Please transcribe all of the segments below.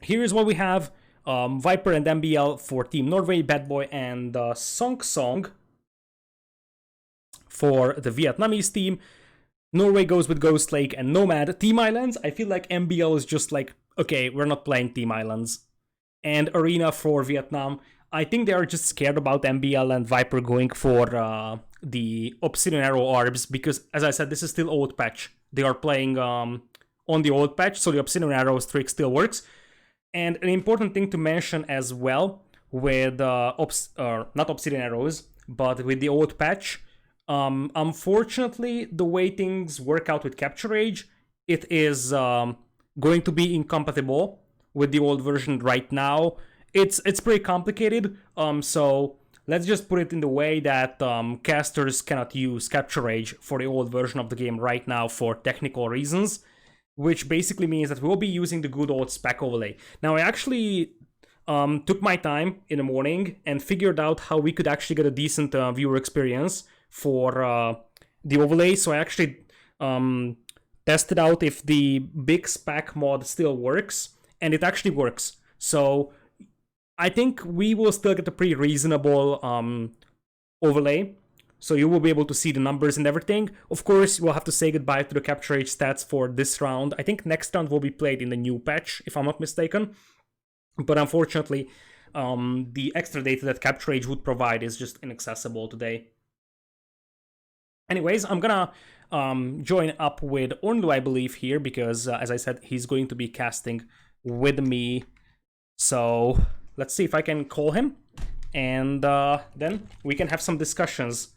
here's what we have. Viper and MBL for Team Norway, Bad Boy and Song Song for the Vietnamese team. Norway goes with Ghost Lake and Nomad. Team Islands, I feel like MBL is just like, okay, we're not playing Team Islands. And Arena for Vietnam. I think they are just scared about MBL and Viper going for the Obsidian Arrow Orbs because, as I said, this is still old patch. They are playing on the old patch, so the Obsidian Arrows trick still works. And an important thing to mention as well with not Obsidian Arrows, but with the old patch, unfortunately, the way things work out with Capture Age, it is going to be incompatible with the old version right now. It's pretty complicated, so let's just put it in the way that casters cannot use Capture Age for the old version of the game right now for technical reasons, which basically means that we'll be using the good old spec overlay. Now, I actually took my time in the morning and figured out how we could actually get a decent viewer experience for the overlay, so I actually tested out if the big spec mod still works, and it actually works. So I think we will still get a pretty reasonable overlay, so you will be able to see the numbers and everything. Of course, we'll have to say goodbye to the Capture Age stats for this round. I think next round will be played in the new patch, if I'm not mistaken. But unfortunately, the extra data that Capture Age would provide is just inaccessible today. Anyways, I'm gonna join up with Ornlu, I believe, here, because, as I said, he's going to be casting with me. So let's see if I can call him, and then we can have some discussions.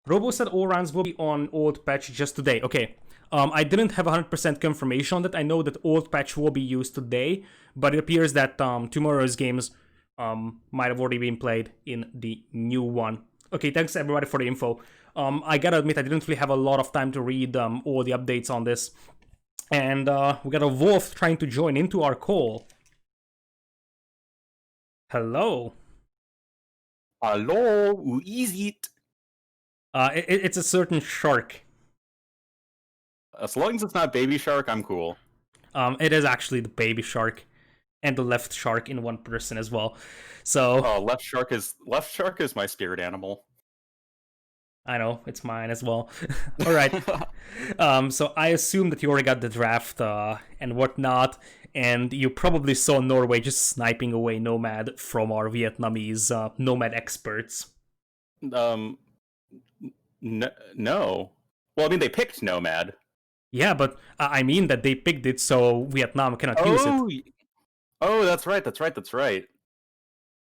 Robo said all rounds will be on old patch just today. Okay, I didn't have 100% confirmation on that. I know that old patch will be used today, but it appears that tomorrow's games might have already been played in the new one. Okay, thanks everybody for the info. I gotta admit, I didn't really have a lot of time to read all the updates on this. And we got a Wolf trying to join into our call. Hello. Hello, who is it? It's a certain shark. As long as it's not Baby Shark, I'm cool. It is actually the baby shark and the left shark in one person as well. So left shark is my spirit animal. I know, it's mine as well. All right. So I assume that you already got the draft and whatnot, and you probably saw Norway just sniping away Nomad from our Vietnamese Nomad experts. No. Well, I mean, they picked Nomad. Yeah, but I mean that they picked it so Vietnam cannot use it. Oh, that's right.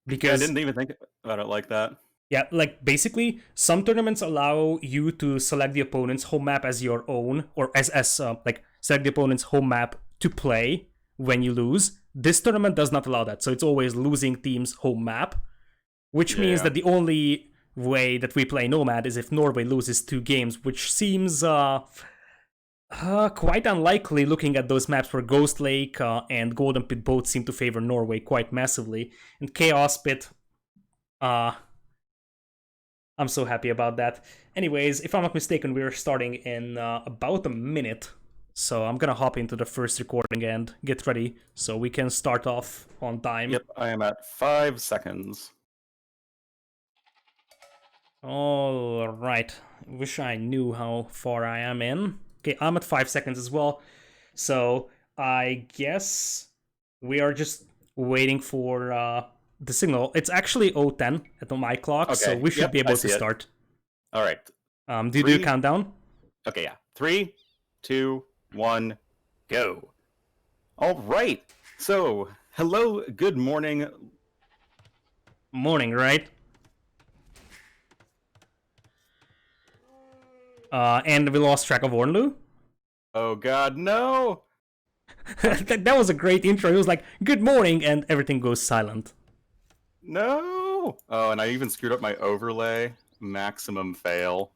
Because I didn't even think about it like that. Yeah, like basically, some tournaments allow you to select the opponent's home map as your own, or as like select the opponent's home map to play when you lose. This tournament does not allow that, so it's always losing team's home map, which means that the only way that we play Nomad is if Norway loses 2 games, which seems quite unlikely looking at those maps where Ghost Lake and Golden Pit both seem to favor Norway quite massively. And Chaos Pit, I'm so happy about that. Anyways, if I'm not mistaken, we're starting in about a minute. So I'm gonna hop into the first recording and get ready so we can start off on time. Yep, I am at 5 seconds. Alright. Wish I knew how far I am in. Okay, I'm at 5 seconds as well. So I guess we are just waiting for the signal. It's actually 0:10 at my clock, so we should be able to start. All right. Do you do a countdown? Okay, yeah. 3, 2, 1, go. All right. So, hello, good morning. Morning, right? And we lost track of Ornlu. Oh god, no! That was a great intro. It was like, good morning, and everything goes silent. No! Oh, and I even screwed up my overlay. Maximum fail.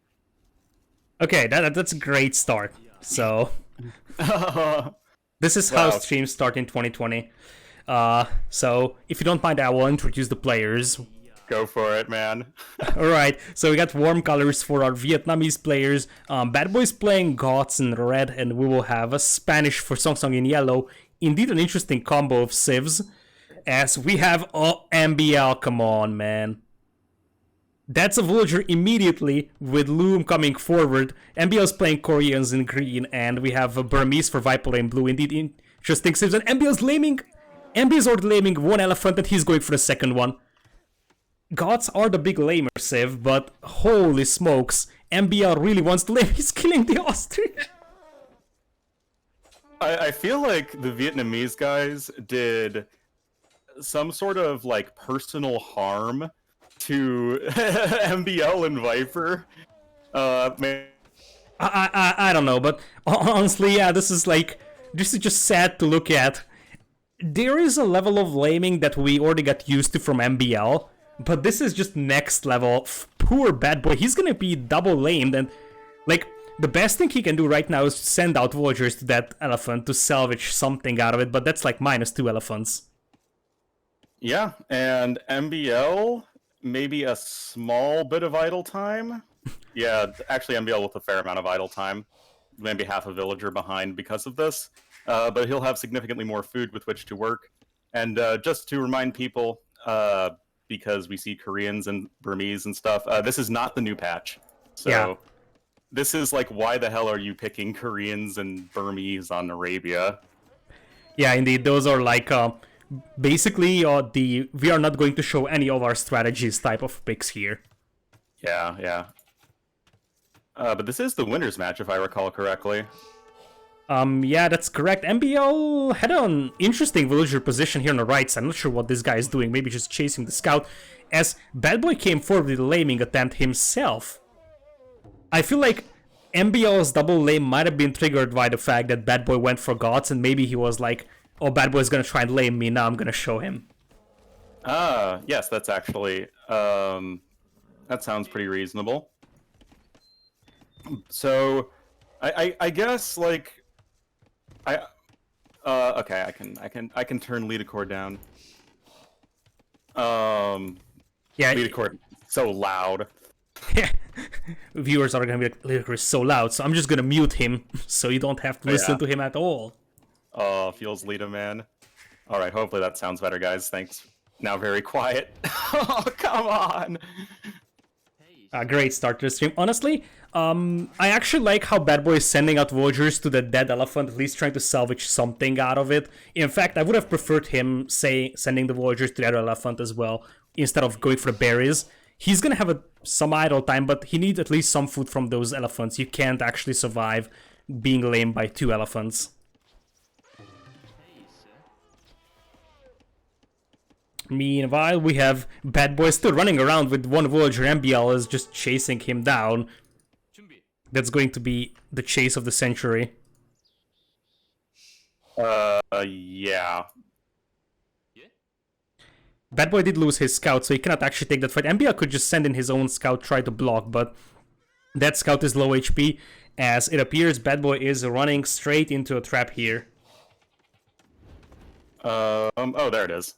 Okay, that's a great start. So, this is how streams start in 2020. So, if you don't mind, I will introduce the players. Go for it, man. Alright, so we got warm colors for our Vietnamese players. Bad Boy's playing Gods in red, and we will have a Spanish for Song Song in yellow, indeed an interesting combo of civs, as we have MBL. Come on, man. That's a villager immediately with Loom coming forward. MBL's playing Koreans in green, and we have Burmese for Viper in blue. Indeed, interesting civs. And MBL's already laming one elephant, and he's going for the second one. Gods are the big lamer civ, but holy smokes, MBL really wants to lame. He's killing the ostrich. I feel like the Vietnamese guys did some sort of like personal harm to MBL and Viper. Man. I don't know, but honestly, yeah, this is just sad to look at. There is a level of laming that we already got used to from MBL, but this is just next level. Poor bad boy, he's gonna be double lamed, and like the best thing he can do right now is send out villagers to that elephant to salvage something out of it, but that's like -2 elephants. Yeah, and MBL, maybe a small bit of idle time. Yeah, actually MBL with a fair amount of idle time. Maybe half a villager behind because of this. But he'll have significantly more food with which to work. And just to remind people, because we see Koreans and Burmese and stuff, this is not the new patch. So yeah. This is like, why the hell are you picking Koreans and Burmese on Arabia? Yeah, indeed. Those are like, basically, we are not going to show any of our strategies type of picks here. Yeah, yeah. But this is the winner's match, if I recall correctly. Yeah, that's correct. MBL had an interesting villager position here on the right side. I'm not sure what this guy is doing. Maybe just chasing the scout. As Bad Boy came forward with a laming attempt himself. I feel like MBL's double lame might have been triggered by the fact that Bad Boy went for gods, and maybe he was like, oh, Bad Boy's gonna try and lame me, now I'm gonna show him. Yes, that's actually, that sounds pretty reasonable. So, I guess, like, okay, I can turn Leadercore down. Yeah. Leadercore so loud. Viewers are gonna be like, Leadercore is so loud, so I'm just gonna mute him, so you don't have to listen to him at all. Oh, feels Lita, man. Alright, hopefully that sounds better, guys. Thanks. Now very quiet. Oh, come on! Great start to the stream. Honestly, I actually like how Bad Boy is sending out villagers to the dead elephant, at least trying to salvage something out of it. In fact, I would have preferred him, sending the villagers to the other elephant as well, instead of going for the berries. He's gonna have some idle time, but he needs at least some food from those elephants. You can't actually survive being lamed by 2 elephants. Meanwhile, we have Bad Boy still running around with 1 villager. MBL is just chasing him down. That's going to be the chase of the century. Yeah. Bad Boy did lose his scout, so he cannot actually take that fight. MBL could just send in his own scout, try to block, but that scout is low HP, as it appears Bad Boy is running straight into a trap here. Oh, there it is.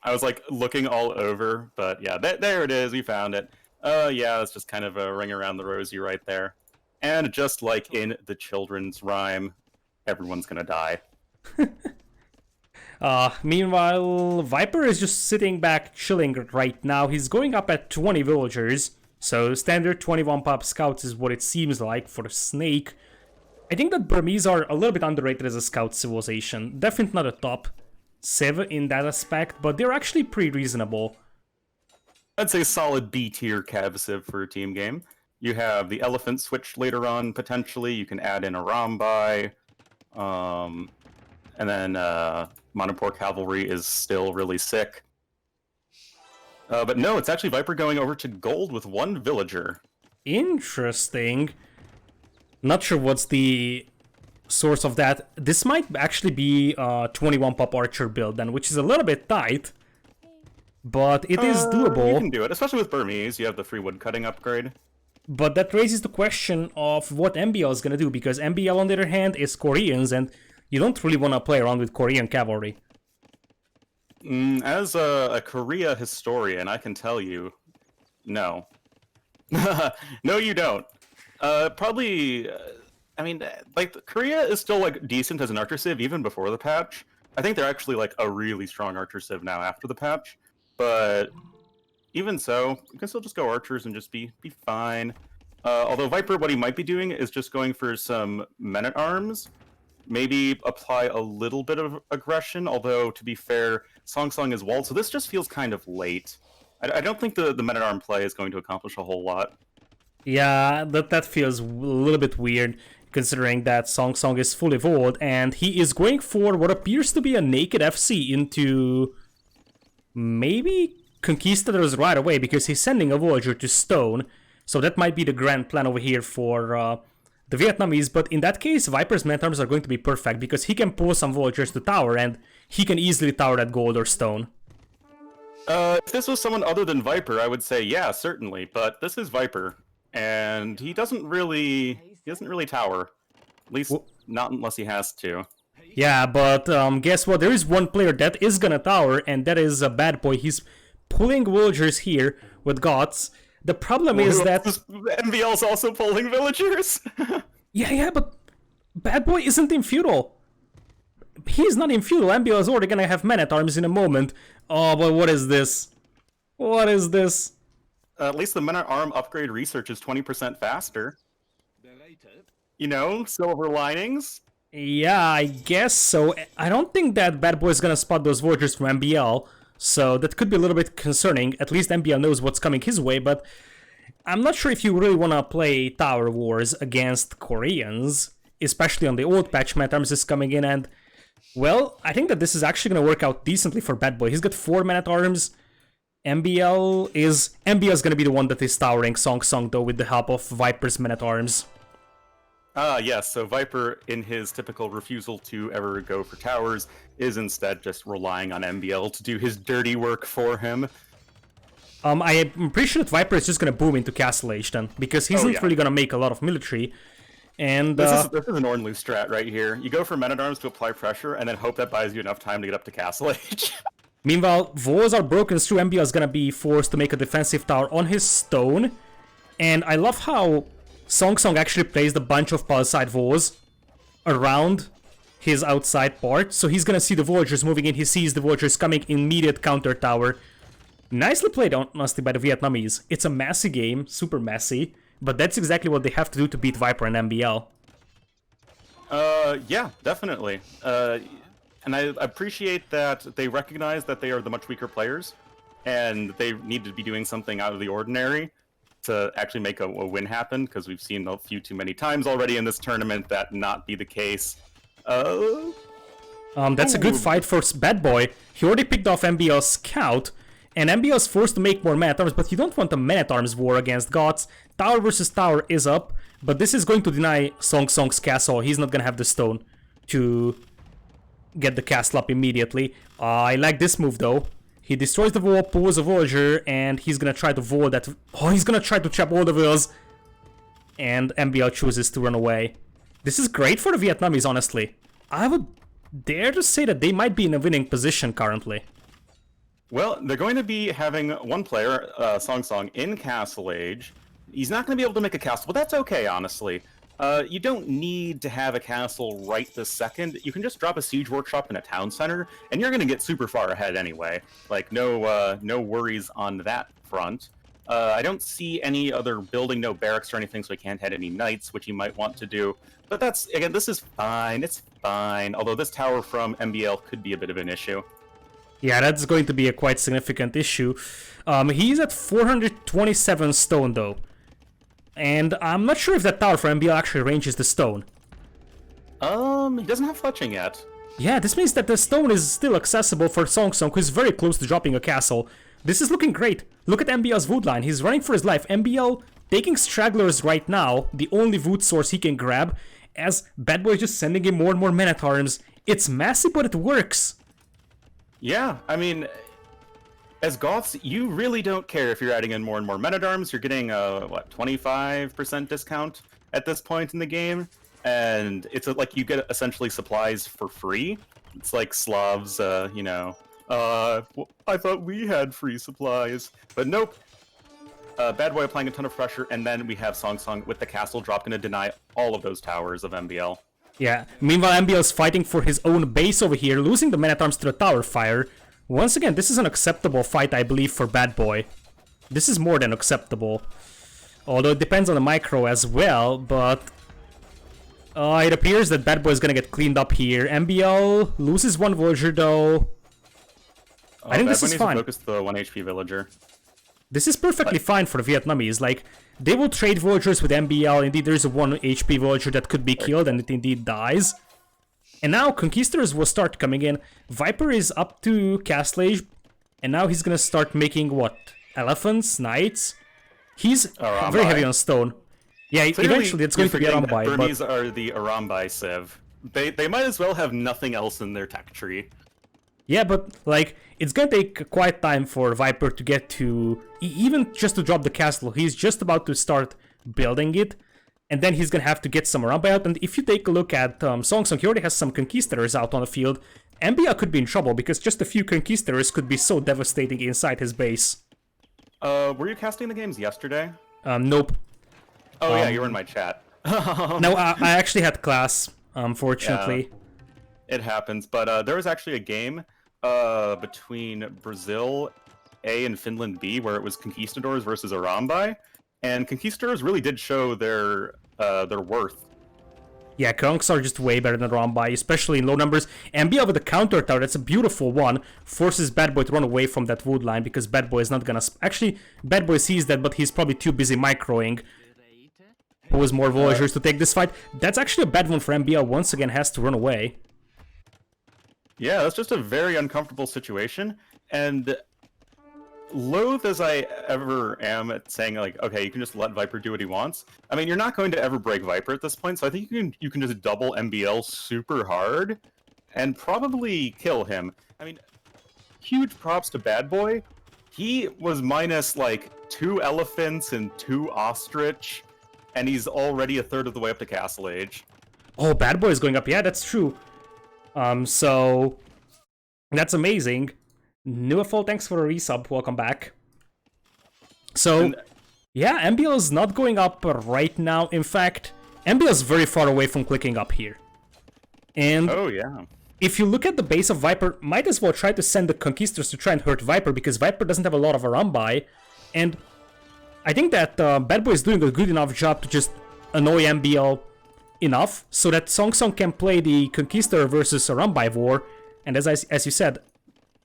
I was like looking all over, but yeah, there it is. We found it. Yeah, it's just kind of a ring around the rosy right there. And just like in the children's rhyme, everyone's gonna die. Meanwhile, Viper is just sitting back chilling right now. He's going up at 20 villagers, so standard 21 pop scouts is what it seems like for Snake. I think that Burmese are a little bit underrated as a scout civilization. Definitely not a top civ in that aspect, but they're actually pretty reasonable. I'd say solid B tier cav civ for a team game. You have the elephant switch later on, potentially. You can add in a Rambai. And then Manipur Cavalry is still really sick. But no, it's actually Viper going over to gold with 1 villager. Interesting. Not sure what's the source of that. This might actually be a 21 pop archer build then, which is a little bit tight. But it is doable. You can do it, especially with Burmese. You have the free wood cutting upgrade. But that raises the question of what MBL is going to do, because MBL, on the other hand, is Koreans, and you don't really want to play around with Korean cavalry. As a Korea historian, I can tell you, no. No, you don't. Probably I mean, like Korea is still like decent as an archer civ even before the patch. I think they're actually like a really strong archer civ now after the patch. But even so, you can still just go archers and just be fine. Although Viper, what he might be doing is just going for some men at arms. Maybe apply a little bit of aggression. Although to be fair, Song Song is walled, so this just feels kind of late. I don't think the men at arm play is going to accomplish a whole lot. Yeah, that feels a little bit weird, considering that Song Song is fully walled, and he is going for what appears to be a naked FC into maybe Conquistadors right away, because he's sending a Voyager to Stone, so that might be the grand plan over here for the Vietnamese, but in that case, Viper's men-at-arms are going to be perfect, because he can pull some Voyagers to tower, and he can easily tower that gold or stone. If this was someone other than Viper, I would say yeah, certainly, but this is Viper. And he doesn't really tower. At least not unless he has to. Yeah, but guess what? There is one player that is gonna tower, and that is a bad boy. He's pulling villagers here with gods. The problem is that MVL's also pulling villagers. yeah, but bad boy isn't in feudal. He's not in feudal. MBL is already gonna have men at arms in a moment. Oh, but what is this? What is this? At least the men at arm upgrade research is 20% faster. You know, silver linings. Yeah, I guess so. I don't think that bad boy is gonna spot those villagers from MBL, so that could be a little bit concerning. At least MBL knows what's coming his way, but I'm not sure if you really want to play Tower Wars against Koreans, especially on the old patch. Man-at-arms is coming in, and well, I think that this is actually gonna work out decently for bad boy. He's got 4 man-at-arms. MBL is gonna be the one that is towering Song Song, though, with the help of Viper's men-at-arms. Yes, so Viper, in his typical refusal to ever go for towers, is instead just relying on MBL to do his dirty work for him. I'm pretty sure that Viper is just gonna boom into Castle Age then, because he's not really gonna make a lot of military. And this is an Ornlu strat right here. You go for men-at-arms to apply pressure, and then hope that buys you enough time to get up to Castle Age. Meanwhile, walls are broken through. MBL is gonna be forced to make a defensive tower on his stone. And I love how Song Song actually placed a bunch of palisade walls around his outside part. So he's gonna see the villagers moving in. He sees the villagers coming, immediate counter tower. Nicely played, honestly, by the Vietnamese. It's a messy game, super messy. But that's exactly what they have to do to beat Viper and MBL. Yeah, definitely. And I appreciate that they recognize that they are the much weaker players, and they need to be doing something out of the ordinary to actually make a win happen, because we've seen a few too many times already in this tournament that not be the case. That's a good fight for Bad Boy. He already picked off MBL's scout, and MBL is forced to make more man-at-arms, but you don't want a man-at-arms war against gods. Tower versus tower is up, but this is going to deny Song Song's castle. He's not gonna have the stone to get the castle up immediately. I like this move though. He destroys the wall, pulls a villager, and he's gonna try to wall that. Oh, he's gonna try to trap all the villas. And MBL chooses to run away. This is great for the Vietnamese, honestly. I would dare to say that they might be in a winning position currently. Well, they're going to be having one player, Song Song, in Castle Age. He's not going to be able to make a castle, but that's okay, honestly. You don't need to have a castle right this second. You can just drop a siege workshop in a town center, and you're going to get super far ahead anyway. Like, no worries on that front. I don't see any other building, no barracks or anything, so he can't head any knights, which he might want to do. But that's, again, this is fine. It's fine. Although this tower from MBL could be a bit of an issue. Yeah, that's going to be a quite significant issue. He's at 427 stone, though. And I'm not sure if that tower for MBL actually ranges the stone. He doesn't have fletching yet. Yeah, this means that the stone is still accessible for Song Song, who's very close to dropping a castle. This is looking great. Look at MBL's wood line. He's running for his life. MBL taking stragglers right now, the only wood source he can grab, as Bad Boy is just sending him more and more men-at-arms. It's messy, but it works. Yeah, I mean, as Goths, you really don't care if you're adding in more and more men-at-arms. You're getting a, 25% discount at this point in the game. And it's like you get essentially supplies for free. It's like Slavs, I thought we had free supplies. But nope. Bad Boy applying a ton of pressure, and then we have Song Song with the castle drop going to deny all of those towers of MBL. Yeah, meanwhile MBL's fighting for his own base over here, losing the man-at-arms to the tower fire. Once again, this is an acceptable fight, I believe, for Bad Boy. This is more than acceptable. Although it depends on the micro as well, but... it appears that Bad Boy is gonna get cleaned up here. MBL loses one villager though. I think this is fine. Focus the 1 HP villager. This is perfectly fine for the Vietnamese. Like, they will trade villagers with MBL. Indeed, there's a 1 HP villager that could be killed, and it indeed dies. And now Conquistadors will start coming in. Viper is up to Castle Age, and now he's gonna start making what? Elephants? Knights? He's very heavy on stone. Yeah, Clearly, eventually it's going to be Arambai. Burmese are the Arambai Civ. They might as well have nothing else in their tech tree. Yeah, but, like, it's gonna take quite time for Viper to get to... Even just to drop the castle, he's just about to start building it, and then he's gonna have to get some Arambai out, and if you take a look at Song Song, he already has some Conquistadors out on the field. MBL could be in trouble, because just a few Conquistadors could be so devastating inside his base. Were you casting the games yesterday? Nope. Oh yeah, you were in my chat. No, I actually had class, unfortunately. Yeah. It happens, but there was actually a game between Brazil A and Finland B where it was Conquistadors versus Arambai, and Conquistadors really did show their worth. Yeah, Kongs are just way better than Arambai, especially in low numbers. MBL with the counter tower, that's a beautiful one, forces Bad Boy to run away from that wood line because Bad Boy is not gonna... Actually, Bad Boy sees that, but he's probably too busy microing. Pose more villagers to take this fight. That's actually a bad one for MBL, once again has to run away. Yeah, that's just a very uncomfortable situation, and loath as I ever am at saying, like, okay, you can just let Viper do what he wants. I mean, you're not going to ever break Viper at this point, so I think you can just double MBL super hard and probably kill him. I mean, huge props to Bad Boy. He was minus, like, 2 elephants and 2 ostrich, and he's already a third of the way up to Castle Age. Oh, Bad Boy is going up. Yeah, that's true. So that's amazing. Newafol, thanks for the resub. Welcome back. So, yeah, MBL is not going up right now. In fact, MBL is very far away from clicking up here. And oh, yeah. If you look at the base of Viper, might as well try to send the Conquistadors to try and hurt Viper, because Viper doesn't have a lot of Arambai. And I think that Bad Boy is doing a good enough job to just annoy MBL enough so that Song Song can play the Conquistador versus Arambai war. And as you said,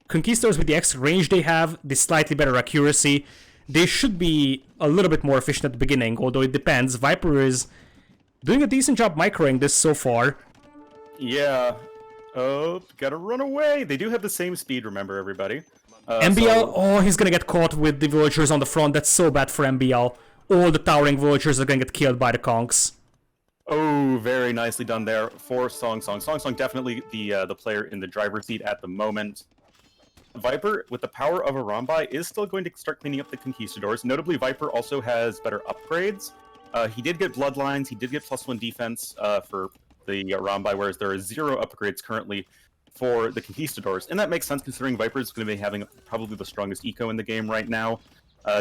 Conquistadors with the extra range they have, the slightly better accuracy, they should be a little bit more efficient at the beginning, although it depends. Viper is doing a decent job microing this so far. Yeah. Oh, gotta run away. They do have the same speed, remember, everybody. MBL, oh, he's gonna get caught with the villagers on the front. That's so bad for MBL. All the towering villagers are gonna get killed by the Kongs. Oh, very nicely done there for Song Song. Song Song definitely the player in the driver's seat at the moment. Viper, with the power of Arambai, is still going to start cleaning up the Conquistadors. Notably, Viper also has better upgrades. He did get Bloodlines, he did get +1 defense for the Arambai, whereas there are 0 upgrades currently for the Conquistadors. And that makes sense considering Viper is going to be having probably the strongest eco in the game right now,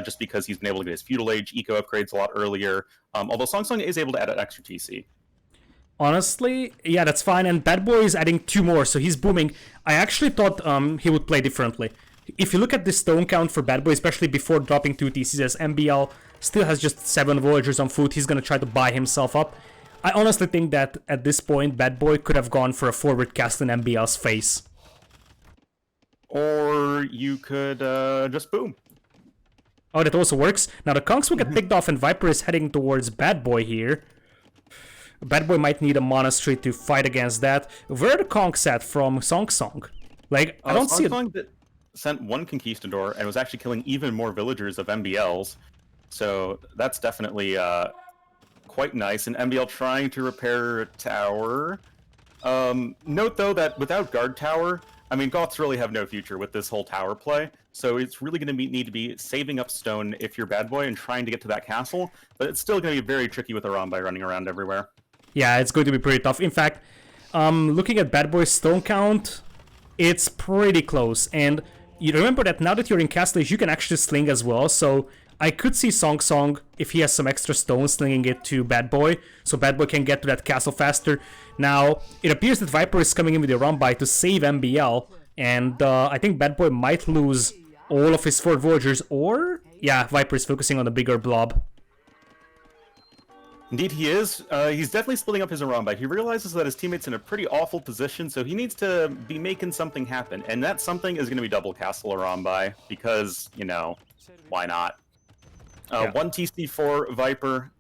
just because he's been able to get his Feudal Age eco upgrades a lot earlier, although Song Song is able to add an extra TC. Honestly, yeah, that's fine, and Bad Boy is adding 2 more, so he's booming. I actually thought he would play differently. If you look at the stone count for Bad Boy, especially before dropping 2 TCs, as MBL still has just 7 villagers on foot, he's gonna try to buy himself up. I honestly think that at this point, Bad Boy could have gone for a forward cast in MBL's face. Or you could just boom. Oh, that also works. Now the Kongs will get picked off, and Viper is heading towards Bad Boy here. Bad Boy might need a monastery to fight against that. Where are the Kongs at from Song Song? Like, I don't see it. Song Song sent 1 Conquistador and was actually killing even more villagers of MBLs. So that's definitely quite nice. And MBL trying to repair a tower. Note, though, that without Guard Tower, I mean, Goths really have no future with this whole tower play. So it's really going to need to be saving up stone if you're Bad Boy and trying to get to that castle. But it's still going to be very tricky with Arambai running around everywhere. Yeah, it's going to be pretty tough. In fact, looking at Bad Boy's stone count, it's pretty close. And you remember that now that you're in Castle Age, you can actually sling as well. So I could see Song Song, if he has some extra stones, slinging it to Bad Boy, so Bad Boy can get to that castle faster. Now, it appears that Viper is coming in with a Rumbai to save MBL, and I think Bad Boy might lose all of his 4 villagers, or... yeah, Viper is focusing on the bigger blob. Indeed, he is. He's definitely splitting up his Arambai. He realizes that his teammate's in a pretty awful position, so he needs to be making something happen. And that something is going to be double castle Arambai, because, you know, why not? Yeah. 1 TC for Viper.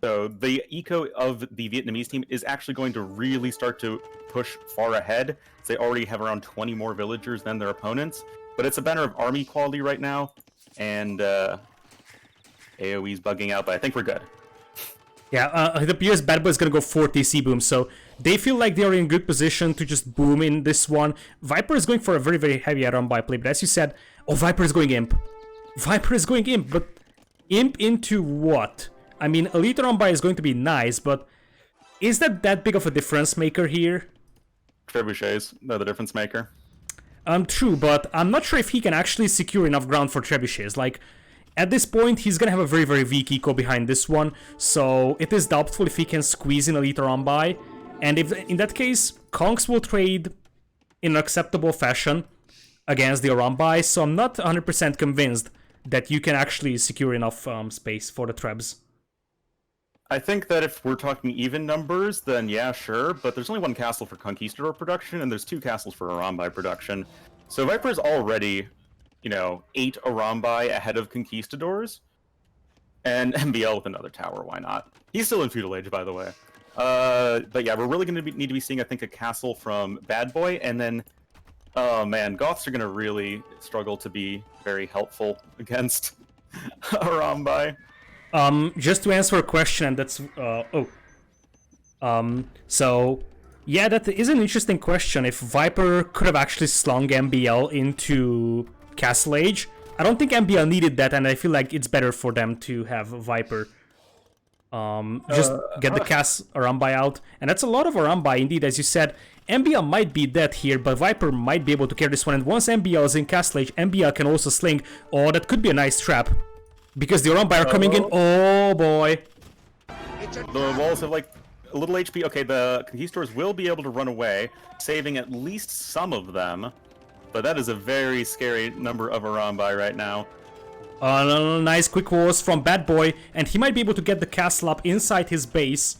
So the eco of the Vietnamese team is actually going to really start to push far ahead. They already have around 20 more villagers than their opponents. But it's a matter of army quality right now. And AoE's bugging out, but I think we're good. Yeah, it appears Bad Boy is gonna go 4 TC boom, so they feel like they are in good position to just boom in this one. Viper is going for a very, very heavy Arambai play, but as you said, oh, Viper is going Imp. Viper is going Imp, but Imp into what? I mean, Elite Arambai is going to be nice, but is that big of a difference maker here? Trebuchets, they're the difference maker. True, but I'm not sure if he can actually secure enough ground for trebuchets. Like, at this point, he's gonna have a very, very weak eco behind this one, so it is doubtful if he can squeeze in Elite Arambai. And if in that case, Kongs will trade in an acceptable fashion against the Arambai, so I'm not 100% convinced that you can actually secure enough space for the Trebs. I think that if we're talking even numbers, then yeah, sure, but there's only 1 castle for Conquistador production, and there's 2 castles for Arambai production. So Viper's already, you know, 8 Arambai ahead of Conquistadors, and MBL with another tower, why not? He's still in Feudal Age, by the way. But yeah, we're really going to need to be seeing, I think, a castle from Bad Boy, and then, oh man, Goths are going to really struggle to be very helpful against Arambai. Just to answer a question, and that's, so, yeah, that is an interesting question. If Viper could have actually slung MBL into Castle Age, I don't think MBL needed that, and I feel like it's better for them to have Viper just get the Arambai out. And that's a lot of Arambai, indeed, as you said. MBL might be dead here, but Viper might be able to carry this one, and once MBL is in Castle Age, MBL can also sling. Oh, that could be a nice trap. Because the Arambai are coming in. Oh boy. The walls have like a little HP. Okay, the Conquistadors will be able to run away, saving at least some of them. But that is a very scary number of Arambai right now. Nice quick walls from Bad Boy, and he might be able to get the castle up inside his base.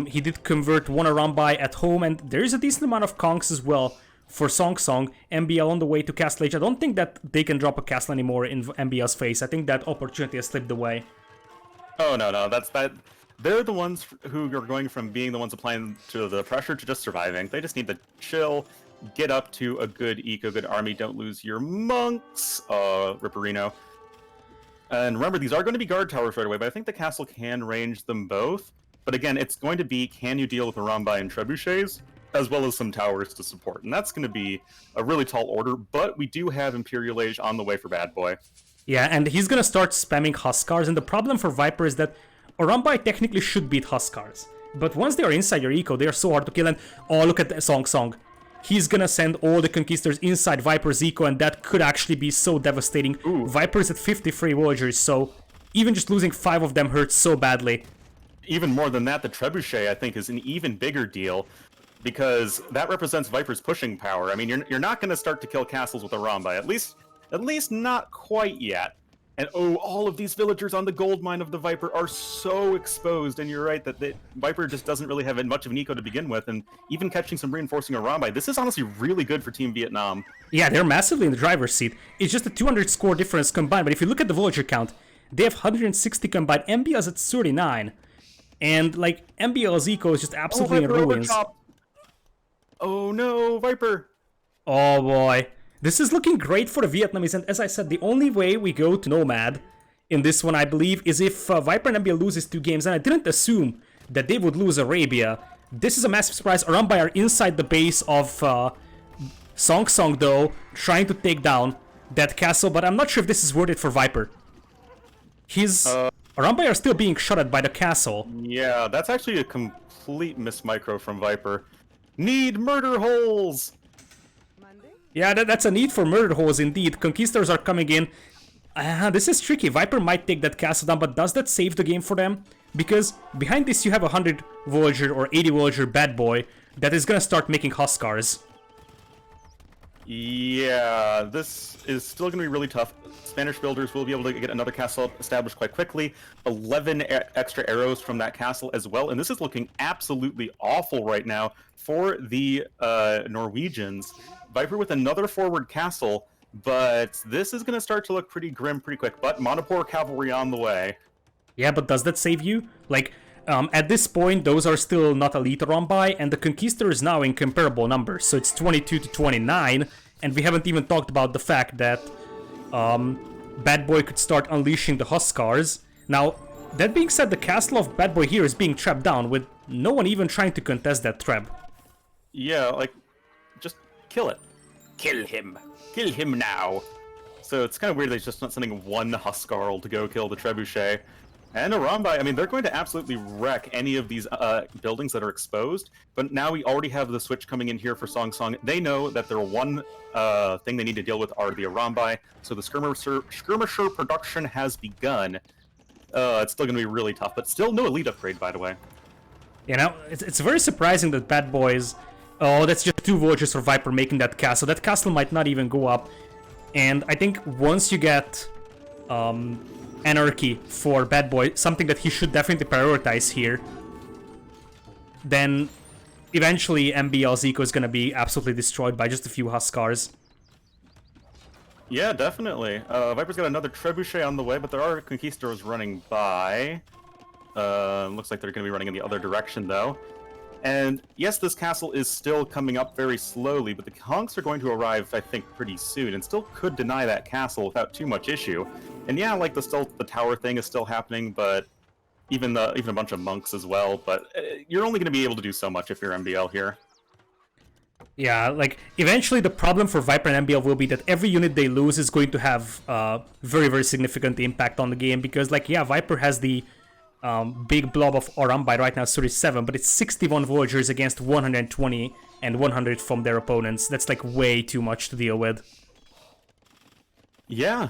He did convert 1 Arambai at home, and there is a decent amount of Kongs as well. For Song Song, MBL on the way to Castle Age. I don't think that they can drop a castle anymore in MBL's face. I think that opportunity has slipped away. Oh, no, that's that. They're the ones who are going from being the ones applying to the pressure to just surviving. They just need to chill, get up to a good eco, good army. Don't lose your monks, Ripperino. And remember, these are going to be guard towers right away, but I think the castle can range them both. But again, it's going to be, can you deal with Arambai and Trebuchets? As well as some towers to support. And that's going to be a really tall order, but we do have Imperial Age on the way for Bad Boy. Yeah, and he's going to start spamming Huskars, and the problem for Viper is that Arambai technically should beat Huskars. But once they are inside your eco, they are so hard to kill, and oh, look at the Song Song. He's gonna send all the Conquistadors inside Viper's eco, and that could actually be so devastating. Ooh. Viper's at 53 villagers, so even just losing 5 of them hurts so badly. Even more than that, the Trebuchet, I think, is an even bigger deal. Because that represents Viper's pushing power. I mean, you're not going to start to kill castles with Arambai, at least not quite yet. And oh, all of these villagers on the gold mine of the Viper are so exposed. And you're right that Viper just doesn't really have much of an eco to begin with. And even catching some reinforcing Arambai, this is honestly really good for Team Vietnam. Yeah, they're massively in the driver's seat. It's just a 200 score difference combined. But if you look at the villager count, they have 160 combined. MBL's at 39. And like MBL's eco is just absolutely in ruins. Oh no, Viper! Oh boy. This is looking great for the Vietnamese, and as I said, the only way we go to Nomad in this one, I believe, is if Viper and MBL loses 2 games, and I didn't assume that they would lose Arabia. This is a massive surprise. Arambai are inside the base of Song Song, though, trying to take down that castle, but I'm not sure if this is worth it for Viper. Arambai are still being shot at by the castle. Yeah, that's actually a complete mismicro from Viper. Need murder holes! Yeah, that's a need for murder holes indeed. Conquistadors are coming in. This is tricky. Viper might take that castle down, but does that save the game for them? Because behind this you have a 100 villager or 80 villager bad boy that is gonna start making Huskars. Yeah, this is still going to be really tough. Spanish builders will be able to get another castle established quite quickly. 11 extra arrows from that castle as well, and this is looking absolutely awful right now for the Norwegians. Viper with another forward castle, but this is going to start to look pretty grim pretty quick. But Manipur cavalry on the way. Yeah, but does that save you? Like, at this point, those are still not elite Rombai, and the Conquistador is now in comparable numbers, so it's 22 to 29, and we haven't even talked about the fact that Bad Boy could start unleashing the Huskars. Now, that being said, the castle of Bad Boy here is being trapped down, with no one even trying to contest that trap. Yeah, like, just kill it. Kill him. Kill him now. So it's kind of weird that he's just not sending one Huskarl to go kill the Trebuchet. And Arambai, I mean, they're going to absolutely wreck any of these buildings that are exposed. But now we already have the switch coming in here for Song Song. They know that their one thing they need to deal with are the Arambai. So the skirmisher production has begun. It's still going to be really tough, but still no elite upgrade, by the way. You know, it's very surprising that Bad Boys... Oh, that's just 2 villagers for Viper making that castle. That castle might not even go up. And I think once you get... Anarchy for Bad Boy, something that he should definitely prioritize here, then eventually MBL's eco is going to be absolutely destroyed by just a few Huskars. Yeah, definitely. Viper's got another Trebuchet on the way, but there are Conquistadors running by. Looks like they're going to be running in the other direction, though. And yes, this castle is still coming up very slowly, but the Honks are going to arrive, I think, pretty soon, and still could deny that castle without too much issue. And yeah, like the tower thing is still happening, but even a bunch of monks as well. But you're only going to be able to do so much if you're MBL here. Yeah, like, eventually the problem for Viper and MBL will be that every unit they lose is going to have very, very significant impact on the game, because, like, yeah, Viper has the big blob of Arambai right now, 37, but it's 61 villagers against 120 and 100 from their opponents. That's, like, way too much to deal with. Yeah,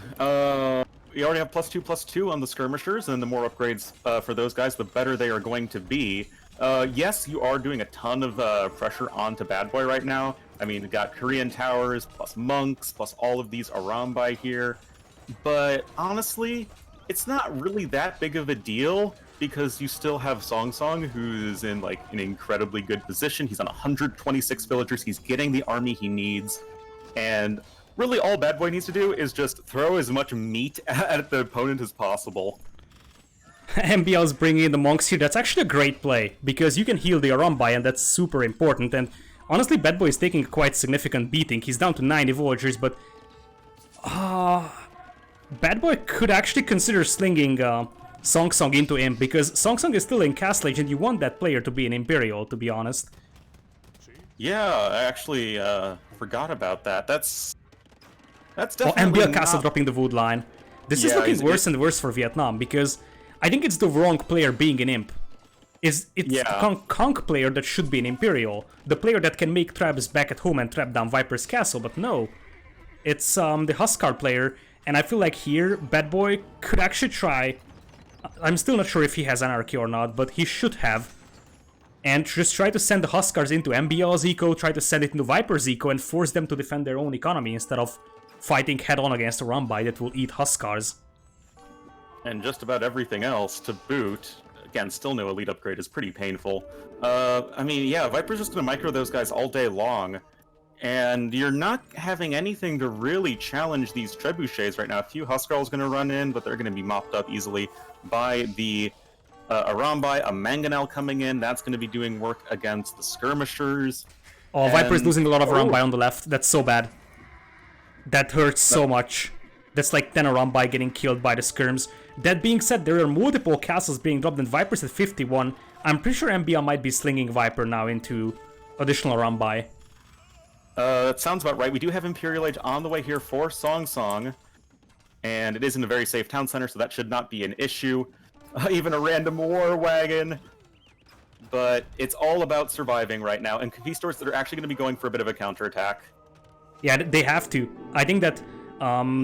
we already have +2/+2 on the skirmishers, and the more upgrades for those guys, the better they are going to be. Yes, you are doing a ton of pressure onto Bad Boy right now. I mean, you've got Korean towers, plus monks, plus all of these Arambai here. But honestly, it's not really that big of a deal, because you still have Song Song, who's in like an incredibly good position. He's on 126 villagers. He's getting the army he needs, and really all Bad Boy needs to do is just throw as much meat at the opponent as possible. MBL's bringing in the monks here. That's actually a great play, because you can heal the Arambai, and that's super important. And honestly, Bad Boy is taking a quite significant beating. He's down to 90 villagers, but Bad Boy could actually consider slinging Song Song into him, because Song Song is still in Castle Age, and you want that player to be an Imperial, to be honest. Yeah, I actually forgot about that. That's definitely MBL Castle dropping the wood line. This is looking worse and worse for Vietnam, because I think it's the wrong player being an Imp. It's the Conk player that should be an Imperial. The player that can make traps back at home and trap down Viper's castle, but no. It's the Huskar player, and I feel like here, Bad Boy could actually try... I'm still not sure if he has Anarchy or not, but he should have. And just try to send the Huskars into MBL's eco, try to send it into Viper's eco, and force them to defend their own economy instead of fighting head-on against a Rambai that will eat Huskars. And just about everything else to boot. Again, still no elite upgrade is pretty painful. I mean, yeah, Viper's just gonna micro those guys all day long. And you're not having anything to really challenge these Trebuchets right now. A few Huskarl's gonna run in, but they're gonna be mopped up easily by the Arambai. A Mangonel coming in, that's gonna be doing work against the Skirmishers. Oh, and... Viper's losing a lot of Arambai on the left. That's so bad. That hurts so much. That's like 10 Arambai getting killed by the Skirms. That being said, there are multiple castles being dropped, and Viper's at 51. I'm pretty sure MBL might be slinging Viper now into additional Arambai. That sounds about right. We do have Imperial Age on the way here for Song Song. And it is in a very safe town center, so that should not be an issue. Even a random war wagon. But it's all about surviving right now, and Conquistadors that are actually going to be going for a bit of a counterattack. Yeah, they have to. I think that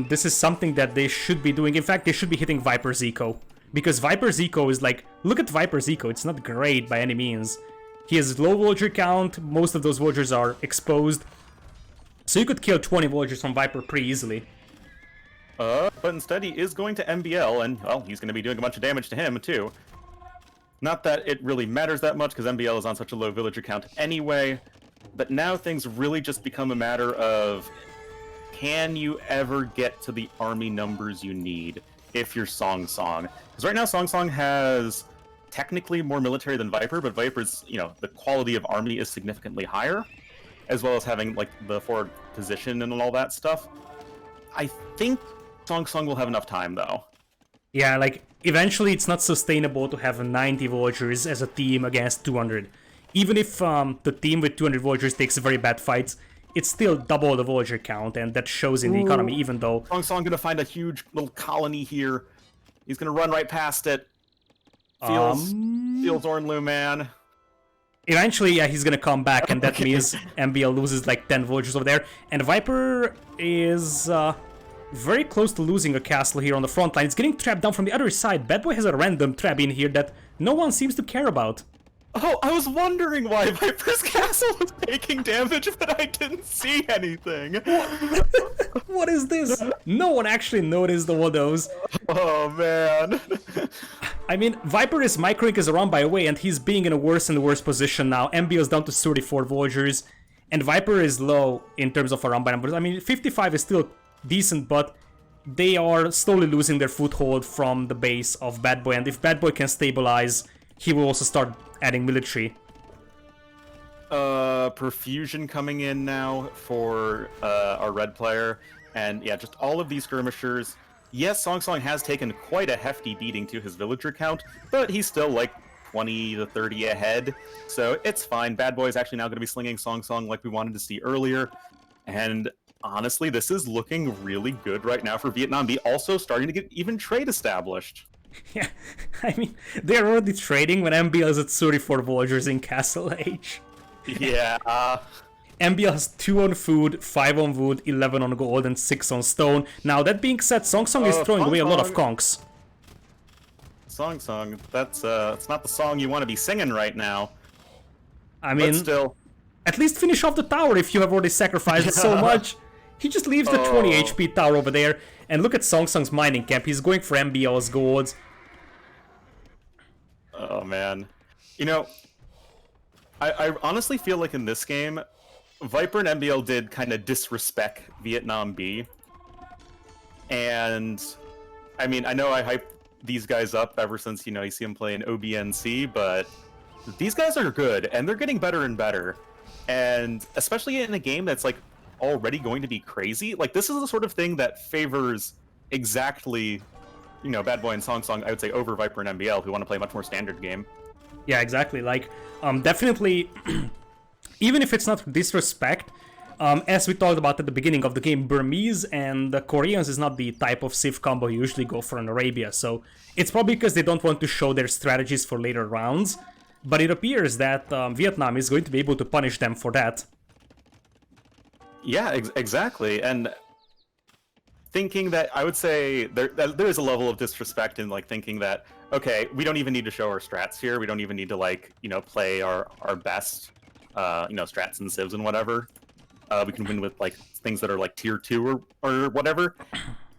This is something that they should be doing. In fact, they should be hitting Viper's Eco. Because Viper's Eco is like... Look at Viper's Eco, it's not great by any means. He has low villager count, most of those villagers are exposed. So you could kill 20 villagers from Viper pretty easily. But instead he is going to MBL, and, well, he's going to be doing a bunch of damage to him, too. Not that it really matters that much, because MBL is on such a low villager count anyway. But now things really just become a matter of... Can you ever get to the army numbers you need if you're Song Song? Because right now Song Song has technically more military than Viper, but Viper's, you know, the quality of army is significantly higher, as well as having, like, the forward position and all that stuff. I think Song Song will have enough time, though. Yeah, like, eventually it's not sustainable to have 90 villagers as a team against 200. Even if the team with 200 villagers takes very bad fights, it's still double the villager count, and that shows in the economy, even though... Song Song gonna find a huge little colony here. He's gonna run right past it. Feels Ornlu, man. Eventually, yeah, he's gonna come back, and that means MBL loses like 10 villagers over there. And Viper is very close to losing a castle here on the front line. It's getting trapped down from the other side. Bad Boy has a random trap in here that no one seems to care about. Oh, I was wondering why Viper's castle was taking damage, but I didn't see anything. What is this? No one actually noticed all those. Oh, man. I mean, Viper is microing his around by way, and he's being in a worse and worse position now. MBL is down to 34 villagers, and Viper is low in terms of around by numbers. I mean, 55 is still decent, but they are slowly losing their foothold from the base of Bad Boy, and if Bad Boy can stabilize, he will also start adding military. Perfusion coming in now for our red player, and yeah, just all of these skirmishers. Yes, Song Song has taken quite a hefty beating to his villager count, but he's still like 20 to 30 ahead, so it's fine. Bad Boy is actually now going to be slinging Song Song like we wanted to see earlier, and honestly, this is looking really good right now for Vietnam B, also starting to get even trade established. Yeah, I mean, they're already trading when MBL is at 34 villagers in Castle Age. Yeah, MBL has 2 on food, 5 on wood, 11 on gold, and 6 on stone. Now, that being said, Song Song is throwing away a lot of conks. Song Song, that's it's not the song you want to be singing right now. I mean, but still, at least finish off the tower if you have already sacrificed so much. He just leaves the 20 HP tower over there, and look at Song Song's mining camp. He's going for MBL's golds. Oh man, you know, I honestly feel like in this game, Viper and MBL did kind of disrespect Vietnam B. And, I mean, I know I hype these guys up ever since, you know, you see them play in OBNC, but these guys are good, and they're getting better and better. And especially in a game that's, like, already going to be crazy, like, this is the sort of thing that favors exactly, you know, Bad Boy and Song Song, I would say, over Viper and MBL, who want to play a much more standard game. Yeah, exactly. Like, definitely... Even if it's not disrespect, as we talked about at the beginning of the game, Burmese and the Koreans is not the type of Civ combo you usually go for in Arabia, so it's probably because they don't want to show their strategies for later rounds, but it appears that Vietnam is going to be able to punish them for that. Yeah, exactly, and thinking that, I would say, there is a level of disrespect in, like, thinking that, okay, we don't even need to show our strats here, we don't even need to, like, you know, play our best... you know, strats and civs and whatever. We can win with, like, things that are, like, tier 2 or whatever.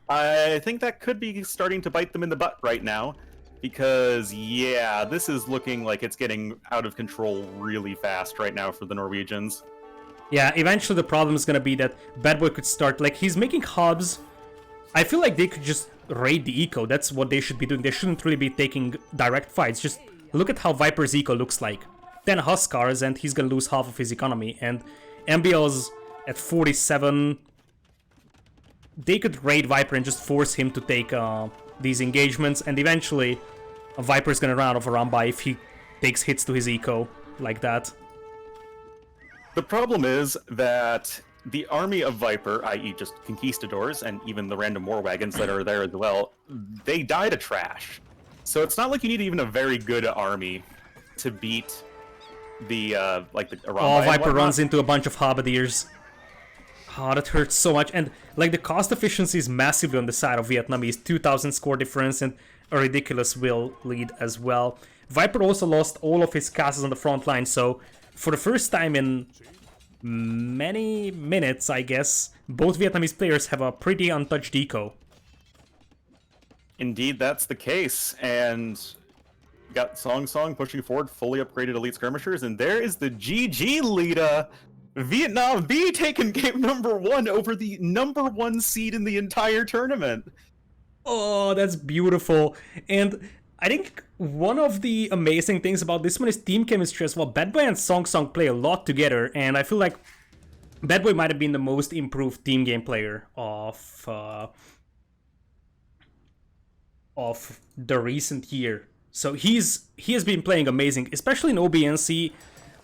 I think that could be starting to bite them in the butt right now. Because, yeah, this is looking like it's getting out of control really fast right now for the Norwegians. Yeah, eventually the problem is gonna be that Bad Boy could start, like, he's making hubs. I feel like they could just raid the eco. That's what they should be doing. They shouldn't really be taking direct fights. Just look at how Viper's eco looks like. 10 Huskars and he's gonna lose half of his economy, and MBL's at 47. They could raid Viper and just force him to take these engagements, and eventually Viper's gonna run out of a run by if he takes hits to his eco like that. The problem is that the army of Viper, i.e. just conquistadors, and even the random war wagons that are there as well, they die to trash. So it's not like you need even a very good army to beat the like the Iran. Oh, Viper runs into a bunch of halberdiers. Oh, that hurts so much. And like the cost efficiency is massively on the side of Vietnamese. 2,000 score difference and a ridiculous will lead as well. Viper also lost all of his castles on the front line, so for the first time in many minutes, I guess, both Vietnamese players have a pretty untouched eco. Indeed, that's the case. And got Song Song pushing forward, fully upgraded elite skirmishers, and there is the GG Lita. Vietnam B taking game number 1 over the number 1 seed in the entire tournament. Oh, that's beautiful. And I think one of the amazing things about this one is team chemistry as well. Bad Boy and Song Song play a lot together, and I feel like Bad Boy might have been the most improved team game player of the recent year. So he has been playing amazing, especially in OBNC,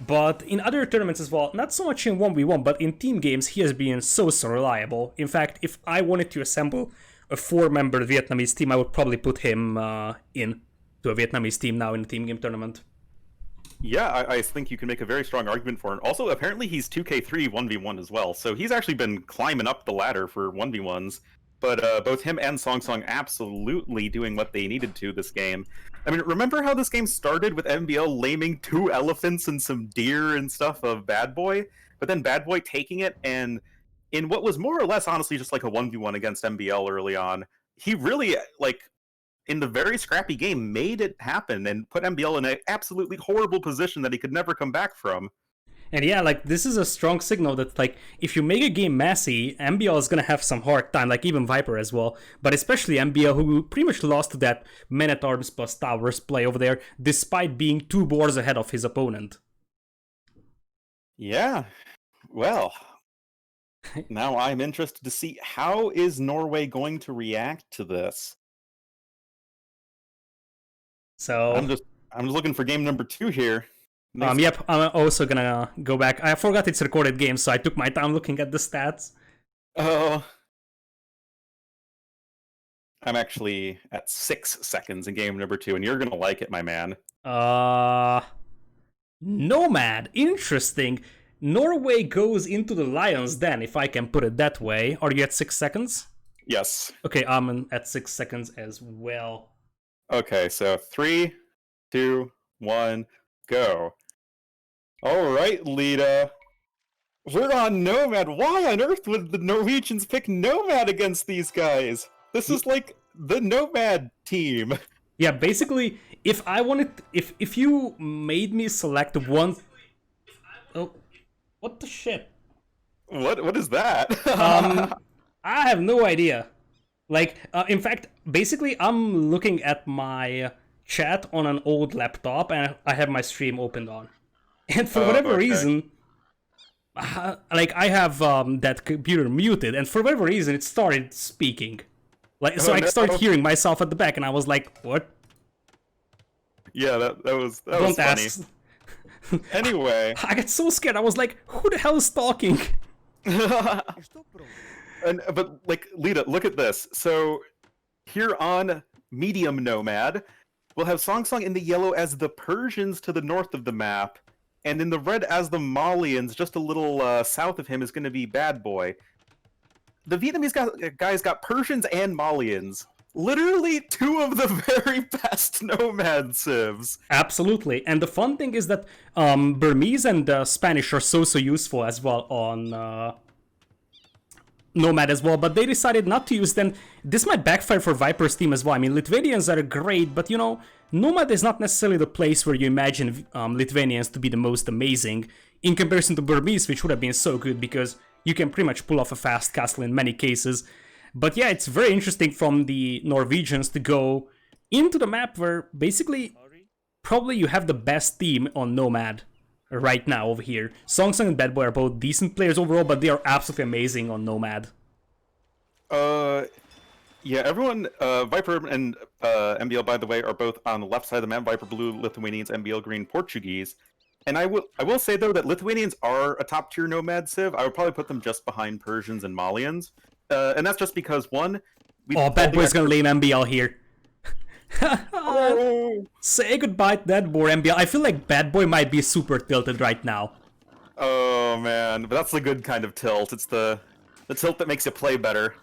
but in other tournaments as well. Not so much in 1v1, but in team games he has been so reliable. In fact, if I wanted to assemble a 4-member Vietnamese team, I would probably put him in to a Vietnamese team now in a team game tournament. Yeah, I think you can make a very strong argument for it. Also, apparently he's 2K3 1v1 as well, so he's actually been climbing up the ladder for 1v1s. But both him and Song Song absolutely doing what they needed to this game. I mean, remember how this game started with MBL laming 2 elephants and some deer and stuff of Bad Boy? But then Bad Boy taking it, and in what was more or less honestly just like a 1v1 against MBL early on, he really, like, in the very scrappy game, made it happen and put MBL in an absolutely horrible position that he could never come back from. And yeah, like, this is a strong signal that, like, if you make a game messy, MBL is gonna have some hard time, like even Viper as well. But especially MBL, who pretty much lost to that Men-at-Arms plus Towers play over there, despite being 2 boards ahead of his opponent. Yeah, well, now I'm interested to see how is Norway going to react to this. So I'm just looking for game number 2 here. Yep, I'm also gonna go back. I forgot it's a recorded game, so I took my time looking at the stats. Oh. I'm actually at 6 seconds in game number 2, and you're gonna like it, my man. Nomad, interesting. Norway goes into the Lions Den, if I can put it that way. Are you at 6 seconds? Yes. Okay, I'm at 6 seconds as well. Okay, so 3, 2, 1, go. Alright, Lita. We're on Nomad. Why on earth would the Norwegians pick Nomad against these guys? This is like the Nomad team. Yeah, basically, if I wanted... If you made me select one... Oh, what the shit? What is that? I have no idea. Like, in fact, basically, I'm looking at my chat on an old laptop, and I have my stream opened on. And for whatever reason, like, I have that computer muted, and for whatever reason, it started speaking. Like, so I started hearing myself at the back, and I was like, "What?" Yeah, that was Don't funny. ask. Anyway, I got so scared. I was like, "Who the hell is talking?" but like, Lita, look at this. So here on Medium Nomad, we'll have Song Song in the yellow as the Persians to the north of the map. And in the red as the Malians, just a little south of him, is going to be Bad Boy. The Vietnamese guys got Persians and Malians. Literally 2 of the very best Nomad civs. Absolutely. And the fun thing is that Burmese and Spanish are so useful as well on Nomad as well, but they decided not to use them. This might backfire for Viper's team as well. I mean, Lithuanians are great, but you know, Nomad is not necessarily the place where you imagine Lithuanians to be the most amazing in comparison to Burmese, which would have been so good because you can pretty much pull off a fast castle in many cases. But yeah, it's very interesting from the Norwegians to go into the map where basically probably you have the best team on Nomad right now over here. Song Song and Bad Boy are both decent players overall, but they are absolutely amazing on Nomad. Yeah, everyone, Viper and MBL, by the way, are both on the left side of the map. Viper blue, Lithuanians, MBL green, Portuguese. And I will say, though, that Lithuanians are a top-tier Nomad civ. I would probably put them just behind Persians and Malians. And that's just because, one... Bad Boy's gonna lane MBL here. Oh. Say goodbye to that boy, MBL. I feel like Bad Boy might be super tilted right now. Oh, man. But that's the good kind of tilt. It's the the tilt that makes you play better.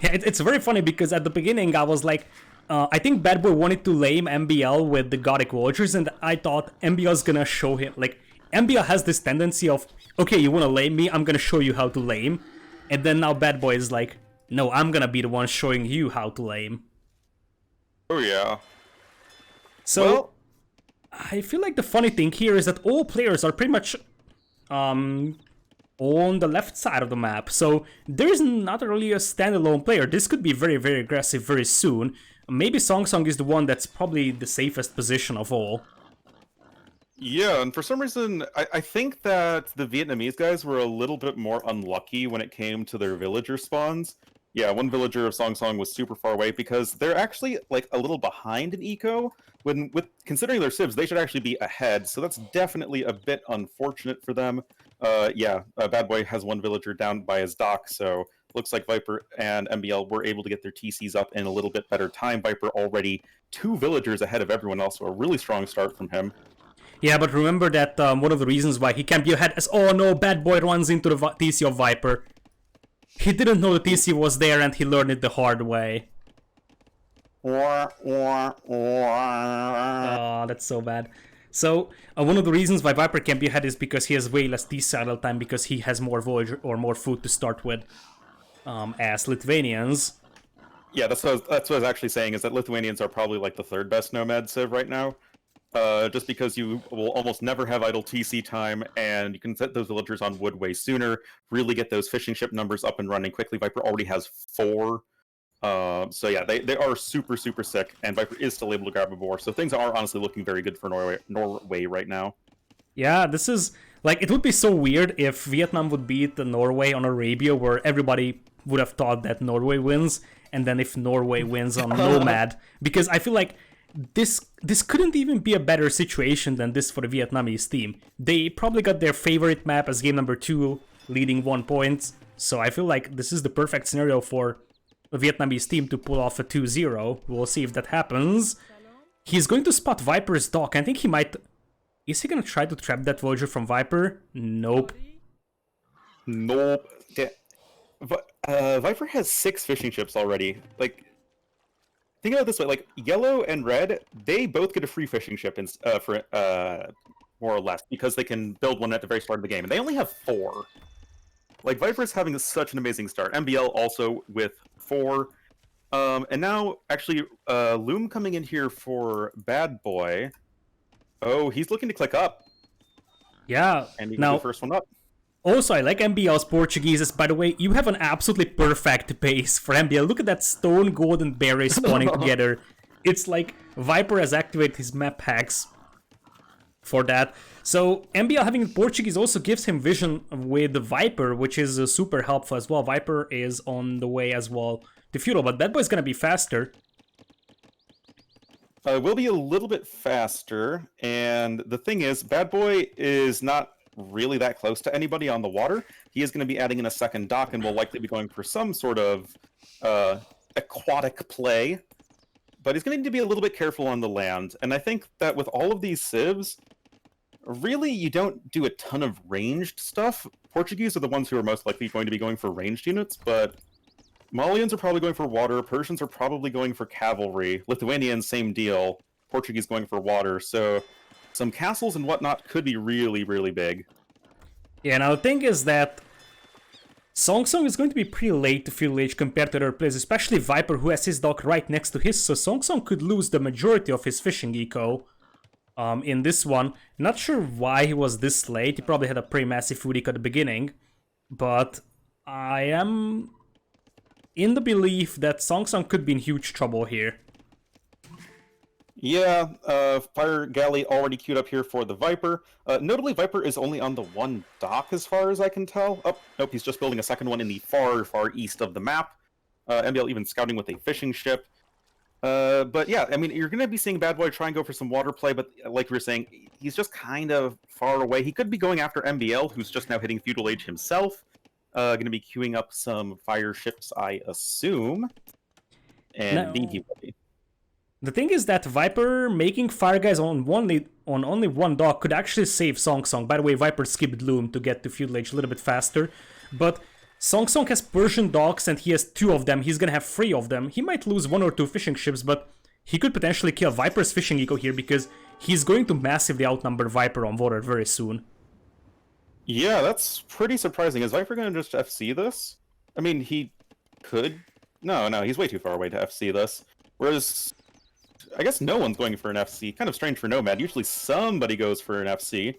Yeah, it's very funny because at the beginning I was like, I think Bad Boy wanted to lame MBL with the Gothic Vultures, and I thought MBL's gonna show him, like, MBL has this tendency of, okay, you wanna lame me, I'm gonna show you how to lame, and then now Bad Boy is like, no, I'm gonna be the one showing you how to lame. Oh yeah. So, Well, I feel like the funny thing here is that all players are pretty much on the left side of the map, so there is not really a standalone player. This could be very, very aggressive very soon. Maybe Song Song is the one that's probably the safest position of all. yeah, and for some reason, I think that the Vietnamese guys were a little bit more unlucky when it came to their villager spawns. Yeah, one villager of Song Song was super far away because they're actually like a little behind in eco. When with considering their civs, they should actually be ahead. So that's definitely a bit unfortunate for them. Bad Boy has one villager down by his dock, so looks like Viper and MBL were able to get their TCs up in a little bit better time. Viper already 2 villagers ahead of everyone else, so a really strong start from him. Yeah, but remember that one of the reasons why he can't be ahead is, oh no, Bad Boy runs into the TC of Viper. He didn't know the TC was there and he learned it the hard way. Oh, that's so bad. So, one of the reasons why Viper can't be ahead is because he has way less TC idle time because he has more Voyager or more food to start with as Lithuanians. Yeah, that's what I was actually saying, is that Lithuanians are probably like the 3rd best Nomad civ right now. Just because you will almost never have idle TC time, and you can set those villagers on wood way sooner, really get those fishing ship numbers up and running quickly. Viper already has 4. So yeah, they are super, super sick, and Viper is still able to grab a boar. So things are honestly looking very good for Norway right now. Yeah, this is, like, it would be so weird if Vietnam would beat Norway on Arabia, where everybody would have thought that Norway wins, and then if Norway wins on Nomad, because I feel like this couldn't even be a better situation than this for the Vietnamese team. They probably got their favorite map as game number 2, leading 1 point, so I feel like this is the perfect scenario for the Vietnamese team to pull off a 2-0. We'll see if that happens. He's going to spot Viper's dock. I think he might... Is he gonna try to trap that Voyager from Viper? Nope. Nope. Yeah. Viper has 6 fishing ships already. Like, think about it this way: like yellow and red, they both get a free fishing ship for more or less, because they can build one at the very start of the game, and they only have 4. Like, Viper's having such an amazing start. MBL also with 4. And now, actually, Loom coming in here for Bad Boy. Oh, he's looking to click up. Yeah. And he can be the first one up. Also, I like MBL's Portuguese. By the way, you have an absolutely perfect base for MBL. Look at that stone, gold, and berry spawning together. It's like Viper has activated his map hacks for that. So MBL having Portuguese also gives him vision with the Viper, which is super helpful as well. Viper is on the way as well to Feudal, but Bad Boy's gonna be faster. Will be a little bit faster, and the thing is, Bad Boy is not really that close to anybody on the water. He is going to be adding in a second dock, and will likely be going for some sort of aquatic play, but he's going to need to be a little bit careful on the land. And I think that with all of these civs, really, you don't do a ton of ranged stuff. Portuguese are the ones who are most likely going to be going for ranged units, but Malians are probably going for water, Persians are probably going for cavalry, Lithuanians, same deal, Portuguese going for water, so some castles and whatnot could be really, really big. Yeah, now the thing is that Song Song is going to be pretty late to Feudal Age compared to other players, especially Viper, who has his dock right next to his, so Song Song could lose the majority of his fishing eco in this one. Not sure why he was this late, he probably had a pretty massive food eco at the beginning, but I am in the belief that Song Song could be in huge trouble here. Yeah, Fire Galley already queued up here for the Viper. Notably, Viper is only on the 1 dock as far as I can tell. Oh, nope, he's just building a second one in the far, far east of the map. MBL even scouting with a fishing ship. But yeah, I mean, you're going to be seeing Bad Boy try and go for some water play, but like we were saying, he's just kind of far away. He could be going after MBL, who's just now hitting Feudal Age himself. Going to be queuing up some fire ships, I assume. And indeed he will be. The thing is that Viper making Fire Guys on only 1 dock could actually save Song Song. By the way, Viper skipped Loom to get to Feudal Age a little bit faster. But Song Song has Persian docks and he has 2 of them. He's gonna have 3 of them. He might lose 1 or 2 fishing ships, but he could potentially kill Viper's fishing eco here because he's going to massively outnumber Viper on water very soon. Yeah, that's pretty surprising. Is Viper going to just FC this? I mean, he could. No, he's way too far away to FC this. Whereas, I guess no one's going for an FC. Kind of strange for Nomad. Usually somebody goes for an FC.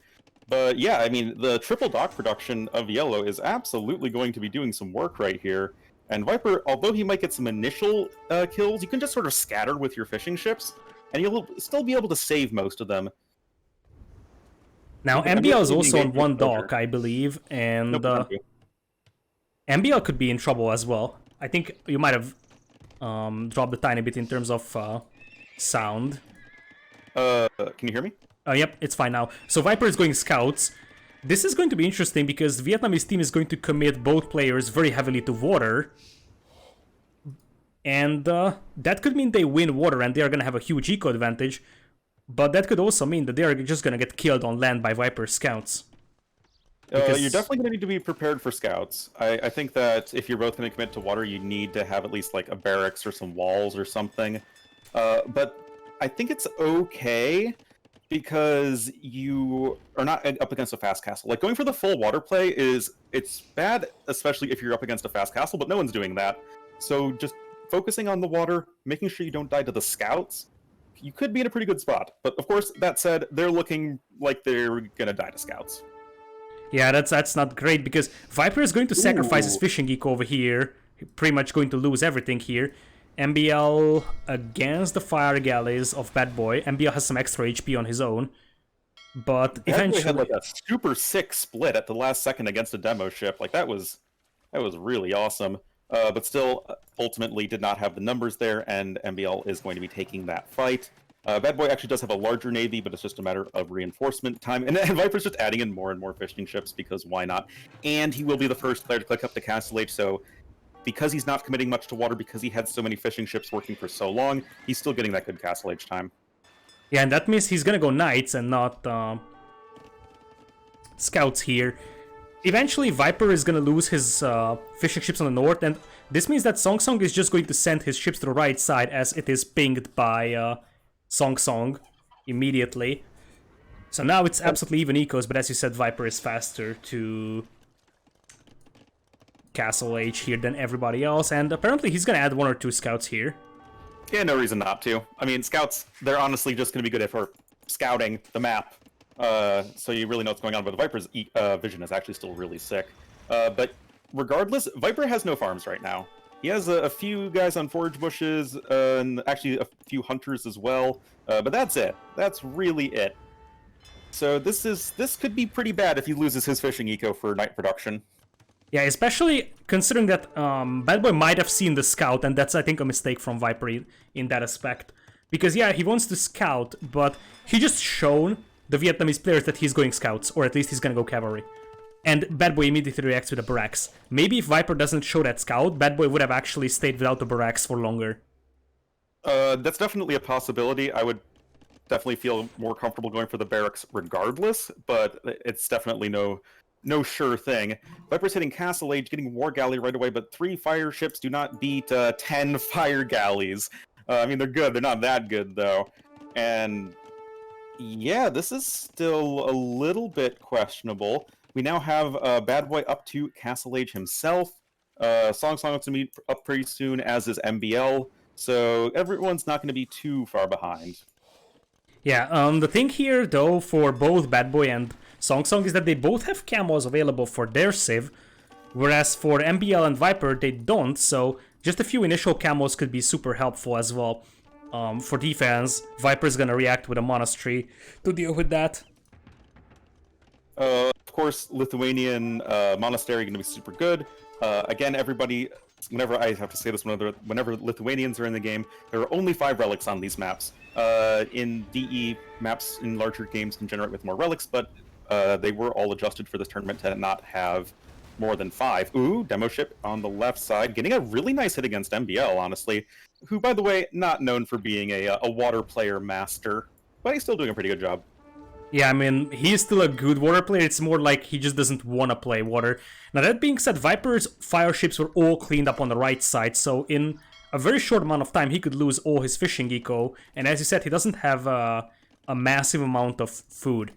But yeah, I mean, the triple dock production of Yellow is absolutely going to be doing some work right here. And Viper, although he might get some initial kills, you can just sort of scatter with your fishing ships, and you'll still be able to save most of them. Now, MBL is also on 1 dock, I believe, and MBL could be in trouble as well. I think you might have dropped a tiny bit in terms of sound. Can you hear me? Yep, it's fine now. So Viper is going scouts. This is going to be interesting because the Vietnamese team is going to commit both players very heavily to water. And that could mean they win water and they are going to have a huge eco advantage. But that could also mean that they are just going to get killed on land by Viper scouts. You're definitely going to need to be prepared for scouts. I think that if you're both going to commit to water, you need to have at least like a barracks or some walls or something. But I think it's okay because you are not up against a fast castle. Like, going for the full water play it's bad, especially if you're up against a fast castle, but no one's doing that. So just focusing on the water, making sure you don't die to the scouts, you could be in a pretty good spot. But of course, that said, they're looking like they're gonna die to scouts. Yeah, that's not great because Viper is going to sacrifice his fishing eco over here. Pretty much going to lose everything here. MBL against the fire galleys of Bad Boy. MBL has some extra HP on his own, but eventually had like a super sick split at the last second against a demo ship. Like that was really awesome. But still, ultimately did not have the numbers there, and MBL is going to be taking that fight. Bad Boy actually does have a larger navy, but it's just a matter of reinforcement time. And Viper's just adding in more and more fishing ships because why not? And he will be the first player to click up to Castle Age, so because he's not committing much to water, because he had so many fishing ships working for so long, he's still getting that good Castle Age time. Yeah, and that means he's gonna go Knights and not Scouts here. Eventually, Viper is gonna lose his fishing ships on the north, and this means that Song Song is just going to send his ships to the right side as it is pinged by Song Song immediately. So now it's absolutely even ecos, but as you said, Viper is faster to Castle Age here than everybody else, and apparently he's gonna add 1 or 2 scouts here. Yeah, no reason not to. I mean, scouts, they're honestly just gonna be good for scouting the map. So you really know what's going on, but the Viper's vision is actually still really sick. But regardless, Viper has no farms right now. He has a few guys on forage bushes, and actually a few hunters as well, but that's it. That's really it. So this could be pretty bad if he loses his fishing eco for night production. Yeah, especially considering that Bad Boy might have seen the scout, and that's, I think, a mistake from Viper in that aspect. Because, yeah, he wants to scout, but he just shown the Vietnamese players that he's going scouts, or at least he's gonna go cavalry. And Bad Boy immediately reacts with a barracks. Maybe if Viper doesn't show that scout, Bad Boy would have actually stayed without the barracks for longer. That's definitely a possibility. I would definitely feel more comfortable going for the barracks regardless, but it's definitely no sure thing. Viper's hitting Castle Age, getting War Galley right away, but 3 fire ships do not beat 10 fire galleys. I mean, they're good. They're not that good, though. And yeah, this is still a little bit questionable. We now have Bad Boy up to Castle Age himself. Song Song's going to be up pretty soon, as is MBL. So everyone's not going to be too far behind. Yeah, the thing here, though, for both Bad Boy and Song Song is that they both have camos available for their Civ, whereas for MBL and Viper, they don't, so just a few initial camos could be super helpful as well. For defense, Viper's gonna react with a Monastery to deal with that. Of course, Lithuanian Monastery going to be super good. Again, everybody, whenever I have to say this, whenever Lithuanians are in the game, there are only 5 relics on these maps. In DE, maps in larger games can generate with more relics, but they were all adjusted for this tournament to not have more than 5. Ooh, demo ship on the left side, getting a really nice hit against MBL, honestly. Who, by the way, not known for being a water player master, but he's still doing a pretty good job. Yeah, I mean, he is still a good water player. It's more like he just doesn't want to play water. Now, that being said, Viper's fire ships were all cleaned up on the right side, so in a very short amount of time, he could lose all his fishing eco. And as you said, he doesn't have a massive amount of food.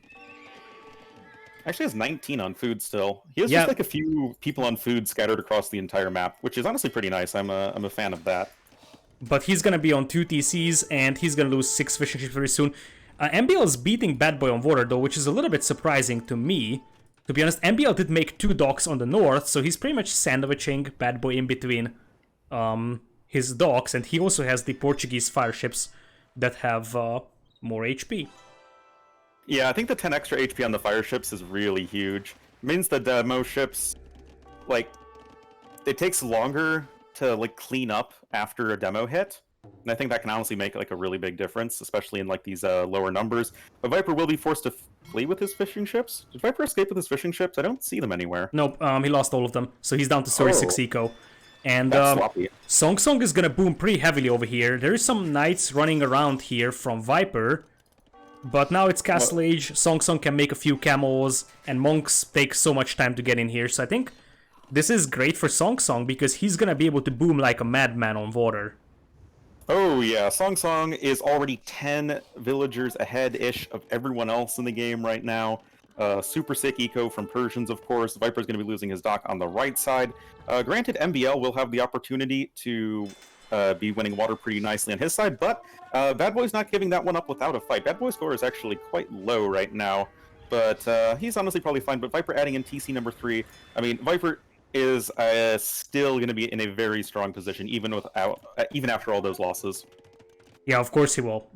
Actually has 19 on food still. He has Yeah, just like a few people on food scattered across the entire map, which is honestly pretty nice. I'm a fan of that. but he's gonna be on 2 TCs, and he's gonna lose 6 fishing ships very soon. MBL is beating Bad Boy on water, though, which is a little bit surprising to me. To be honest, MBL did make 2 docks on the north, so he's pretty much sandwiching Bad Boy in between his docks, and he also has the Portuguese fire ships that have more HP. Yeah, I think the 10 extra HP on the fire ships is really huge. It means the demo ships, like, it takes longer to like clean up after a demo hit, and I think that can honestly make like a really big difference, especially in like these lower numbers. But Viper will be forced to flee with his fishing ships. Did Viper escape with his fishing ships? I don't see them anywhere. Nope, he lost all of them, so he's down to 36 eco. And That's sloppy. Song Song is gonna boom pretty heavily over here. There is some knights running around here from Viper, but now it's Castle Age. Song Song can make a few camels, and monks take so much time to get in here. So I think this is great for Song Song because he's gonna be able to boom like a madman on water. Oh yeah, Song Song is already 10 villagers ahead-ish of everyone else in the game right now. Super sick eco from Persians, of course. Viper's going to be losing his dock on the right side. Granted, MBL will have the opportunity to be winning water pretty nicely on his side, but Bad Boy's not giving that one up without a fight. Bad Boy's score is actually quite low right now, but he's honestly probably fine. But Viper adding in TC number 3, I mean, Viper is still going to be in a very strong position, even after all those losses. Yeah, of course he will.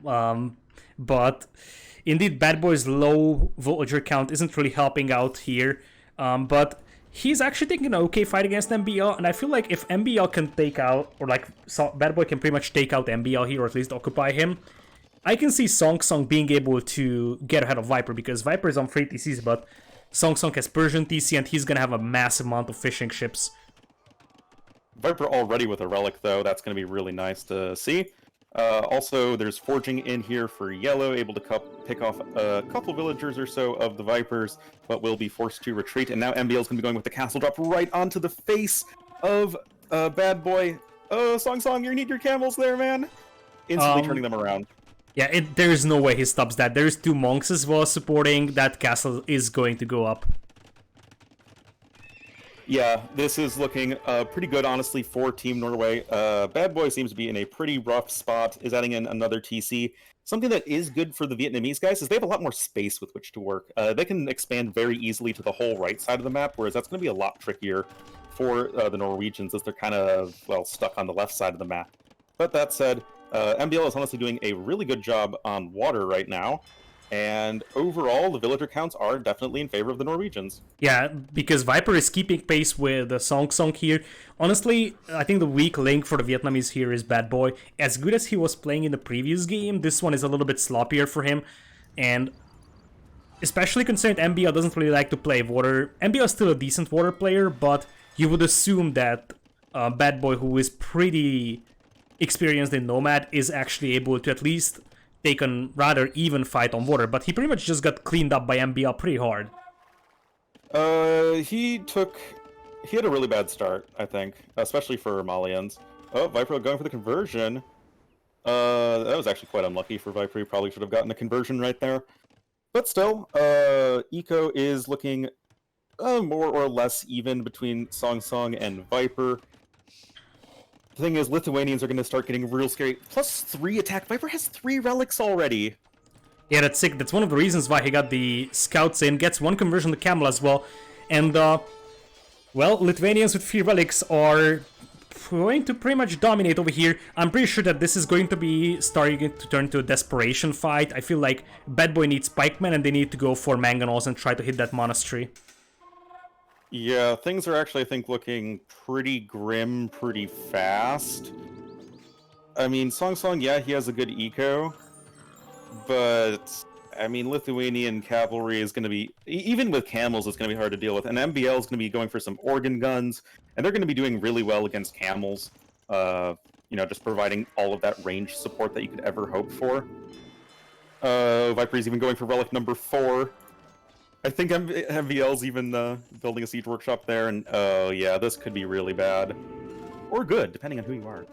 But indeed, Bad Boy's low villager count isn't really helping out here. But he's actually taking an okay fight against MBL, and I feel like if MBL can take out, or like Bad Boy can pretty much take out MBL here, or at least occupy him, I can see Song Song being able to get ahead of Viper, because Viper is on 3 TCs, but Song Song has Persian TC, and he's gonna have a massive amount of fishing ships. Viper already with a relic, though. That's going to be really nice to see. Also, there's forging in here for yellow, able to pick off a couple villagers or so of the Vipers, but will be forced to retreat. And now MBL is going to be going with the castle drop right onto the face of Bad Boy. Oh, Song Song, you need your camels there, man. Instantly turning them around. Yeah, there's no way he stops that. There's 2 monks as well supporting. That castle is going to go up. Yeah, this is looking pretty good, honestly, for Team Norway. Bad Boy seems to be in a pretty rough spot, is adding in another TC. Something that is good for the Vietnamese guys is they have a lot more space with which to work. They can expand very easily to the whole right side of the map, whereas that's going to be a lot trickier for the Norwegians as they're kind of, well, stuck on the left side of the map. But that said, MBL is honestly doing a really good job on water right now. And overall, the villager counts are definitely in favor of the Norwegians. Yeah, because Viper is keeping pace with the Song Song here. Honestly, I think the weak link for the Vietnamese here is Bad Boy. As good as he was playing in the previous game, this one is a little bit sloppier for him. And especially concerned MBL doesn't really like to play water. MBL is still a decent water player, but you would assume that Bad Boy, who is pretty experienced in Nomad, is actually able to at least take a rather even fight on water, but he pretty much just got cleaned up by MBL pretty hard. He had a really bad start, I think, especially for Malians. Oh, Viper going for the conversion. That was actually quite unlucky for Viper. He probably should have gotten a conversion right there. But still, Eco is looking more or less even between Song Song and Viper. The thing is, Lithuanians are going to start getting real scary. Plus 3 attack. Viper has 3 relics already. Yeah, that's sick. That's one of the reasons why he got the scouts in. Gets 1 conversion to camel as well. And, well, Lithuanians with 3 relics are going to pretty much dominate over here. I'm pretty sure that this is going to be starting to turn to a desperation fight. I feel like Bad Boy needs pikemen and they need to go for mangonels and try to hit that monastery. Yeah, things are actually, I think, looking pretty grim pretty fast. I mean, Song Song, yeah, he has a good eco, but, I mean, Lithuanian cavalry is going to be, even with camels, it's going to be hard to deal with, and MBL is going to be going for some organ guns, and they're going to be doing really well against camels, you know, just providing all of that range support that you could ever hope for. Viper's even going for relic number 4. I think MVL's even building a siege workshop there, and oh yeah, this could be really bad. Or good, depending on who you are.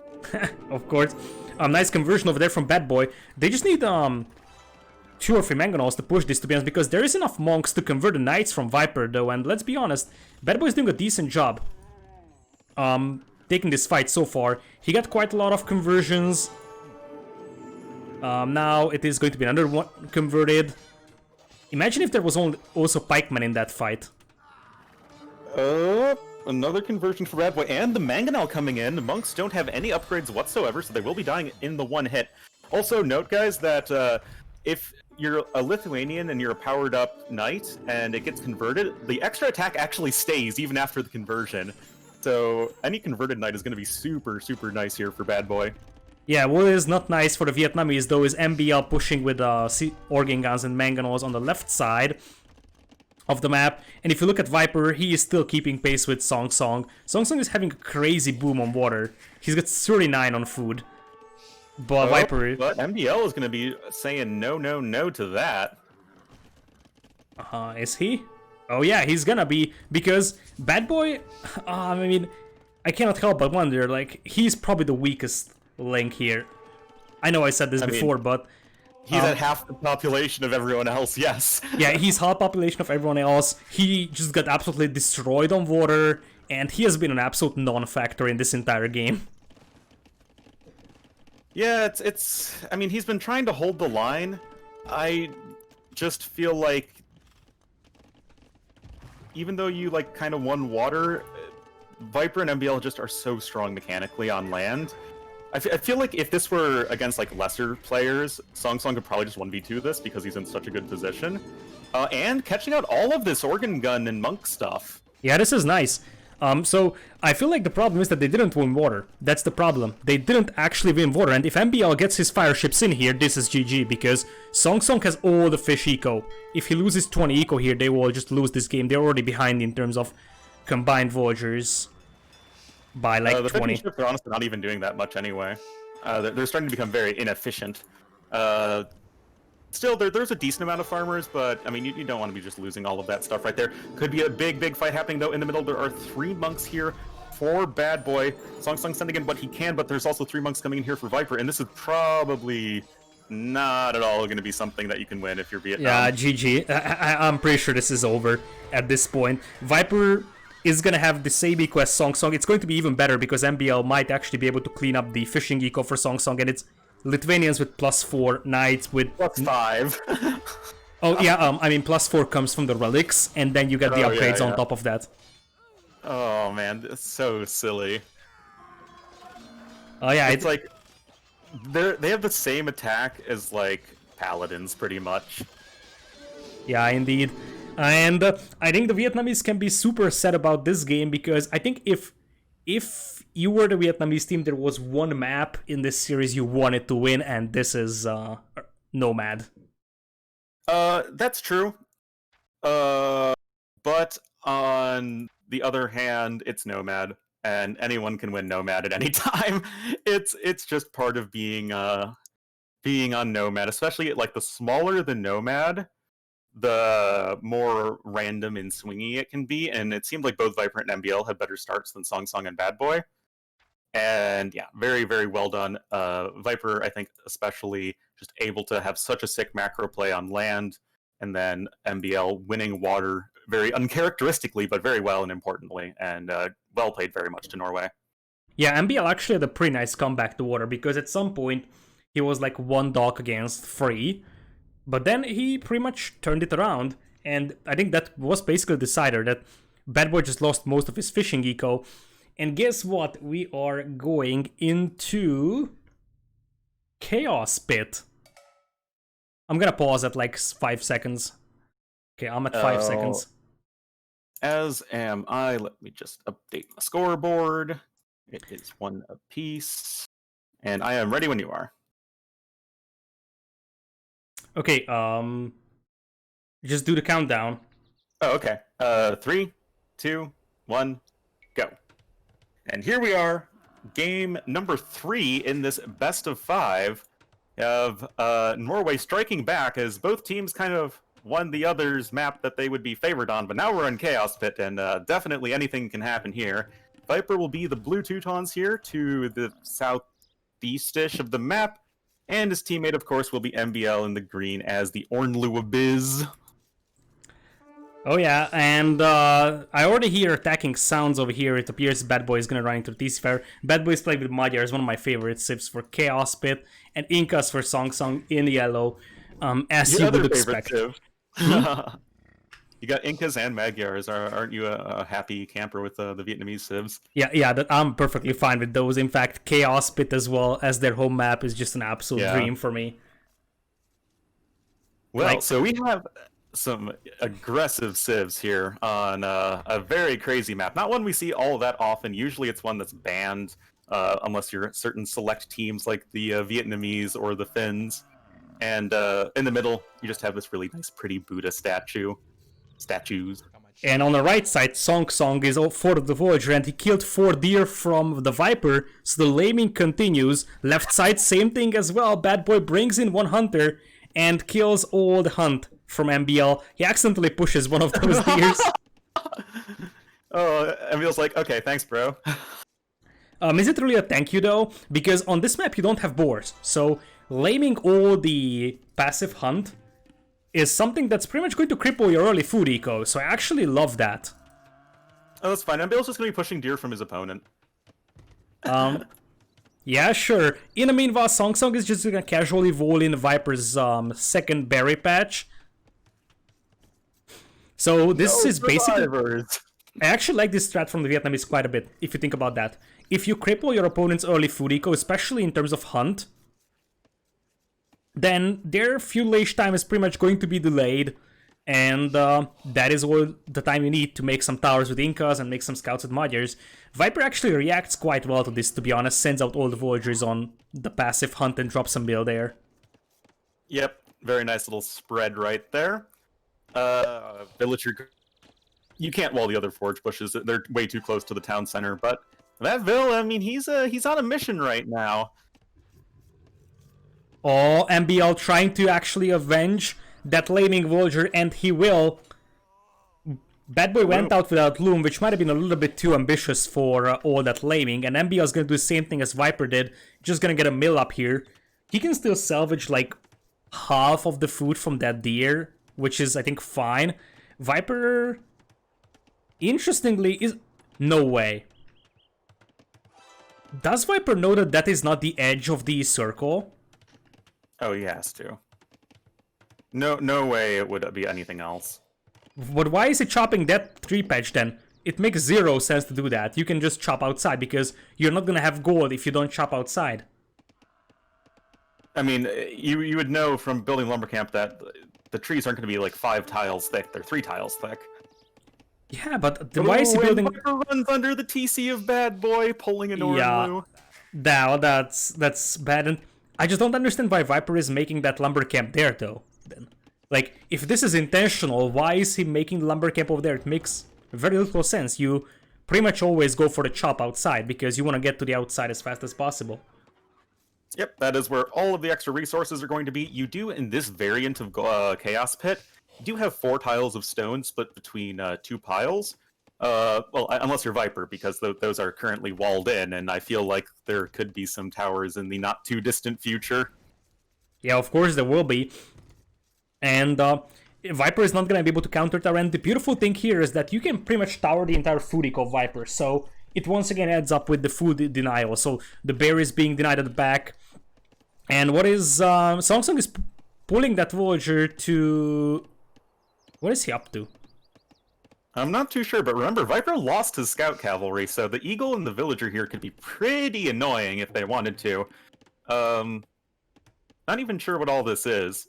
Of course. Nice conversion over there from Bad Boy. They just need 2 or 3 Mangonels to push this, to be honest, because there is enough monks to convert the knights from Viper, though, and let's be honest, Bad Boy is doing a decent job taking this fight so far. He got quite a lot of conversions. Now it is going to be another one converted. Imagine if there was also pikemen in that fight. Another conversion for Bad Boy, and the Mangonel coming in. The monks don't have any upgrades whatsoever, so they will be dying in the one hit. Also, note, guys, that if you're a Lithuanian and you're a powered-up knight, and it gets converted, the extra attack actually stays even after the conversion. So any converted knight is going to be super, super nice here for Bad Boy. Yeah, what is not nice for the Vietnamese, though, is MBL pushing with organ guns and Mangonels on the left side of the map. And if you look at Viper, he is still keeping pace with Song Song. Song Song is having a crazy boom on water. He's got 39 on food. But Viper... But MBL is going to be saying no, no, no to that. Is he? Oh yeah, he's gonna be, because Bad Boy... I mean, I cannot help but wonder, like, he's probably the weakest link here. I know I said this before, but... He's at half the population of everyone else, yes. Yeah, he's half population of everyone else. He just got absolutely destroyed on water, and he has been an absolute non-factor in this entire game. Yeah, I mean, he's been trying to hold the line. I just feel like, even though you, like, kind of won water, Viper and MBL just are so strong mechanically on land. I feel like if this were against, like, lesser players, Song Song could probably just 1v2 this because he's in such a good position. And catching out all of this organ gun and monk stuff. Yeah, this is nice. So I feel like the problem is that they didn't win water. That's the problem. They didn't actually win water, and if MBL gets his fire ships in here, this is GG, because Song Song has all the fish eco. If he loses 20 eco here, they will just lose this game. They're already behind in terms of combined villagers by like the 20. The ships are honestly not even doing that much anyway. They're starting to become very inefficient. Still, there's a decent amount of farmers, but, I mean, you don't want to be just losing all of that stuff right there. Could be a big, big fight happening, though. In the middle, there are 3 monks here for Bad Boy. Song Song sending in what he can, but there's also 3 monks coming in here for Viper, and this is probably not at all going to be something that you can win if you're Vietnam. Yeah, GG. I'm pretty sure this is over at this point. Viper is going to have the same eco as Song Song. It's going to be even better because MBL might actually be able to clean up the fishing eco for Song Song, and it's Lithuanians with +4, Knights with... +5. Oh, yeah, I mean, +4 comes from the relics, and then you get the upgrades on top of that. Oh, man, it's so silly. Oh, yeah, it's like... They have the same attack as, like, Paladins, pretty much. Yeah, indeed. And I think the Vietnamese can be super sad about this game, because I think if you were the Vietnamese team, there was one map in this series you wanted to win, and this is Nomad. That's true. But on the other hand, it's Nomad, and anyone can win Nomad at any time. It's just part of being on Nomad, especially like the smaller the Nomad, the more random and swingy it can be, and it seemed like both Viper and MBL had better starts than Song Song and Bad Boy. And yeah, very, very well done. Viper, I think, especially just able to have such a sick macro play on land, and then MBL winning water very uncharacteristically, but very well and importantly, and well played very much to Norway. Yeah, MBL actually had a pretty nice comeback to water, because at some point he was like 1 dock against 3, but then he pretty much turned it around, and I think that was basically the decider, that Bad Boy just lost most of his fishing eco. And guess what? We are going into Chaos Pit. I'm gonna pause at like 5 seconds. Okay, I'm at 5 seconds. As am I. Let me just update my scoreboard. It is 1 apiece. And I am ready when you are. Okay, just do the countdown. Oh, okay. 3, 2, 1, go. And here we are, game number 3 in this best of 5. You have Norway striking back as both teams kind of won the other's map that they would be favored on, but now we're in Chaos Pit, and definitely anything can happen here. Viper will be the blue Teutons here to the southeast-ish of the map, and his teammate, of course, will be MBL in the green as the Ornlu Abyss. Oh yeah, and I already hear attacking sounds over here. It appears Bad Boy is gonna run into TC Fair. Bad Boy is played with Magyar, is one of my favorite civs for Chaos Pit, and Incas for Song Song in yellow, as you would expect. You got Incas and Magyars. Aren't you a happy camper with the Vietnamese civs? Yeah, I'm perfectly fine with those. In fact, Chaos Pit as well as their home map is just an absolute dream for me. Well, so we have some aggressive civs here on a very crazy map. Not one we see all that often. Usually it's one that's banned, unless you're certain select teams like the Vietnamese or the Finns. And in the middle, you just have this really nice, pretty Buddha statues. And on the right side, Song Song is for the Voyager, and he killed 4 deer from the Viper, so the laming continues. Left side, same thing as well. Bad Boy brings in 1 hunter and kills all the hunt from MBL. He accidentally pushes one of those deers. Oh, MBL's like, okay, thanks, bro. Is it really a thank you, though? Because on this map, you don't have boars, so laming all the passive hunt is something that's pretty much going to cripple your early food eco, so I actually love that. Oh, that's fine. MBL's just going to be pushing deer from his opponent. Yeah, sure. In the meanwhile, Song Song is just gonna casually roll in Viper's second berry patch. So this is basically... I actually like this strat from the Vietnamese quite a bit, if you think about that. If you cripple your opponent's early food eco, especially in terms of hunt, then their fuelage time is pretty much going to be delayed, and that is all the time you need to make some towers with Incas and make some scouts with Magyars. Viper actually reacts quite well to this, to be honest, sends out all the Voyagers on the passive hunt and drops some bill there. Yep, very nice little spread right there. Villager, you can't wall the other forge bushes, they're way too close to the town center, but that Vill, I mean, he's on a mission right now. Oh, MBL trying to actually avenge that laming Voyager, and he will. Bad Boy went out without Loom, which might have been a little bit too ambitious for all that laming, and MBL is going to do the same thing as Viper did, just going to get a mill up here. He can still salvage like half of the food from that deer, which is, I think, fine. Viper, interestingly, is... No way. Does Viper know that that is not the edge of the circle? Oh, he has to. No way it would be anything else. But why is he chopping that 3-patch then? It makes 0 sense to do that. You can just chop outside, because you're not gonna have gold if you don't chop outside. I mean, you would know from building lumber camp that the trees aren't gonna be like 5 tiles thick, they're 3 tiles thick. Yeah, but then why is he building... Viper runs under the TC of Bad Boy, pulling an Ornlu. Yeah, that's bad, and I just don't understand why Viper is making that lumber camp there, though. Then, like, if this is intentional, why is he making the lumber camp over there? It makes very little sense. You pretty much always go for the chop outside, because you want to get to the outside as fast as possible. Yep, that is where all of the extra resources are going to be. You do, in this variant of Chaos Pit, you do have 4 tiles of stone split between 2 piles. Well, unless you're Viper, because those are currently walled in, and I feel like there could be some towers in the not-too-distant future. Yeah, of course there will be. And Viper is not going to be able to counter tower, and the beautiful thing here is that you can pretty much tower the entire food eco of Viper, so it once again adds up with the food denial. So the bear is being denied at the back, and what is... Song Song is pulling that Voyager to... What is he up to? I'm not too sure, but remember, Viper lost his scout cavalry, so the Eagle and the Villager here could be pretty annoying if they wanted to. Not even sure what all this is.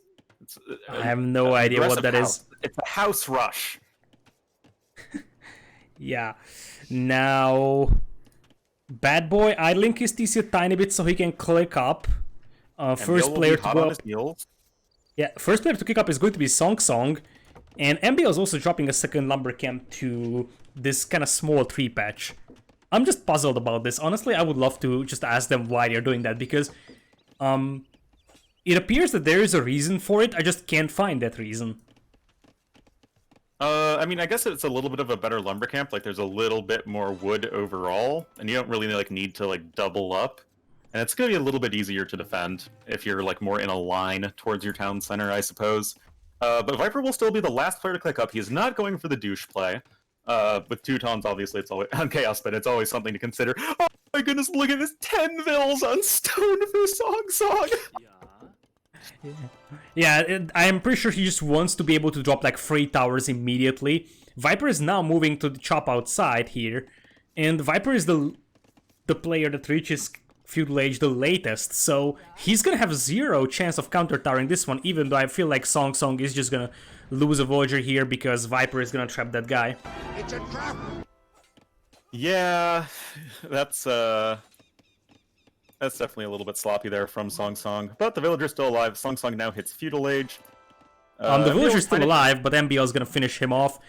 I have no idea what that is. It's a house rush. Yeah. Now, Bad Boy idling his TC a tiny bit so he can click up. First player to go up. Yeah, first player to kick up is going to be Song Song. And MBL is also dropping a second lumber camp to this kind of small 3-patch. I'm just puzzled about this. Honestly, I would love to just ask them why they're doing that, because It appears that there is a reason for it, I just can't find that reason. I mean, I guess it's a little bit of a better lumber camp. Like, there's a little bit more wood overall, and you don't really like need to like double up. And it's gonna be a little bit easier to defend if you're like more in a line towards your town center, I suppose. But Viper will still be the last player to click up. He's not going for the douche play. With Teutons, obviously, it's always on Chaos, but it's always something to consider. Oh my goodness, look at this 10 vills on stone for Song. Yeah, I'm pretty sure he just wants to be able to drop like 3 towers immediately. Viper is now moving to the chop outside here, and Viper is the player that reaches feudal age the latest, so he's gonna have 0 chance of counter towering this one, even though I feel like Song is just gonna lose a villager here because Viper is gonna trap that guy. It's a trap! Yeah, that's definitely a little bit sloppy there from Song, but the villager's still alive. Song now hits feudal age. The villager's still alive, but MBL's gonna finish him off.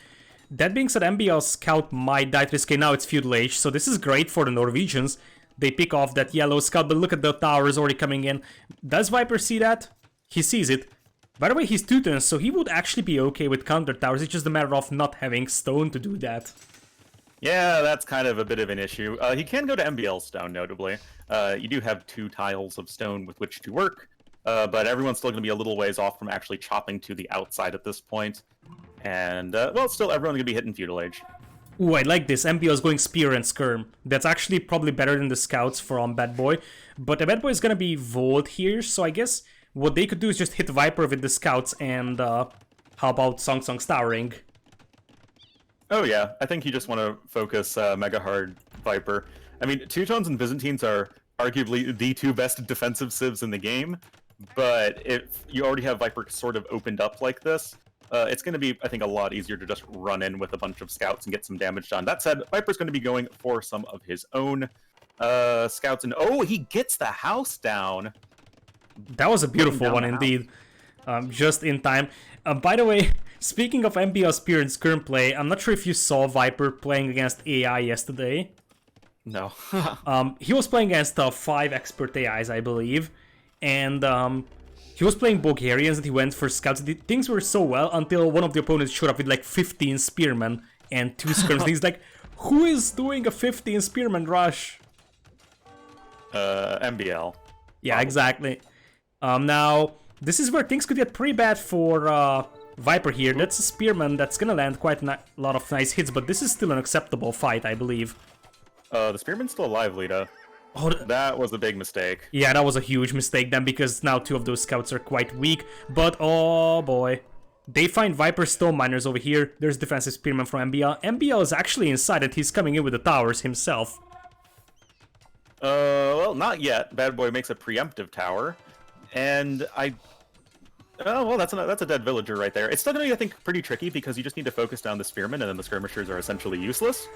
That being said, MBL's scout might die to this. Okay, now it's feudal age, so this is great for the Norwegians. They pick off that yellow scout, but look at the towers already coming in. Does Viper see that? He sees it. By the way, he's Teutons, so he would actually be okay with counter towers. It's just a matter of not having stone to do that. Yeah, that's kind of a bit of an issue. He can go to MBL stone, notably. You do have 2 tiles of stone with which to work, but everyone's still going to be a little ways off from actually chopping to the outside at this point. And, well, still everyone's going to be hitting feudal age. Ooh, I like this. MBL is going Spear and Skirm. That's actually probably better than the scouts from Bad Boy. But the Bad Boy is going to be Volt here, so I guess what they could do is just hit Viper with the scouts and how about Song's towering? Oh yeah, I think you just want to focus Mega Hard Viper. I mean, Teutons and Byzantines are arguably the 2 best defensive civs in the game, but if you already have Viper sort of opened up like this, it's going to be, I think, a lot easier to just run in with a bunch of scouts and get some damage done. That said, Viper's going to be going for some of his own scouts, and oh, he gets the house down! That was a beautiful one indeed, just in time. By the way, speaking of MBL Spear and Skirm play, I'm not sure if you saw Viper playing against AI yesterday. No. He was playing against 5 expert AIs, I believe, and he was playing Bulgarians and he went for scouts. Things were so well until one of the opponents showed up with like 15 spearmen and 2 skirms. He's like, who is doing a 15 spearman rush? MBL. Yeah, probably. Exactly. Now, this is where things could get pretty bad for Viper here. That's a spearman that's gonna land quite a lot of nice hits, but this is still an acceptable fight, I believe. The spearman's still alive, Lita. Oh, that was a big mistake. Yeah, that was a huge mistake then, because now 2 of those scouts are quite weak. But, oh boy. They find Viper Stone Miners over here. There's defensive spearman from MBL. MBL is actually inside and he's coming in with the towers himself. Well, not yet. Bad Boy makes a preemptive tower. And oh, well, that's a dead villager right there. It's still going to be, I think, pretty tricky because you just need to focus down the spearmen and then the skirmishers are essentially useless.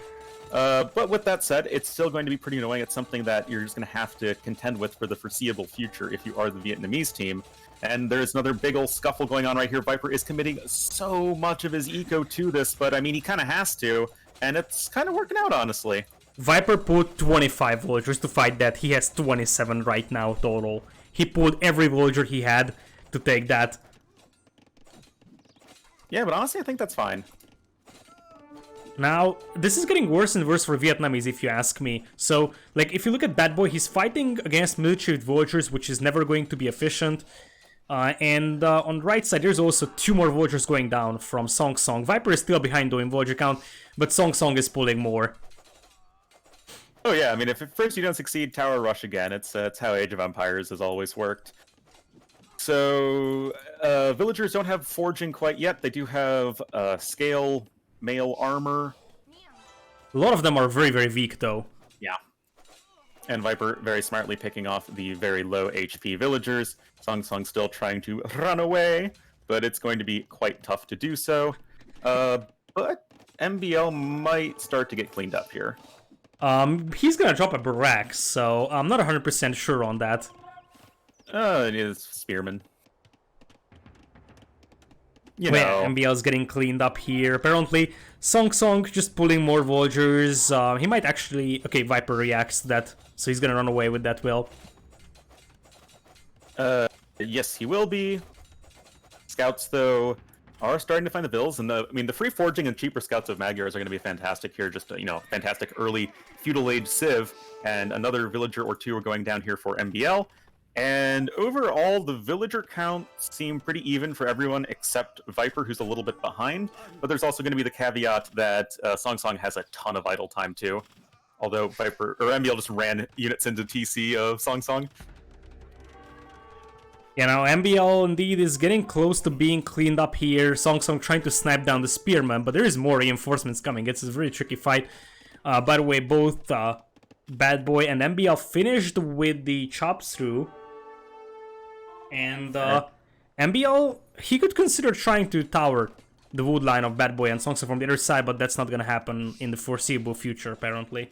But with that said, it's still going to be pretty annoying. It's something that you're just going to have to contend with for the foreseeable future if you are the Vietnamese team. And there's another big old scuffle going on right here. Viper is committing so much of his eco to this, but I mean, he kind of has to, and it's kind of working out, honestly. Viper pulled 25 villagers to fight that. He has 27 right now total. He pulled every villager he had to take that. Yeah, but honestly, I think that's fine. Now, this is getting worse and worse for Vietnamese, if you ask me. So, like, if you look at Bad Boy, he's fighting against military villagers, which is never going to be efficient. And on the right side, there's also 2 more villagers going down from Song. Viper is still behind doing villager count, but Song is pulling more. Oh yeah, I mean, if at first you don't succeed, tower rush again. It's how Age of Empires has always worked. So, villagers don't have forging quite yet. They do have scale mail armor. A lot of them are very, very weak, though. Yeah. And Viper very smartly picking off the very low HP villagers. Song still trying to run away, but it's going to be quite tough to do so. But MBL might start to get cleaned up here. He's gonna drop a barrack, so I'm not 100% sure on that. It is Spearman. You Wait, know. MBL's getting cleaned up here. Apparently, Song just pulling more villagers. He might actually... Okay, Viper reacts to that, so he's gonna run away with that will. Yes, he will be. Scouts, though, are starting to find the bills, and the free forging and cheaper scouts of Magyars are going to be fantastic here. Just fantastic early feudal age civ, and another villager or two are going down here for MBL. And overall, the villager count seem pretty even for everyone except Viper, who's a little bit behind. But there's also going to be the caveat that Song Song has a ton of idle time too. Although Viper or MBL just ran units into TC of Song Song. You know, MBL indeed is getting close to being cleaned up here. Song Song trying to snipe down the spearman, but there is more reinforcements coming. It's a very tricky fight. By the way, both Bad Boy and MBL finished with the chops through. And MBL, he could consider trying to tower the wood line of Bad Boy and Song Song from the other side, but that's not gonna happen in the foreseeable future, apparently.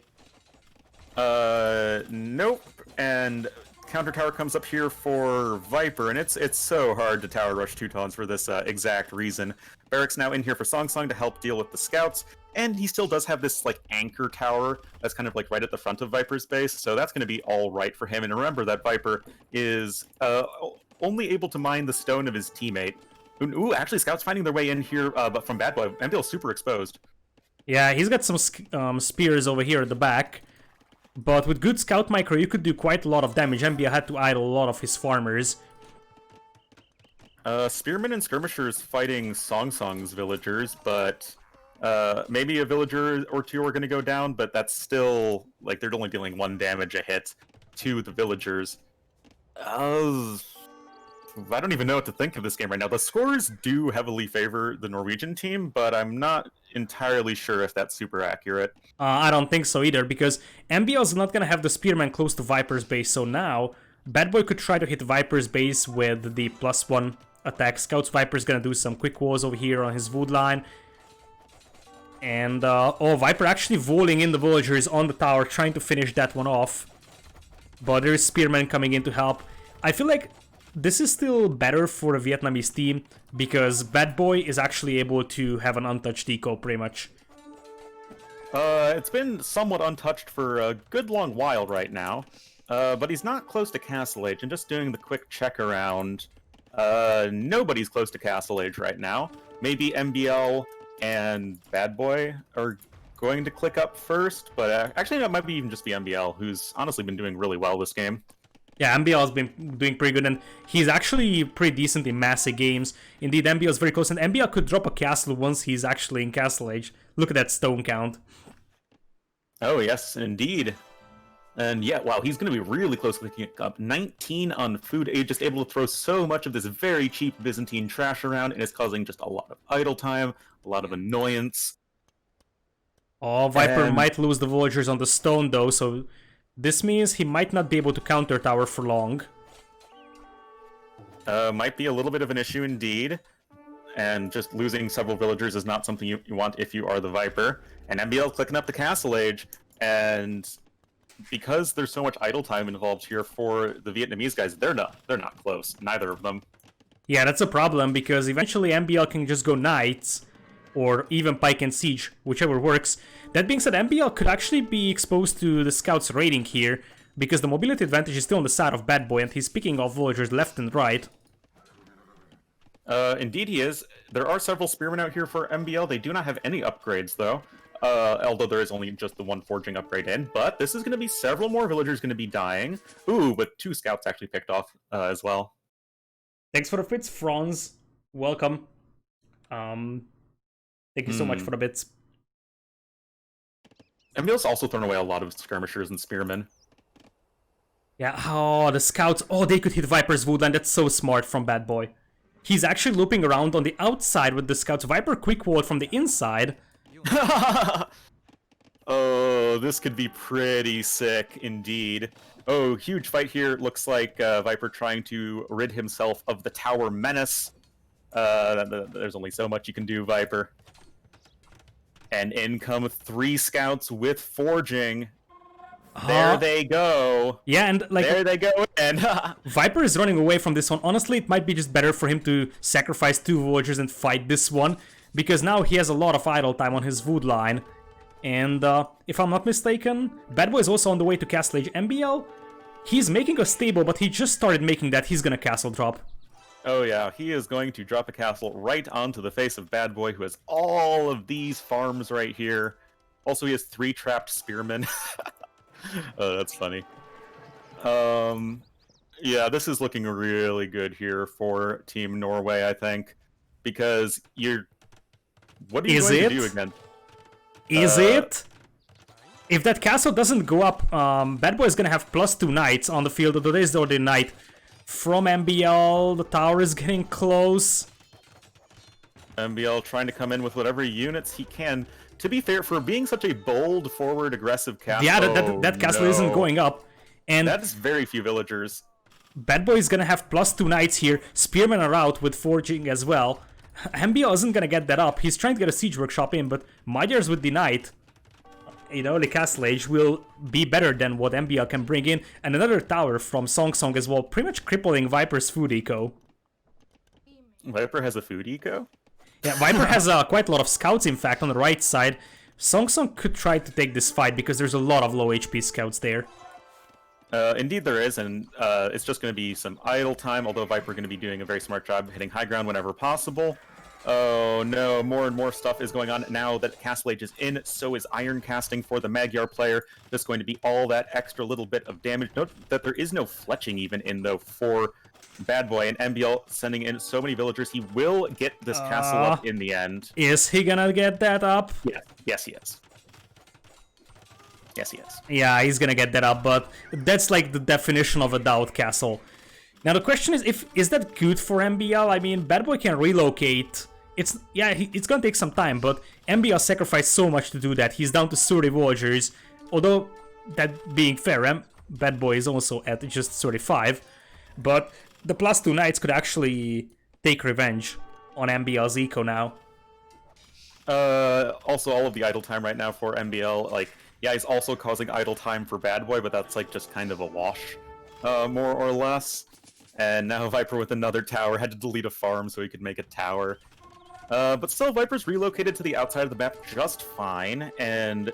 Nope. And counter tower comes up here for Viper, and it's so hard to tower rush Teutons for this exact reason. Barrack's now in here for Song Song to help deal with the scouts, and he still does have this like anchor tower that's kind of like right at the front of Viper's base, so that's going to be all right for him. And remember that Viper is only able to mine the stone of his teammate. Ooh, actually, scouts finding their way in here, but from Bad Boy, MBL's super exposed. Yeah, he's got some spears over here at the back. But with good scout micro, you could do quite a lot of damage. MBL had to idle a lot of his farmers. Spearmen and skirmishers fighting Song Song's villagers, but maybe a villager or two are going to go down, but that's still, like, they're only dealing 1 damage a hit to the villagers. I don't even know what to think of this game right now. The scores do heavily favor the Norwegian team, but I'm not entirely sure if that's super accurate. I don't think so either, because MBL is not going to have the spearman close to Viper's base, so now Bad Boy could try to hit Viper's base with the +1 attack. Scouts Viper's going to do some quick walls over here on his wood line. And, Viper actually voling in the villagers on the tower, trying to finish that one off. But there is spearman coming in to help. I feel like this is still better for a Vietnamese team, because Bad Boy is actually able to have an untouched eco, pretty much. It's been somewhat untouched for a good long while right now, but he's not close to Castle Age, and just doing the quick check around, nobody's close to Castle Age right now. Maybe MBL and Bad Boy are going to click up first, but actually that might be even just the MBL, who's honestly been doing really well this game. Yeah, MBL has been doing pretty good, and he's actually pretty decent in massive games. Indeed, MBL is very close, and MBL could drop a castle once he's actually in Castle Age. Look at that stone count. Oh, yes, indeed. And yeah, wow, he's going to be really close to picking up 19 on Food Age, just able to throw so much of this very cheap Byzantine trash around, and it's causing just a lot of idle time, a lot of annoyance. Oh, Viper might lose the villagers on the stone, though, so this means he might not be able to counter tower for long. Might be a little bit of an issue indeed. And just losing several villagers is not something you want if you are the Viper. And MBL clicking up the Castle Age, and because there's so much idle time involved here for the Vietnamese guys, they're not close, neither of them. Yeah, that's a problem, because eventually MBL can just go Knights, or even Pike and Siege, whichever works. That being said, MBL could actually be exposed to the scouts raiding here, because the mobility advantage is still on the side of Bad Boy, and he's picking off villagers left and right. Indeed he is. There are several spearmen out here for MBL. They do not have any upgrades, though. Although there is only just the 1 forging upgrade in. But this is going to be several more villagers going to be dying. Ooh, but 2 scouts actually picked off as well. Thanks for the bits, Franz. Welcome. Thank you so much for the bits. MBL's also thrown away a lot of skirmishers and spearmen. Yeah, oh, the scouts. Oh, they could hit Viper's Woodland. That's so smart from Bad Boy. He's actually looping around on the outside with the scouts. Viper quick walled from the inside. Oh, this could be pretty sick indeed. Oh, huge fight here. Looks like Viper trying to rid himself of the tower menace. There's only so much you can do, Viper. And in come 3 scouts with forging. There they go. Yeah, and like there they go again. Viper is running away from this one. Honestly, it might be just better for him to sacrifice 2 villagers and fight this one, because now he has a lot of idle time on his wood line. And if I'm not mistaken, Bad Boy is also on the way to Castle Age. MBL He's making a stable, but he just started making that. He's gonna castle drop. Oh yeah, he is going to drop a castle right onto the face of Bad Boy, who has all of these farms right here. Also, he has 3 trapped spearmen. Oh, that's funny. Yeah, this is looking really good here for Team Norway, I think, because you're. What are you going to do again? Is it? If that castle doesn't go up, Bad Boy is gonna have +2 knights on the field, although there's already a knight from MBL. The tower is getting close. MBL trying to come in with whatever units he can. To be fair, for being such a bold, forward, aggressive castle... Yeah, that castle isn't going up. And that is very few villagers. Bad Boy is gonna have +2 knights here. Spearmen are out with forging as well. MBL isn't gonna get that up. He's trying to get a siege workshop in, but Magyars with the knight, in early Castle Age, will be better than what MBL can bring in. And another tower from Song Song as well, pretty much crippling Viper's food eco. Viper has a food eco? Yeah, Viper has quite a lot of scouts, in fact, on the right side. Song Song could try to take this fight because there's a lot of low HP scouts there. Indeed there is, and it's just going to be some idle time, although Viper going to be doing a very smart job hitting high ground whenever possible. Oh no, more and more stuff is going on now that Castle Age is in, so is Iron Casting for the Magyar player. There's going to be all that extra little bit of damage. Note that there is no fletching even in, though, for Bad Boy, and MBL sending in so many villagers. He will get this castle up in the end. Is he gonna get that up? Yeah. Yes, he is. Yes, he is. Yeah, he's gonna get that up, but that's like the definition of a doubt castle. Now the question is that good for MBL? I mean, Bad Boy can relocate. It's gonna take some time, but MBL sacrificed so much to do that. He's down to 30 villagers, although that being fair, Bad Boy is also at just 35. But the +2 knights could actually take revenge on MBL's eco now. Also, all of the idle time right now for MBL, like, yeah, he's also causing idle time for Bad Boy, but that's like just kind of a wash, more or less. And now Viper with another tower had to delete a farm so he could make a tower. But still, Viper's relocated to the outside of the map just fine, and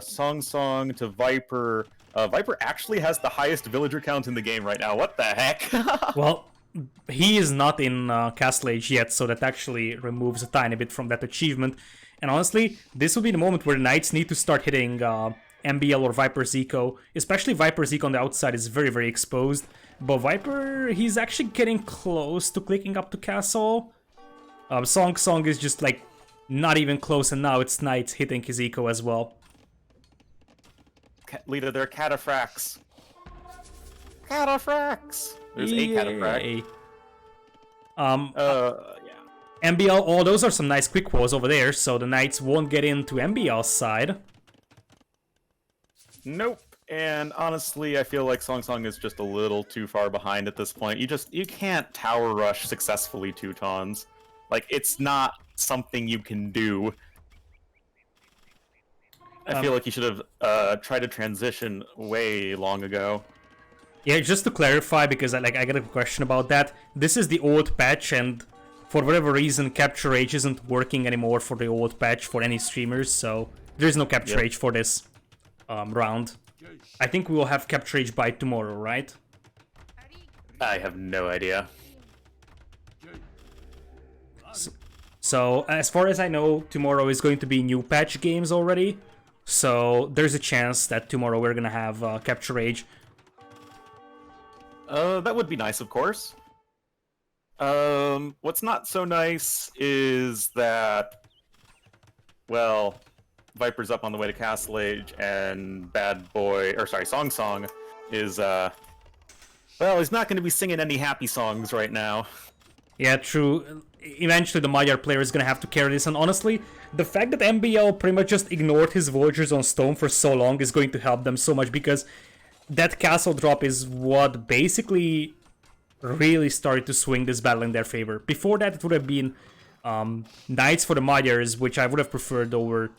Song Song to Viper. Viper actually has the highest villager count in the game right now. What the heck? Well, he is not in Castle Age yet, so that actually removes a tiny bit from that achievement. And honestly, this will be the moment where the Knights need to start hitting MBL or Viper's eco. Especially Viper's eco on the outside is very, very exposed. But Viper, he's actually getting close to clicking up to Castle. Song Song is just like not even close, and now it's Knights hitting his eco as well. Leader, they're cataphracts. Cataphracts! There's a cataphract. Yeah. MBL, oh, those are some nice quick walls over there, so the Knights won't get into MBL's side. Nope. And honestly, I feel like Song Song is just a little too far behind at this point. You can't tower rush successfully Teutons. Like, it's not something you can do. I feel like you should have tried to transition way long ago. Yeah, just to clarify, because I got a question about that. This is the old patch, and for whatever reason, Capture Age isn't working anymore for the old patch for any streamers, so there's no Capture Age for this round. I think we will have Capture Age by tomorrow, right? I have no idea. So, as far as I know, tomorrow is going to be new patch games already. So, there's a chance that tomorrow we're gonna have Capture Age. That would be nice, of course. What's not so nice is that, well, Viper's up on the way to Castle Age, and Song Song is, well, he's not going to be singing any happy songs right now. Yeah, true. Eventually the Magyar player is going to have to carry this, and honestly, the fact that MBL pretty much just ignored his villagers on stone for so long is going to help them so much, because that castle drop is what basically really started to swing this battle in their favor. Before that, it would have been Knights for the Magyars, which I would have preferred over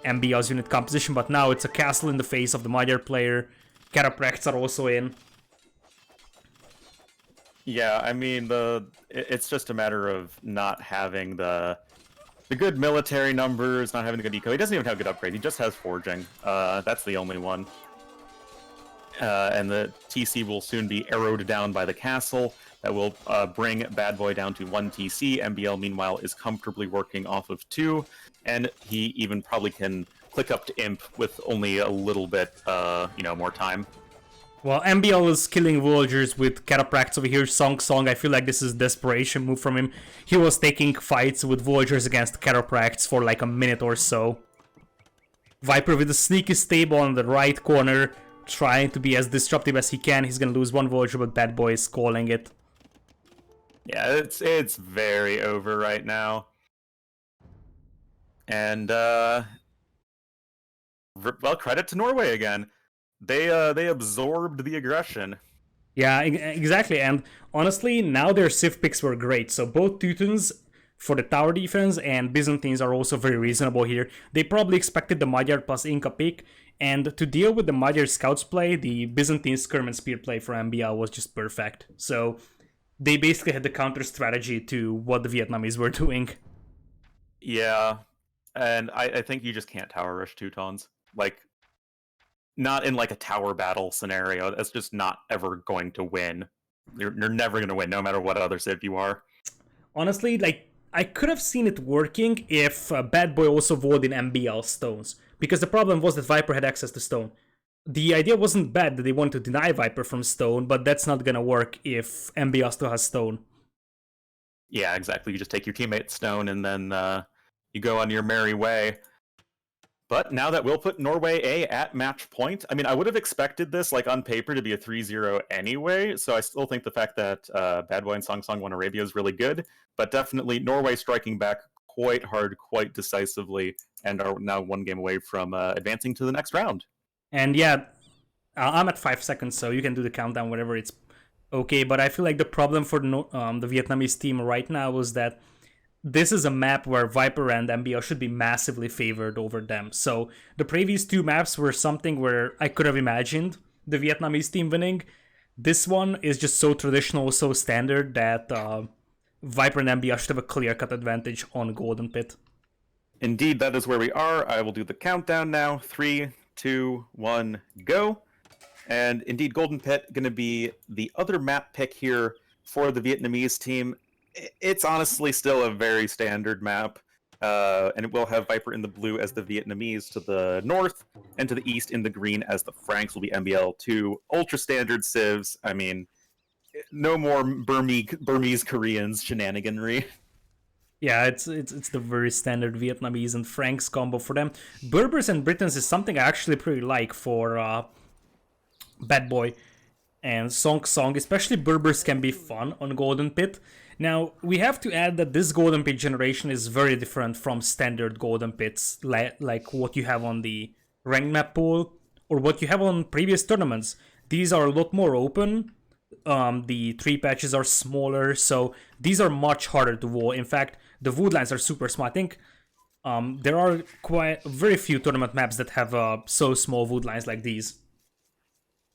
MBL's unit composition, but now it's a castle in the face of the Magyar player. Cataphracts are also in. Yeah, I mean, it's just a matter of not having the good military numbers, not having the good eco. He doesn't even have good upgrades, he just has forging. That's the only one. and the TC will soon be arrowed down by the castle. That will bring Bad Boy down to 1 TC. MBL, meanwhile, is comfortably working off of 2, and he even probably can click up to Imp with only a little bit, more time. Well, MBL is killing villagers with Catapracts over here. Song. I feel like this is a desperation move from him. He was taking fights with villagers against Catapracts for like a minute or so. Viper with a sneaky stable on the right corner, trying to be as disruptive as he can. He's gonna lose one villager, but Bad Boy is calling it. Yeah, it's very over right now. And, well, credit to Norway again. They absorbed the aggression. Yeah, exactly. And honestly, now their Civ picks were great. So both Teutons for the tower defense and Byzantines are also very reasonable here. They probably expected the Magyar plus Inca pick. And to deal with the Magyar scouts play, the Byzantine skirm and spear play for MBL was just perfect. So they basically had the counter strategy to what the Vietnamese were doing. Yeah, and I think you just can't tower rush Teutons. Like, not in like a tower battle scenario. That's just not ever going to win. You're never going to win, no matter what other civ you are. Honestly, like, I could have seen it working if Bad Boy also voted in MBL stones. Because the problem was that Viper had access to stone. The idea wasn't bad that they wanted to deny Viper from stone, but that's not gonna work if MBL still has stone. Yeah, exactly. You just take your teammate's stone and then you go on your merry way. But now that will put Norway A at match point. I mean, I would have expected this, like, on paper to be a 3-0 anyway, so I still think the fact that Bad Boy and Song Song won Arabia is really good, but definitely Norway striking back quite hard, quite decisively, and are now one game away from advancing to the next round. And yeah, I'm at 5 seconds, so you can do the countdown, whatever, it's okay, but I feel like the problem for the Vietnamese team right now is that this is a map where Viper and MBL should be massively favored over them. So the previous 2 maps were something where I could have imagined the Vietnamese team winning. This one is just so traditional, so standard that Viper and MBL should have a clear-cut advantage on Golden Pit. Indeed, that is where we are. I will do the countdown now. 3, 2, 1, go. And indeed, Golden Pit going to be the other map pick here for the Vietnamese team. It's honestly still a very standard map, and it will have Viper in the blue as the Vietnamese to the north, and to the east in the green as the Franks will be MBL2. Ultra standard civs. I mean, no more Burmese Koreans shenaniganry. Yeah, it's the very standard Vietnamese and Franks combo for them. Berbers and Britons is something I actually pretty like for Bad Boy and Song, especially Berbers can be fun on Golden Pit. Now, we have to add that this Golden Pit generation is very different from standard Golden Pits, like what you have on the ranked map pool, or what you have on previous tournaments. These are a lot more open, the tree patches are smaller, so these are much harder to wall. In fact, the woodlines are super small. I think there are quite very few tournament maps that have so small woodlines like these.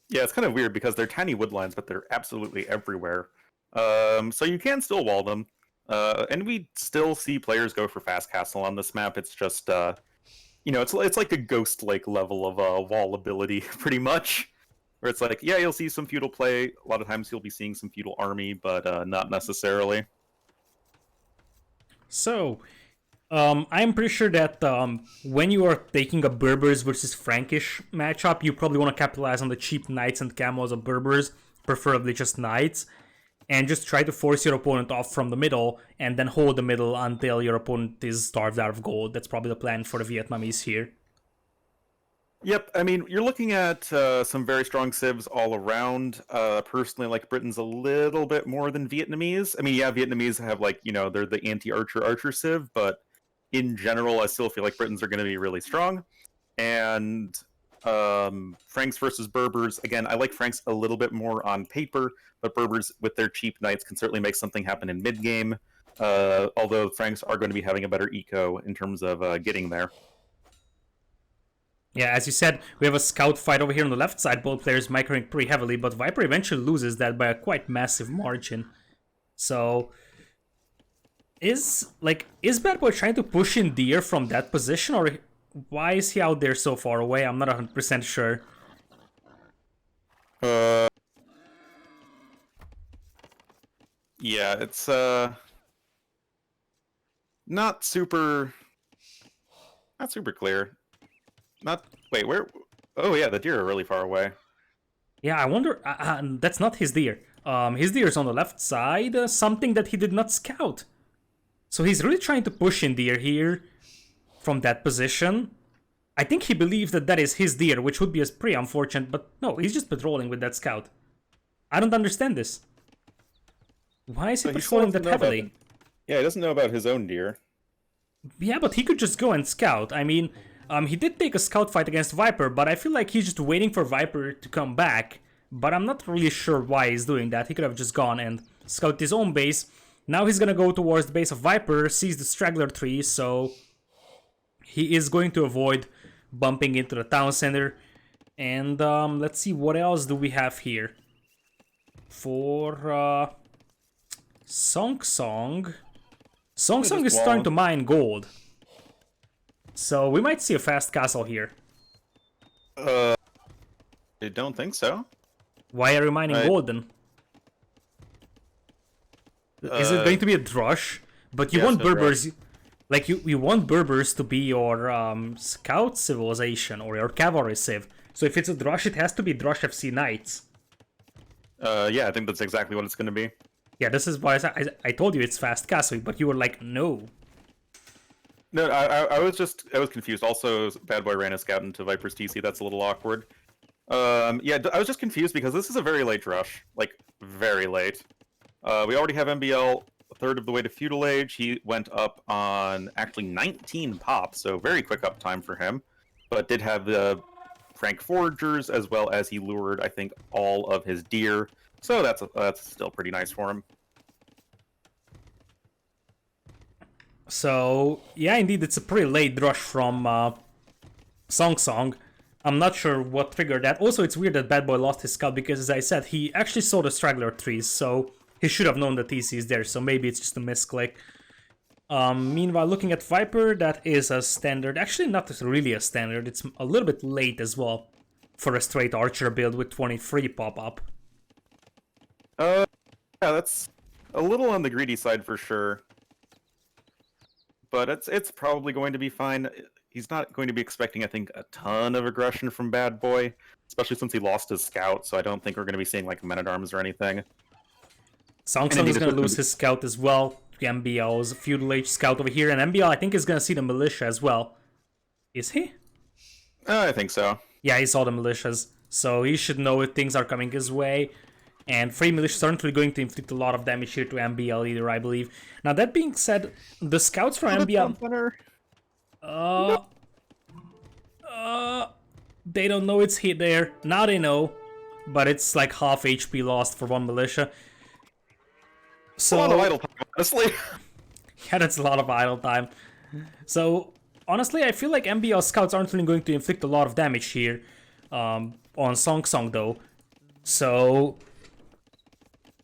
Yeah, it's kind of weird because they're tiny woodlines, but they're absolutely everywhere. So you can still wall them, and we still see players go for fast castle on this map. It's just, it's like a Ghost Lake level of wall ability, pretty much, where it's like, yeah, you'll see some feudal play. A lot of times you'll be seeing some feudal army, but not necessarily. So, I'm pretty sure that when you are taking a Berbers versus Frankish matchup, you probably want to capitalize on the cheap knights and camels of Berbers, preferably just knights, and just try to force your opponent off from the middle, and then hold the middle until your opponent is starved out of gold. That's probably the plan for the Vietnamese here. Yep, I mean, you're looking at some very strong civs all around. Personally, like, Britain's a little bit more than Vietnamese. I mean, yeah, Vietnamese have, like, they're the anti-archer civ, but in general, I still feel like Britons are going to be really strong. And Franks versus Berbers, again, I like Franks a little bit more on paper, but Berbers with their cheap knights can certainly make something happen in mid-game, although Franks are going to be having a better eco in terms of getting there. Yeah, as you said, we have a scout fight over here on the left side, both players microing pretty heavily, but Viper eventually loses that by a quite massive margin. So, is Bad Boy trying to push in Deer from that position, or why is he out there so far away? I'm not 100% sure. Uh, yeah, it's not super, not super clear. Not wait, where? Oh yeah, the deer are really far away. Yeah, I wonder. That's not his deer. His deer is on the left side. Something that he did not scout. So he's really trying to push in deer here from that position. I think he believes that that is his deer, which would be pretty unfortunate. But no, he's just patrolling with that scout. I don't understand this. Why is he So he still patrolling doesn't that know about heavily? Yeah, he doesn't know about his own deer. Yeah, but he could just go and scout. I mean, he did take a scout fight against Viper, but I feel like he's just waiting for Viper to come back. But I'm not really sure why he's doing that. He could have just gone and scouted his own base. Now he's gonna go towards the base of Viper, sees the straggler tree, so he is going to avoid bumping into the town center. And let's see, what else do we have here? For Song Song. Song Song is starting to mine gold. So we might see a fast castle here. I don't think so. Why are you mining gold then? Is it going to be a drush? But you yes, want a drush. Berbers, like you want Berbers to be your scout civilization or your cavalry civ. So if it's a drush, it has to be drush FC Knights. Yeah, I think that's exactly what it's going to be. Yeah, this is why I told you it's fast castle, but you were like, no. No, I was confused. Also, Bad Boy ran a scout into Viper's TC. That's a little awkward. Yeah, I was just confused because this is a very late rush, like very late. We already have MBL a third of the way to Feudal Age. He went up on actually 19 pops, so very quick uptime for him. But did have the Frank Foragers as well as he lured, I think, all of his deer. So that's still pretty nice for him. So yeah, indeed, it's a pretty late rush from Song Song. I'm not sure what triggered that. Also, it's weird that Bad Boy lost his scout because, as I said, he actually saw the straggler trees, so he should have known the TC is there. So maybe it's just a misclick. Meanwhile, looking at Viper, that is a standard. Actually, not really a standard. It's a little bit late as well for a straight archer build with 23 pop-up. Yeah, that's a little on the greedy side for sure. But it's probably going to be fine. He's not going to be expecting, I think, a ton of aggression from Bad Boy, especially since he lost his scout, so I don't think we're going to be seeing, like, men-at-arms or anything. Song Song is going to lose his scout as well. MBL's Feudal Age scout over here, and MBL, I think, is going to see the militia as well. Is he? I think so. Yeah, he saw the militias, so he should know if things are coming his way. And free militias aren't really going to inflict a lot of damage here to MBL either, I believe. Now, that being said, the scouts from MBL... they don't know it's hit there. Now they know, but it's like half HP lost for one militia. So, a lot of idle time, honestly. Yeah, that's a lot of idle time. So, honestly, I feel like MBL scouts aren't really going to inflict a lot of damage here on Song Song, though. So,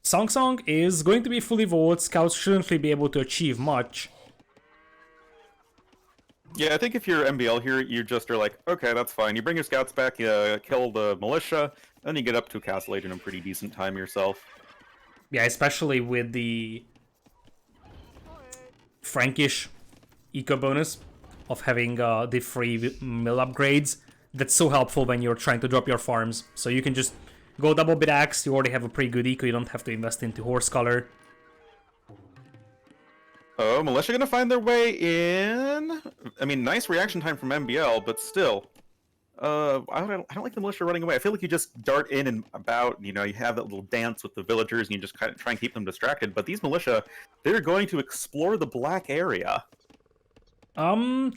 Song Song is going to be fully voted. Scouts shouldn't really be able to achieve much. Yeah, I think if you're MBL here, you just are like, okay, that's fine. You bring your scouts back, you kill the militia, then you get up to Castle Age in a pretty decent time yourself. Yeah, especially with the Frankish eco bonus of having the free mill upgrades. That's so helpful when you're trying to drop your farms. So you can just go double bit axe, you already have a pretty good eco, you don't have to invest into horse color. Oh, militia gonna find their way in? I mean, nice reaction time from MBL, but still. I don't like the militia running away. I feel like you just dart in and about, you know, you have that little dance with the villagers and you just kind of try and keep them distracted. But these militia, they're going to explore the black area. I'm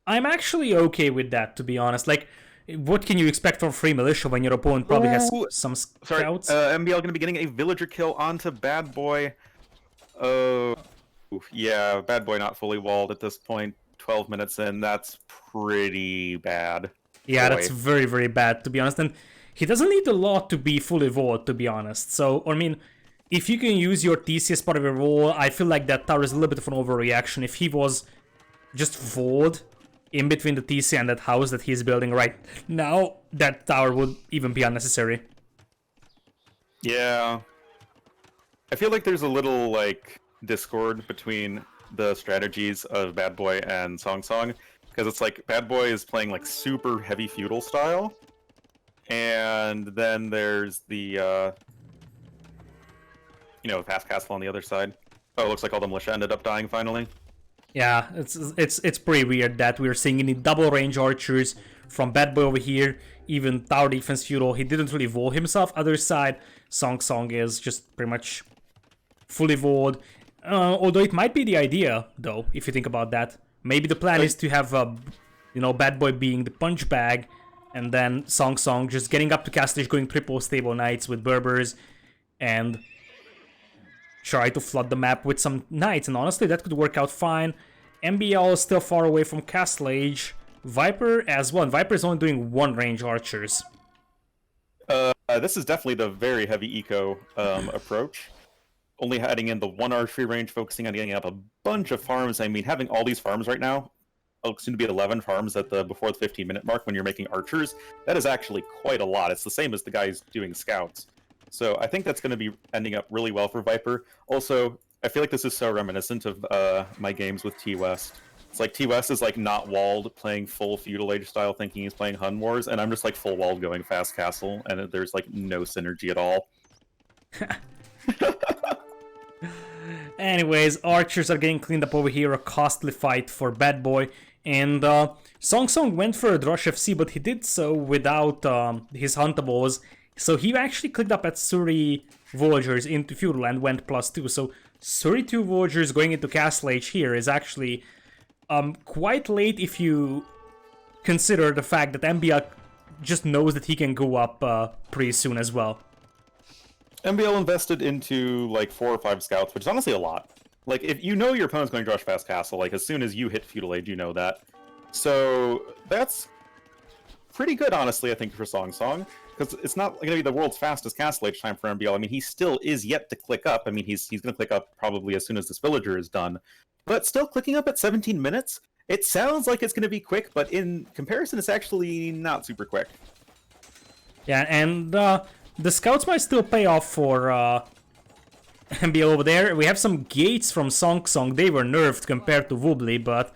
actually okay with that, to be honest. Like, what can you expect from free militia when your opponent probably has some scouts? Sorry, MBL going to be getting a villager kill onto Bad Boy. Oh, yeah, Bad Boy not fully walled at this point. 12 minutes in, that's pretty bad. Yeah, that's very, very bad, to be honest. And he doesn't need a lot to be fully voted, to be honest. So, I mean, if you can use your TC as part of your role, I feel like that tower is a little bit of an overreaction. If he was just voted in between the TC and that house that he's building right now, that tower would even be unnecessary. Yeah. I feel like there's a little, like, discord between the strategies of Bad Boy and Song Song, because it's like Bad Boy is playing, like, super heavy feudal style, and then there's the, fast castle on the other side. Oh, it looks like all the militia ended up dying finally. Yeah, it's pretty weird that we're seeing any double range archers from Bad Boy over here. Even tower defense feudal, he didn't really wall himself. Other side, Song Song is just pretty much fully walled. Although it might be the idea, though, if you think about that. Maybe the plan is to have, Bad Boy being the punch bag, and then Song Song just getting up to Castle Age, going triple stable knights with Berbers, and try to flood the map with some knights. And honestly, that could work out fine. MBL is still far away from Castle Age. Viper as well. And Viper is only doing one range archers. This is definitely the very heavy eco approach. Only adding in the one archery range, focusing on getting up a bunch of farms. I mean, having all these farms right now, soon to be at 11 farms at the before the 15-minute mark when you're making archers, that is actually quite a lot. It's the same as the guys doing scouts. So I think that's going to be ending up really well for Viper. Also, I feel like this is so reminiscent of my games with T-West. It's like T-West is like not walled, playing full feudal age style, thinking he's playing Hun Wars, and I'm just like full walled going fast castle, and there's like no synergy at all. Anyways, archers are getting cleaned up over here. A costly fight for Bad Boy. And Song Song went for a Drush FC, but he did so without his Huntables. So he actually clicked up at Suri Villagers into Feudal and went +2. So Suri 2 Villagers going into Castle Age here is actually quite late if you consider the fact that MBL just knows that he can go up pretty soon as well. MBL invested into like 4 or 5 scouts, which is honestly a lot. Like, if you know your opponent's going to Drush Fast Castle, like as soon as you hit Feudal Age, you know that. So that's pretty good, honestly, I think, for Song Song. Because it's not going to be the world's fastest Castle Age time for MBL. I mean, he still is yet to click up. I mean, he's going to click up probably as soon as this villager is done. But still clicking up at 17 minutes? It sounds like it's going to be quick, but in comparison, it's actually not super quick. Yeah, and the scouts might still pay off for MBL over there. We have some gates from Song Song. They were nerfed compared to Woobly, but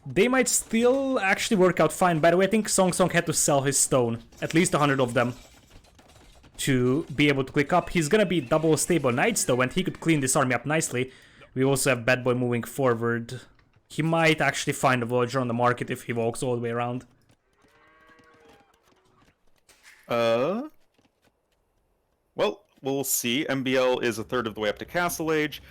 they might still actually work out fine. By the way, I think Song Song had to sell his stone, at least 100 of them, to be able to click up. He's gonna be double stable knights though, and he could clean this army up nicely. We also have Bad Boy moving forward. He might actually find a villager on the market if he walks all the way around. Well, we'll see. MBL is a third of the way up to Castle Age.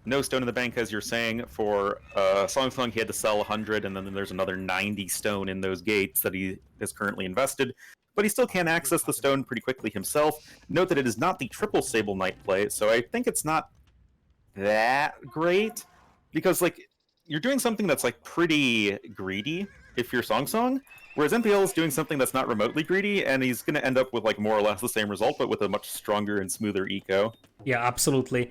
No stone in the bank, as you're saying. For Song Song, he had to sell 100, and then there's another 90 stone in those gates that he is currently invested. But he still can access the stone pretty quickly himself. Note that it is not the triple Sable Knight play, so I think it's not that great. Because, like, you're doing something that's, like, pretty greedy if you're Song Song. Whereas MPL is doing something that's not remotely greedy, and he's going to end up with, like, more or less the same result, but with a much stronger and smoother eco. Yeah, absolutely.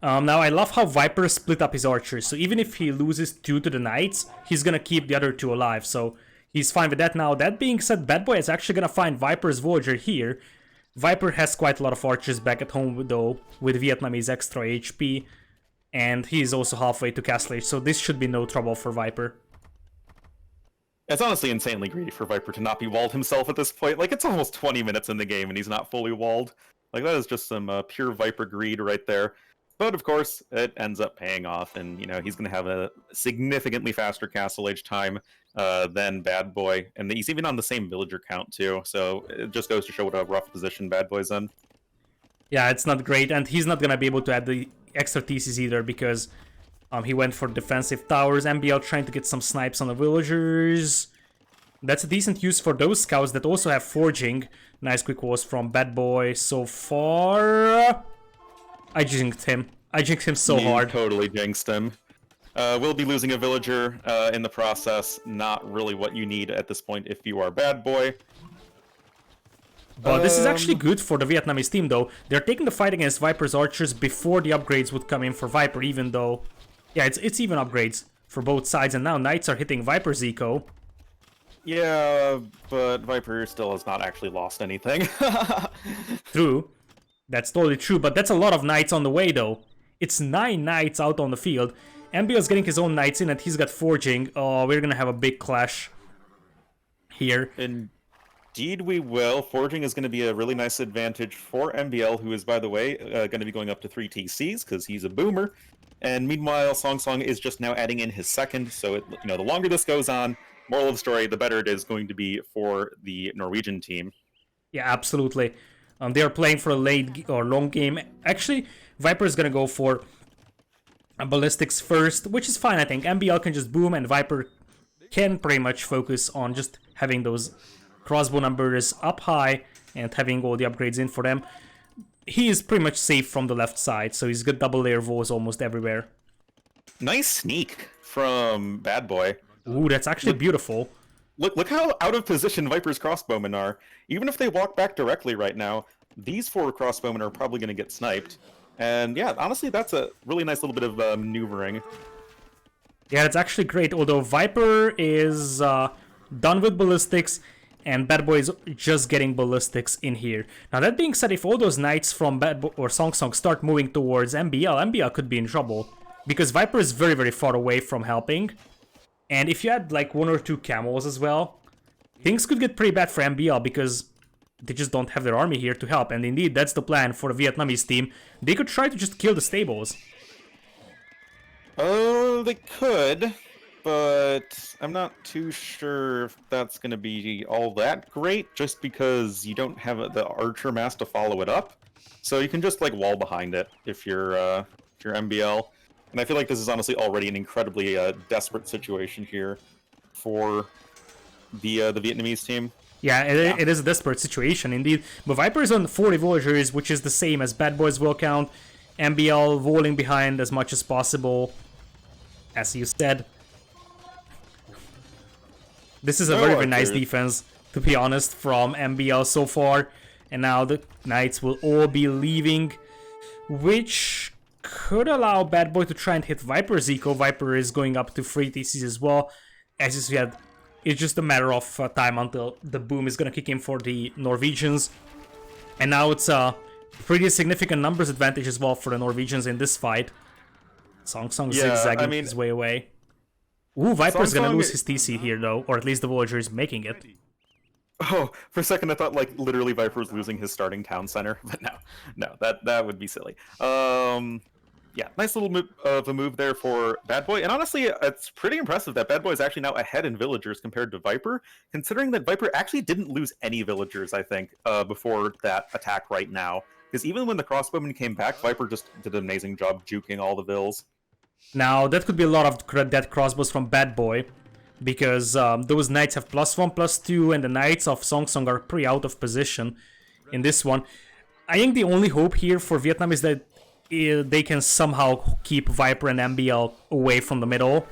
Now, I love how Viper split up his archers, so even if he loses 2 to the knights, he's gonna keep the other 2 alive, so he's fine with that now. That being said, Bad Boy is actually gonna find Viper's villager here. Viper has quite a lot of archers back at home, though, with Vietnamese extra HP, and he's also halfway to Castle Age, so this should be no trouble for Viper. It's honestly insanely greedy for Viper to not be walled himself at this point. Like, it's almost 20 minutes in the game and he's not fully walled. Like, that is just some pure Viper greed right there. But, of course, it ends up paying off, and, he's going to have a significantly faster Castle Age time than Bad Boy. And he's even on the same villager count, too, so it just goes to show what a rough position Bad Boy's in. Yeah, it's not great, and he's not going to be able to add the extra thesis either, because he went for defensive towers. MBL trying to get some snipes on the villagers. That's a decent use for those scouts that also have forging. Nice quick walls from Bad Boy so far. I jinxed him. I jinxed him so hard. Totally jinxed him. We'll be losing a villager in the process. Not really what you need at this point if you are Bad Boy. But this is actually good for the Vietnamese team, though. They're taking the fight against Viper's archers before the upgrades would come in for Viper, even though... Yeah, it's even upgrades for both sides, and now Knights are hitting Viper's eco. Yeah, but Viper still has not actually lost anything. True. That's totally true, but that's a lot of knights on the way, though. It's 9 knights out on the field. MBL's getting his own knights in, and he's got forging. Oh, we're gonna have a big clash here. Indeed we will. Forging is going to be a really nice advantage for MBL, who is, by the way, going to be going up to 3 TCs, because he's a boomer. And meanwhile, Song Song is just now adding in his second, so the longer this goes on, moral of the story, the better it is going to be for the Norwegian team. Yeah, absolutely. They are playing for a late or long game. Actually, Viper is gonna go for ballistics first, which is fine, I think. MBL can just boom, and Viper can pretty much focus on just having those crossbow numbers up high and having all the upgrades in for them. He is pretty much safe from the left side, so he's got double layer walls almost everywhere. Nice sneak from Bad Boy. Ooh, that's actually beautiful. Look how out of position Viper's crossbowmen are. Even if they walk back directly right now, these 4 crossbowmen are probably going to get sniped. And yeah, honestly, that's a really nice little bit of maneuvering. Yeah, it's actually great, although Viper is done with ballistics, and Bad Boy is just getting ballistics in here. Now, that being said, if all those knights from Bad Boy or Song Song start moving towards MBL could be in trouble, because Viper is very, very far away from helping. And if you had like 1 or 2 camels as well, things could get pretty bad for MBL, because they just don't have their army here to help. And indeed, that's the plan for the Vietnamese team. They could try to just kill the stables. Oh, they could, but I'm not too sure if that's going to be all that great, just because you don't have the archer mass to follow it up. So you can just like wall behind it if you're MBL. And I feel like this is honestly already an incredibly desperate situation here for the Vietnamese team. Yeah, it is a desperate situation indeed. But Viper is on 40 villagers, which is the same as Bad Boys will count. MBL walling behind as much as possible, as you said. This is a very, very nice defense, to be honest, from MBL so far. And now the Knights will all be leaving, which could allow Bad Boy to try and hit Viper's eco. Viper is going up to 3 TCs as well. As you said, it's just a matter of time until the boom is going to kick in for the Norwegians. And now it's a pretty significant numbers advantage as well for the Norwegians in this fight. Song Song zigzagging his way away. Ooh, Viper's going to lose his TC here though, or at least the Voyager is making it. Oh, for a second I thought like literally Viper was losing his starting town center, but no, that would be silly. Yeah, nice little move of a move there for Bad Boy, and honestly, it's pretty impressive that Bad Boy is actually now ahead in villagers compared to Viper, considering that Viper actually didn't lose any villagers, I think, before that attack right now. Because even when the crossbowmen came back, Viper just did an amazing job juking all the vills. Now, that could be a lot of dead crossbows from Bad Boy, because those knights have +1, +2, and the knights of Song Song are pretty out of position in this one. I think the only hope here for Vietnam is that they can somehow keep Viper and MBL away from the middle,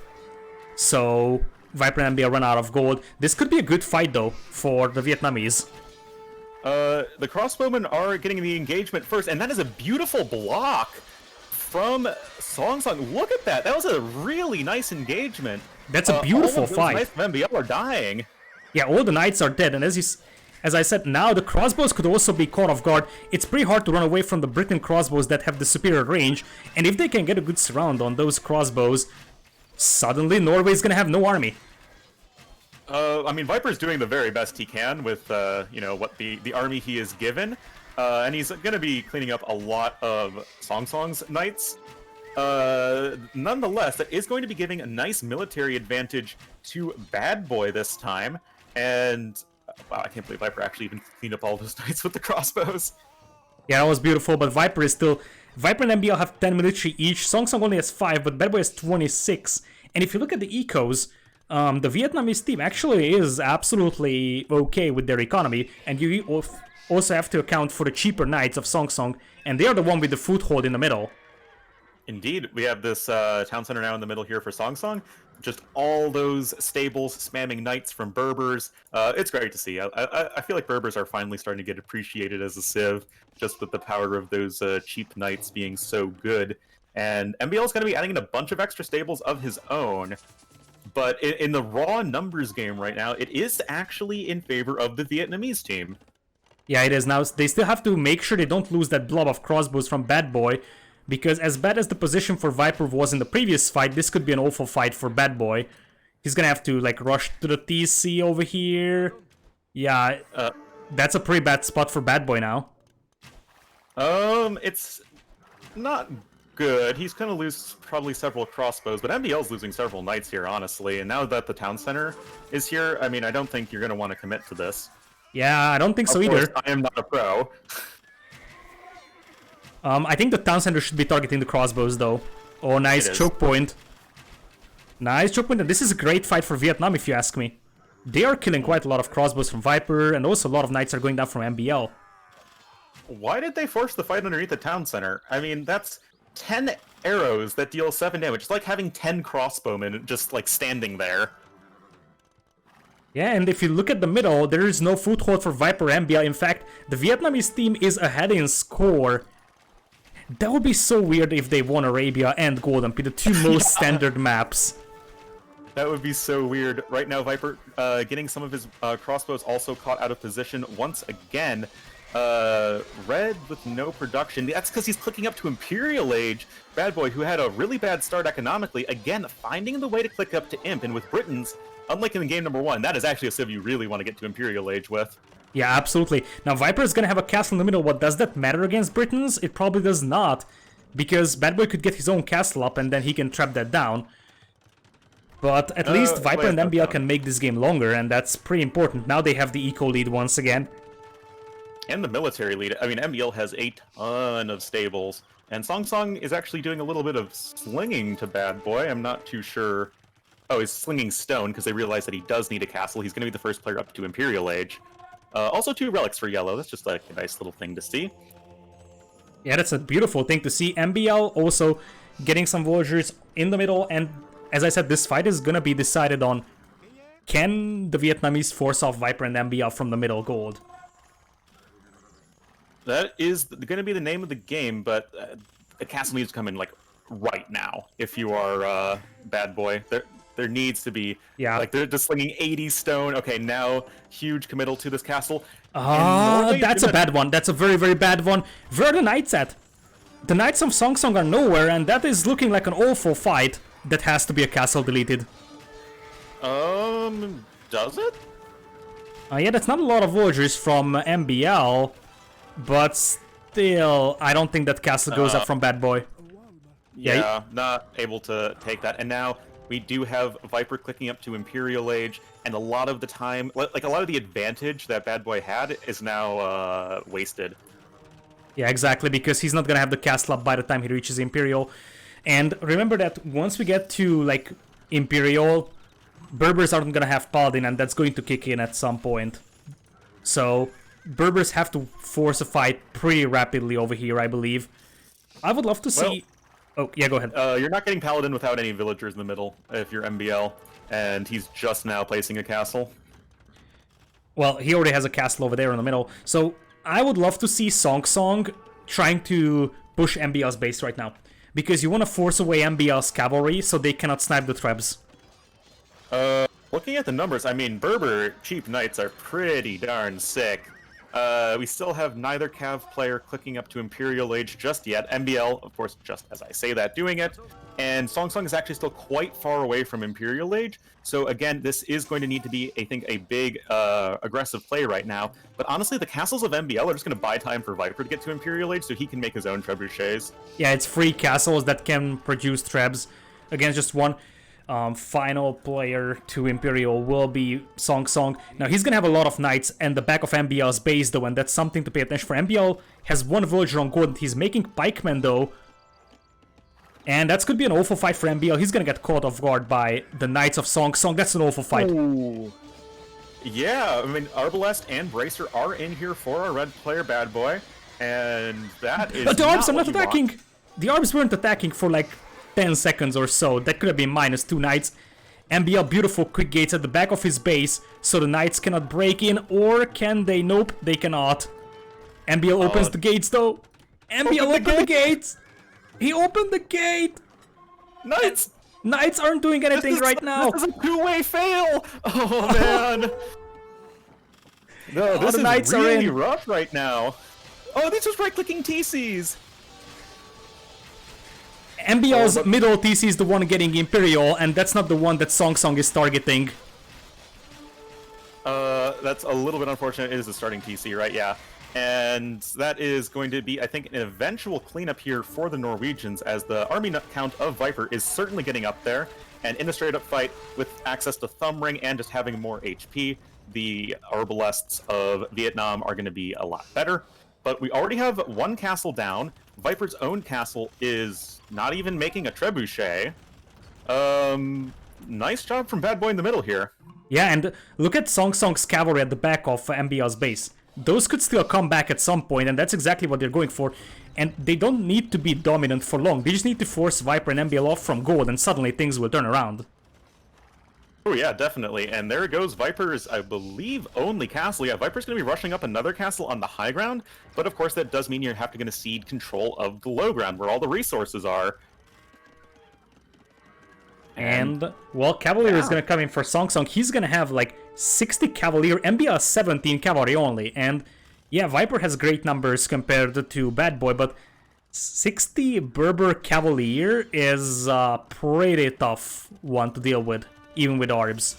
so Viper and MBL run out of gold. This could be a good fight, though, for the Vietnamese. The crossbowmen are getting the engagement first, and that is a beautiful block from Song Song. Look at that. That was a really nice engagement. That's a beautiful fight. Knights from MBL are dying. Yeah, all the knights are dead, and as I said, now the crossbows could also be caught off guard. It's pretty hard to run away from the Britain crossbows that have the superior range, and if they can get a good surround on those crossbows, suddenly Norway's gonna have no army. I mean, Viper's doing the very best he can with, what the army he is given, and he's gonna be cleaning up a lot of Song Song's knights. Nonetheless, that is going to be giving a nice military advantage to Bad Boy this time, and wow, I can't believe Viper actually even cleaned up all those knights with the crossbows. Yeah, that was beautiful, but Viper and MBL have 10 military each. Song Song only has 5, but Bad Boy has 26. And if you look at the ecos, the Vietnamese team actually is absolutely okay with their economy, and you also have to account for the cheaper knights of Song Song, and they are the one with the foothold in the middle. Indeed, we have this town center now in the middle here for Song Song. Just all those stables spamming knights from Berbers. It's great to see. I feel like Berbers are finally starting to get appreciated as a civ, just with the power of those cheap knights being so good. And MBL is going to be adding in a bunch of extra stables of his own. But in the raw numbers game right now, it is actually in favor of the Vietnamese team. Yeah, it is now. They still have to make sure they don't lose that blob of crossbows from Bad Boy, because as bad as the position for Viper was in the previous fight, this could be an awful fight for Bad Boy. He's gonna have to like rush to the TC over here. Yeah, that's a pretty bad spot for Bad Boy now. It's not good. He's gonna lose probably several crossbows, but MBL's losing several knights here, honestly. And now that the town center is here, I mean, I don't think you're gonna want to commit to this. Yeah, I don't think so Of course, either. I am not a pro. I think the town center should be targeting the crossbows though. Oh, nice choke point. Nice choke point. And this is a great fight for Vietnam, if you ask me. They are killing quite a lot of crossbows from Viper, and also a lot of knights are going down from MBL. Why did they force the fight underneath the town center? I mean, that's 10 arrows that deal 7 damage. It's like having 10 crossbowmen just, like, standing there. Yeah, and if you look at the middle, there is no foothold for Viper MBL. In fact, the Vietnamese team is ahead in score. That would be so weird if they won Arabia and Golden Pit, the two most standard maps. That would be so weird. Right now, Viper getting some of his crossbows also caught out of position once again. Red with no production. That's because he's clicking up to Imperial Age. Bad Boy, who had a really bad start economically, again, finding the way to click up to Imp. And with Britons, unlike in game number 1, that is actually a civ you really want to get to Imperial Age with. Yeah, absolutely. Now, Viper is going to have a castle in the middle. What does that matter against Britons? It probably does not. Because Bad Boy could get his own castle up and then he can trap that down. But at least Viper and MBL can make this game longer, and that's pretty important. Now they have the eco lead once again. And the military lead. I mean, MBL has a ton of stables. And Song Song is actually doing a little bit of slinging to Bad Boy. I'm not too sure. Oh, he's slinging stone because they realize that he does need a castle. He's going to be the first player up to Imperial Age. Also 2 relics for yellow. That's just like a nice little thing to see. Yeah, that's a beautiful thing to see. MBL also getting some villagers in the middle, and as I said, this fight is gonna be decided on can the Vietnamese force off Viper and MBL from the middle gold. That is going to be the name of the game, but the castle needs to come in like right now. If you are Bad Boy, there needs to be like they're just slinging 80 stone. Okay, now huge committal to this castle. That's a bad one. That's a very, very bad one. Where are the knights at? The knights of Song Song are nowhere, and that is looking like an awful fight. That has to be a castle deleted. Does it? Yeah, that's not a lot of villagers from MBL, but still, I don't think that castle goes up from Bad Boy. Yeah, not able to take that. And now we do have Viper clicking up to Imperial Age, and a lot of the time, like a lot of the advantage that Bad Boy had is now wasted. Yeah, exactly, because he's not gonna have the castle up by the time he reaches Imperial. And remember that once we get to, like, Imperial, Berbers aren't gonna have Paladin, and that's going to kick in at some point. So, Berbers have to force a fight pretty rapidly over here, I believe. I would love to see... Oh, yeah, go ahead. You're not getting Paladin without any villagers in the middle, if you're MBL, and he's just now placing a castle. Well, he already has a castle over there in the middle, so I would love to see Song Song trying to push MBL's base right now. Because you want to force away MBL's cavalry so they cannot snipe the trebs. Looking at the numbers, I mean, Berber cheap knights are pretty darn sick. We still have neither Cav player clicking up to Imperial Age just yet. MBL, of course, just as I say that, doing it. And Song Song is actually still quite far away from Imperial Age. So again, this is going to need to be, I think, a big aggressive play right now. But honestly, the castles of MBL are just going to buy time for Viper to get to Imperial Age so he can make his own trebuchets. Yeah, it's free castles that can produce trebs against just one. Final player to Imperial will be Song Song. Now, he's gonna have a lot of knights and the back of MBL's base, though, and that's something to pay attention for. MBL has one villager on gold. He's making pikemen, though. And that's could be an awful fight for MBL. He's gonna get caught off guard by the Knights of Song Song. That's an awful fight. Ooh. Yeah, I mean, Arbalest and Bracer are in here for a red player Bad Boy. And that is the Arbs are not attacking! Want. The Arbs weren't attacking for like 10 seconds or so. That could have been -2 knights. MBL beautiful quick gates at the back of his base so the knights cannot break in, or can they? Nope, they cannot. MBL opens the gates though. MBL opened the gates! He opened the gate! Knights aren't doing anything right now! This is a two-way fail! Oh man! No, this the is Knights are really in. rough right now. Oh, this is right-clicking TCs. MBL's Oh, but- middle TC is the one getting Imperial, and that's not the one that Song Song is targeting. That's a little bit unfortunate. It is a starting TC, right? Yeah. And that is going to be, I think, an eventual cleanup here for the Norwegians, as the army count of Viper is certainly getting up there. And in a straight-up fight, with access to Thumb Ring and just having more HP, the Arbalests of Vietnam are going to be a lot better. But we already have one castle down. Viper's own castle is not even making a trebuchet. Nice job from Bad Boy in the middle here. Yeah, and look at Song Song's cavalry at the back of MBL's base. Those could still come back at some point, and that's exactly what they're going for. And they don't need to be dominant for long. They just need to force Viper and MBL off from gold, and suddenly things will turn around. Oh yeah, definitely. And there goes Viper's, I believe, only castle. Yeah, Viper's going to be rushing up another castle on the high ground, but of course that does mean you're going to cede control of the low ground, where all the resources are. And, well, Cavalier is going to come in for Song Song. He's going to have, like, 60 Cavalier, MBL has 17 Cavalry only. And, yeah, Viper has great numbers compared to Bad Boy, but 60 Berber Cavalier is a pretty tough one to deal with, even with Arbs.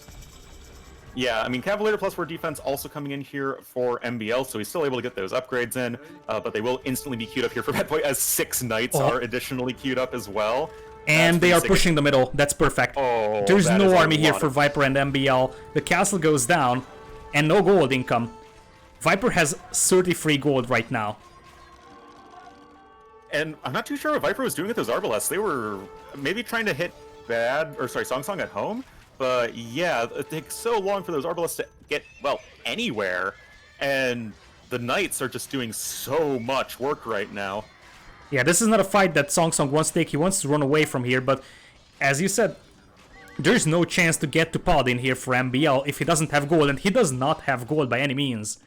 Yeah, I mean, Cavalier plus 4 defense also coming in here for MBL, so he's still able to get those upgrades in, but they will instantly be queued up here for Bad Boy, as 6 Knights are additionally queued up as well. And they are pushing the middle. That's perfect. Oh, there's that no is a army here lot for of- Viper and MBL. The castle goes down, and no gold income. Viper has 33 gold right now. And I'm not too sure what Viper was doing with those Arbalests. They were maybe trying to hit Song Song at home, but yeah, it takes so long for those Arbalests to get, well, anywhere, and the Knights are just doing so much work right now. Yeah, this is not a fight that Song Song wants to take. He wants to run away from here, but as you said, there's no chance to get to Paladin here for MBL if he doesn't have gold, and he does not have gold by any means.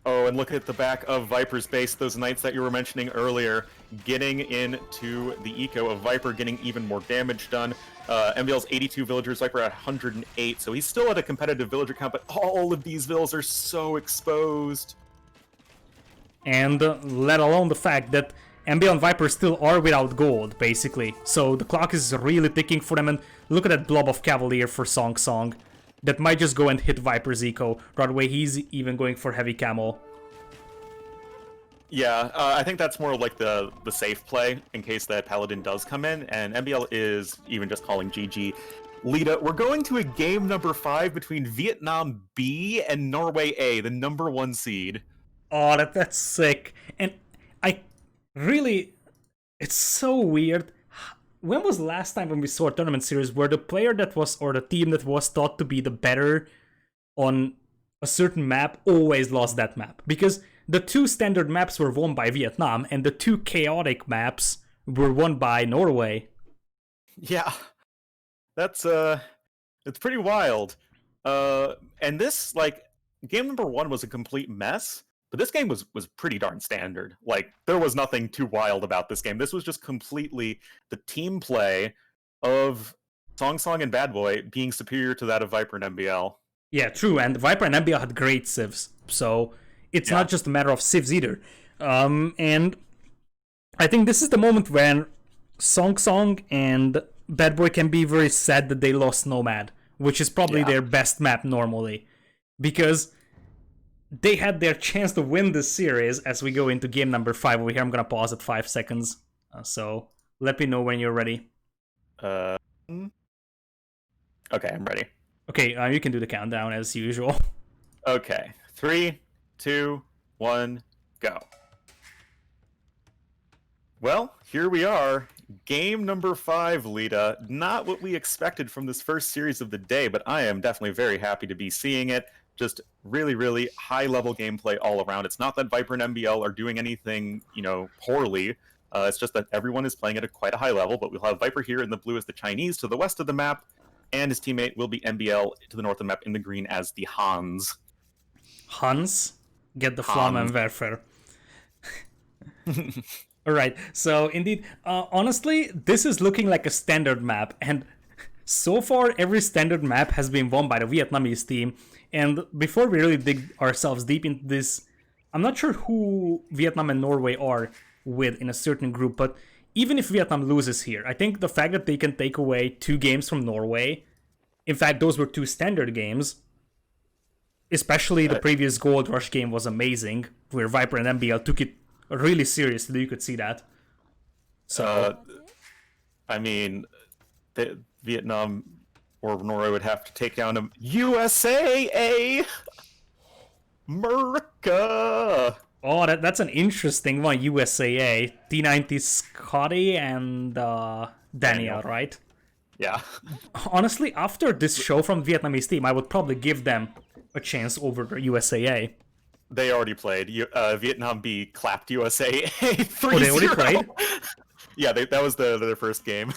Oh, and look at the back of Viper's base, those Knights that you were mentioning earlier, getting into the eco of Viper, getting even more damage done. MBL's 82 villagers, Viper at 108, so he's still at a competitive villager count, but all of these villas are so exposed. And let alone the fact that MBL and Viper still are without gold, basically. So the clock is really ticking for them, and look at that blob of Cavalier for Song Song. That might just go and hit Viper's eco. Right away, he's even going for heavy camo. Yeah, I think that's more like the safe play in case that Paladin does come in, and MBL is even just calling GG. Lita, we're going to a game number 5 between Vietnam B and Norway A, the number 1 seed. Oh, that's sick. And I really... It's so weird. When was the last time when we saw a tournament series where the player that was, or the team that was thought to be the better on a certain map always lost that map? Because the 2 standard maps were won by Vietnam, and the 2 chaotic maps were won by Norway. Yeah, that's it's pretty wild. And this, like, game number 1 was a complete mess, but this game was pretty darn standard. Like, there was nothing too wild about this game. This was just completely the team play of Song Song and Bad Boy being superior to that of Viper and MBL. Yeah, true, and Viper and MBL had great civs, so it's not just a matter of civs either. And I think this is the moment when Song Song and Bad Boy can be very sad that they lost Nomad, which is probably their best map normally, because they had their chance to win this series as we go into game number 5 over here. I'm gonna pause at 5 seconds, so let me know when you're ready. Okay, I'm ready. Okay, you can do the countdown as usual. Okay, 3, 2, 1, go. Well, here we are. Game number 5, Lita. Not what we expected from this first series of the day, but I am definitely very happy to be seeing it. Just really, really high-level gameplay all around. It's not that Viper and MBL are doing anything, poorly. It's just that everyone is playing at quite a high level, but we'll have Viper here in the blue as the Chinese to the west of the map, and his teammate will be MBL to the north of the map in the green as the Hans. Hans? Get the Hans. Flammenwerfer. Alright, so indeed, honestly, this is looking like a standard map, and so far every standard map has been won by the Vietnamese team, And before we really dig ourselves deep into this, I'm not sure who Vietnam and Norway are with in a certain group, but even if Vietnam loses here, I think the fact that they can take away 2 games from Norway, in fact, those were 2 standard games, especially the previous Gold Rush game was amazing, where Viper and MBL took it really seriously, you could see that. So, I mean, Vietnam or Norway would have to take down a USA, America. oh, that's an interesting one, USAA. T90 Scotty and Daniel, right? Yeah. Honestly, after this show from Vietnamese team, I would probably give them a chance over USAA. They already played. Vietnam B clapped USAA 3-0. Oh, they already played? Yeah, that was their first game.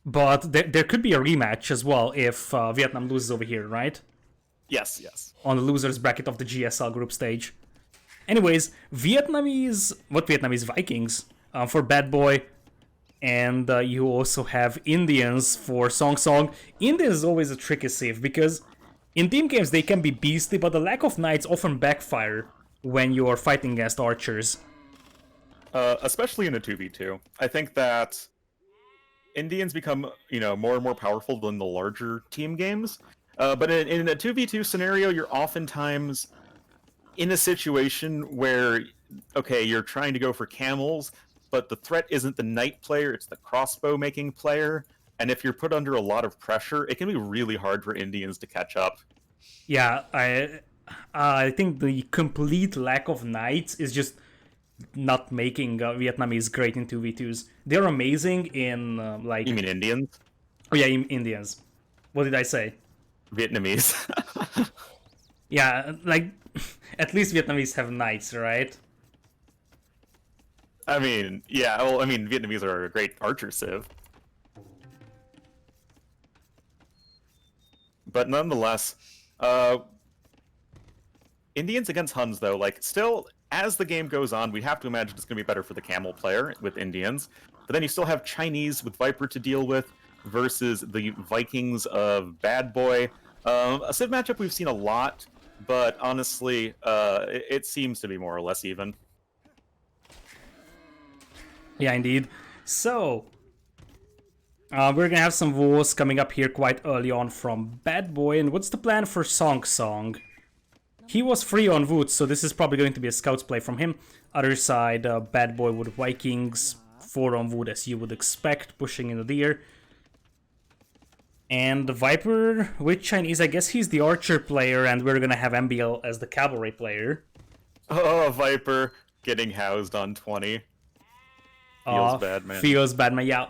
But there could be a rematch as well if Vietnam loses over here, right? Yes, yes. On the losers bracket of the GSL group stage. Anyways, Vietnamese Vikings for Bad Boy, and you also have Indians for Song Song. Indians is always a tricky save because in team games they can be beastly, but the lack of knights often backfire when you're fighting against archers. Especially in a 2v2. I think that Indians become, more and more powerful than the larger team games. But in a 2v2 scenario, you're oftentimes in a situation where, okay, you're trying to go for camels, but the threat isn't the knight player, it's the crossbow making player. And if you're put under a lot of pressure, it can be really hard for Indians to catch up. Yeah, I think the complete lack of knights is just not making Vietnamese great in 2v2s. They're amazing in, You mean Indians? Oh yeah, Indians. What did I say? Vietnamese. Yeah, like, at least Vietnamese have knights, right? I mean, yeah, well, Vietnamese are a great archer civ. But nonetheless, Indians against Huns, though, still, as the game goes on, we have to imagine it's going to be better for the camel player with Indians. But then you still have Chinese with Viper to deal with versus the Vikings of Bad Boy. A civ matchup we've seen a lot, but honestly, it seems to be more or less even. Yeah, indeed. So, we're gonna have some wars coming up here quite early on from Bad Boy. And what's the plan for Song Song? He was free on Wood, so this is probably going to be a scout's play from him. Other side, Bad Boy with Vikings, 4 on Wood as you would expect, pushing in the deer. And the Viper with Chinese, I guess he's the archer player, and we're gonna have MBL as the cavalry player. Oh, Viper getting housed on 20. Feels bad, man. Feels bad, man, yeah.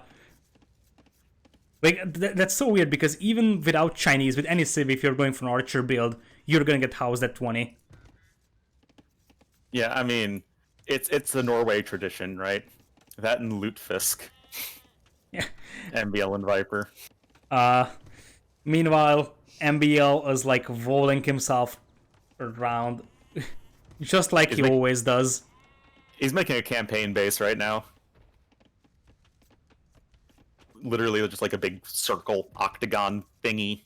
Like, that's so weird, because even without Chinese, with any civ, if you're going for an archer build, you're gonna get housed at 20. Yeah, I mean, it's the Norway tradition, right? That and Lutefisk. Yeah. MBL and Viper. Meanwhile, MBL is like rolling himself around, just like he always does. He's making a campaign base right now. Literally just like a big circle, octagon thingy.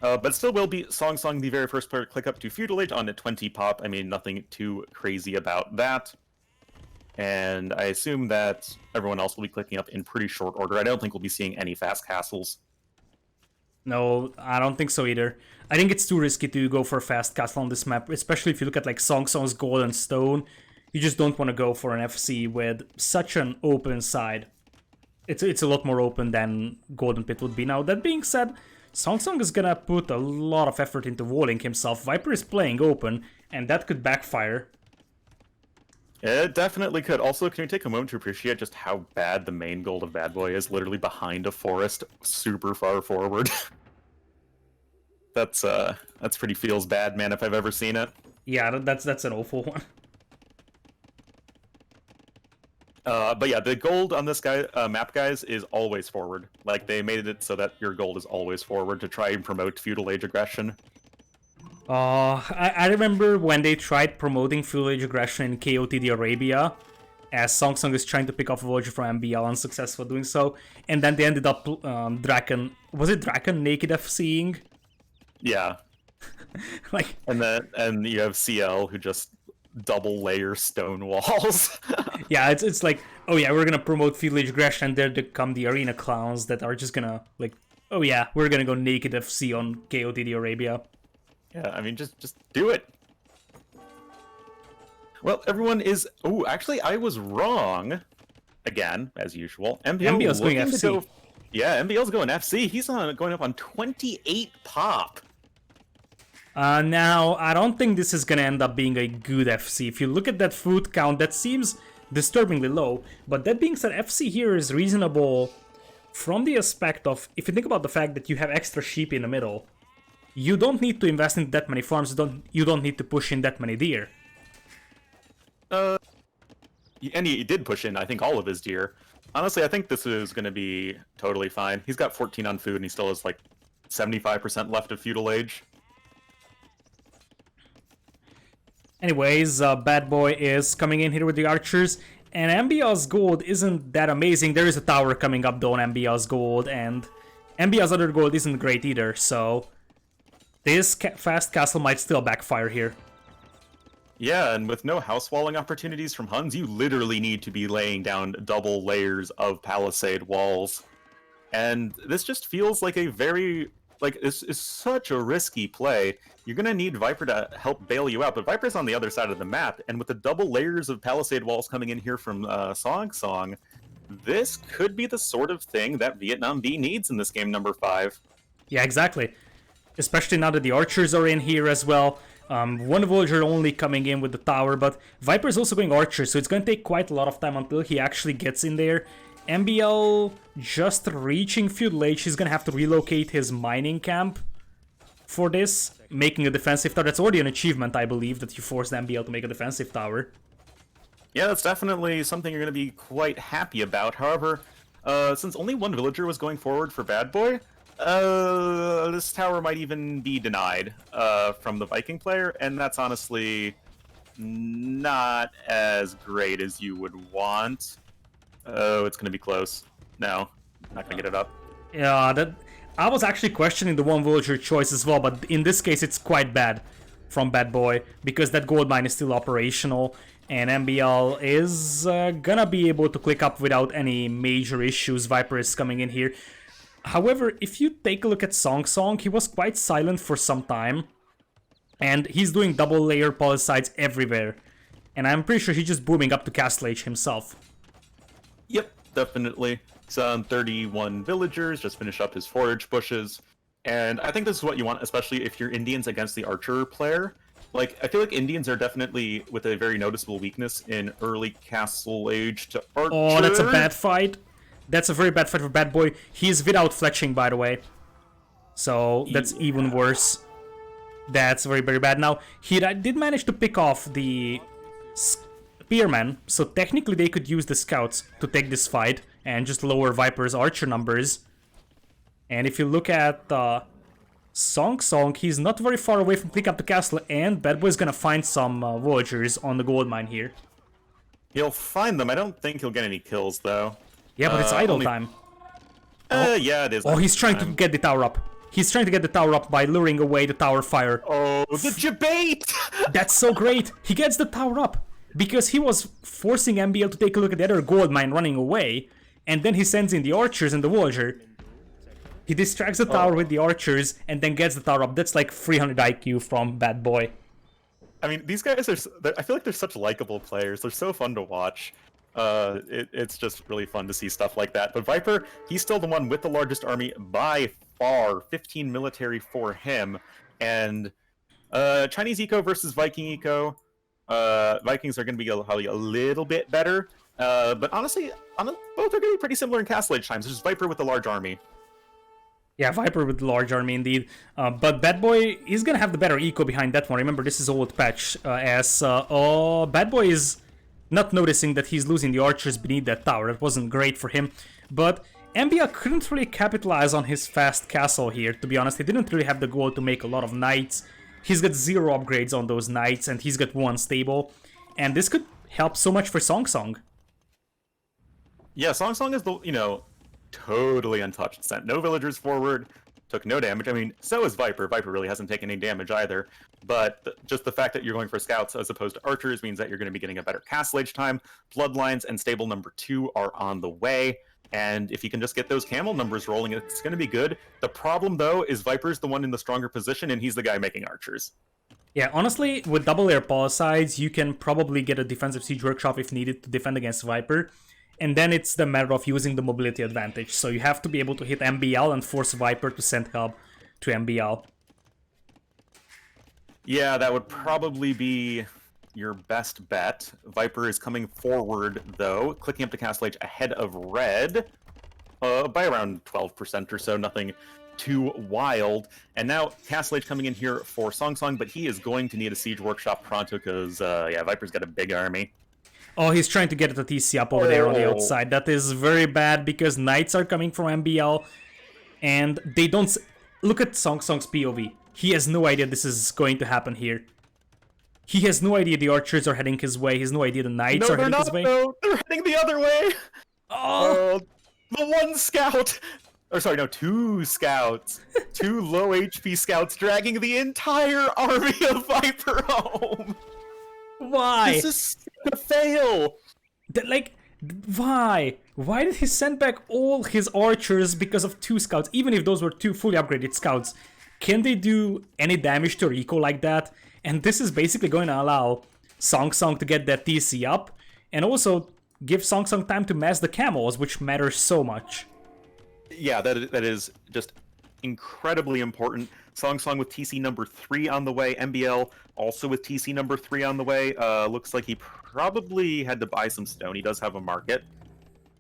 But still will be Song Song the very first player to click up to Feudal Age on a 20 pop. I mean, nothing too crazy about that. And I assume that everyone else will be clicking up in pretty short order. I don't think we'll be seeing any fast castles. No, I don't think so either. I think it's too risky to go for a fast castle on this map, especially if you look at like Song Song's Gold and Stone. You just don't want to go for an FC with such an open side. It's a lot more open than Golden Pit would be. Now, that being said, Song Song is gonna put a lot of effort into walling himself. Viper is playing open, and that could backfire. It definitely could. Also, can we take a moment to appreciate just how bad the main gold of Bad Boy is? Literally behind a forest, super far forward. That's pretty feels bad, man, if I've ever seen it. Yeah, that's an awful one. But yeah, the gold on this guy map, guys, is always forward. Like, they made it so that your gold is always forward to try and promote feudal age aggression. I remember when they tried promoting feudal age aggression in KOTD Arabia, as Song Song is trying to pick off a villager from MBL, unsuccessful doing so, and then they ended up Draken Was it Draken naked FCing? Yeah. Like, And you have CL who just double layer stone walls. yeah, it's like, oh yeah, we're gonna promote feudal aggression, and there come the arena clowns that are just gonna like, oh yeah, we're gonna go naked FC on KOTD Arabia. Yeah, I mean, just do it. Well, everyone is. Oh, actually, I was wrong. Again, as usual. MBL's going looking to FC. go- Yeah, MBL's going FC. He's going up on 28 pop. Now, I don't think this is gonna end up being a good FC. If you look at that food count, that seems disturbingly low. But that being said, FC here is reasonable from the aspect of, if you think about the fact that you have extra sheep in the middle, you don't need to invest in that many farms, you don't need to push in that many deer. And he did push in, I think, all of his deer. Honestly, I think this is going to be totally fine. He's got 14 on food, and he still has, like, 75% left of feudal age. Anyways, Bad Boy is coming in here with the archers, and MBL's gold isn't that amazing. There is a tower coming up though on MBL's gold, and MBL's other gold isn't great either, so this fast castle might still backfire here. Yeah, and with no house walling opportunities from Huns, you literally need to be laying down double layers of palisade walls. And this just feels like a very, like, this is such a risky play. You're going to need Viper to help bail you out, but Viper's on the other side of the map, and with the double layers of palisade walls coming in here from Song, this could be the sort of thing that Vietnam B needs in this game number 5. Yeah, exactly. Especially now that the archers are in here as well. One villager only coming in with the tower, but Viper's also going archer, so it's going to take quite a lot of time until he actually gets in there. MBL just reaching feudal age, he's going to have to relocate his mining camp for this, making a defensive tower. That's already an achievement, I believe, that you forced MBL to make a defensive tower. Yeah, that's definitely something you're going to be quite happy about. However, since only one villager was going forward for Bad Boy, this tower might even be denied from the Viking player, and that's honestly not as great as you would want. Oh, it's going to be close. No, not going to get it up. Yeah, I was actually questioning the one villager choice as well, but in this case it's quite bad from Bad Boy, because that gold mine is still operational, and MBL is gonna be able to click up without any major issues. Viper is coming in here. However, if you take a look at Song, he was quite silent for some time, and he's doing double layer palisades everywhere, and I'm pretty sure he's just booming up to Castle Age himself. Yep, definitely. He's on 31 villagers, just finished up his forage bushes, and I think this is what you want, especially if you're Indians against the archer player. Like, I feel like Indians are definitely with a very noticeable weakness in early Castle Age to archer. Oh, that's a bad fight. That's a very bad fight for Bad Boy. He's without fletching, by the way. So, that's even worse. That's very, very bad. Now, he did manage to pick off the spearmen, so technically they could use the scouts to take this fight and just lower Viper's archer numbers. And if you look at Song, he's not very far away from clicking up the castle, and Bad Boy's gonna find some villagers on the gold mine here. He'll find them. I don't think he'll get any kills, though. Yeah, but it's idle time. Yeah, it is. Oh, he's trying to get the tower up. He's trying to get the tower up by luring away the tower fire. Oh, the debate! That's so great! He gets the tower up because he was forcing MBL to take a look at the other gold mine running away, and then he sends in the archers and the villager. He distracts the tower with the archers and then gets the tower up. That's like 300 IQ from Bad Boy. I mean, these guys I feel like they're such likable players. They're so fun to watch. It's just really fun to see stuff like that. But Viper, he's still the one with the largest army by far, 15 military for him. And Chinese eco versus Viking eco. Vikings are going to be probably a little bit better. But honestly, both are going to be pretty similar in Castle Age times. It's just Viper with the large army. Yeah, Viper with the large army indeed. But Bad Boy is going to have the better eco behind that one. Remember, this is old patch. Bad Boy is not noticing that he's losing the archers beneath that tower. That wasn't great for him. But MBL couldn't really capitalize on his fast castle here, to be honest. He didn't really have the goal to make a lot of knights. He's got 0 upgrades on those knights, and he's got 1 stable. And this could help so much for Song. Yeah, Song is the, totally untouched. Sent no villagers forward, took no damage. I mean, so is Viper. Viper really hasn't taken any damage either. But just the fact that you're going for scouts as opposed to archers means that you're going to be getting a better castle age time. Bloodlines and stable number 2 are on the way. And if you can just get those camel numbers rolling, it's going to be good. The problem, though, is Viper's the one in the stronger position, and he's the guy making archers. Yeah, honestly, with double layer policides, you can probably get a defensive siege workshop if needed to defend against Viper. And then it's the matter of using the mobility advantage. So you have to be able to hit MBL and force Viper to send help to MBL. Yeah, that would probably be your best bet. Viper is coming forward, though, clicking up to Castle Age ahead of Red by around 12% or so, nothing too wild. And now Castle Age coming in here for Song Song, but he is going to need a Siege Workshop pronto because, yeah, Viper's got a big army. Oh, he's trying to get the TC up over there on the outside. That is very bad because Knights are coming from MBL and they don't... Look at Song Song's POV. He has no idea this is going to happen here. He has no idea the archers are heading his way. He has no idea the Knights are heading his way. No, they're heading the other way. Oh! The one scout. Or sorry, no, 2 scouts. 2 low HP scouts dragging the entire army of Viper home. Why? This is a fail. Like, why? Why did he send back all his archers because of 2 scouts? Even if those were 2 fully upgraded scouts, can they do any damage to Rico like that? And this is basically going to allow Song Song to get that TC up, and also give Song Song time to mass the camels, which matters so much. Yeah, that is just incredibly important. Song Song with TC number 3 on the way. MBL also with TC number 3 on the way. Looks like he probably had to buy some stone. He does have a market.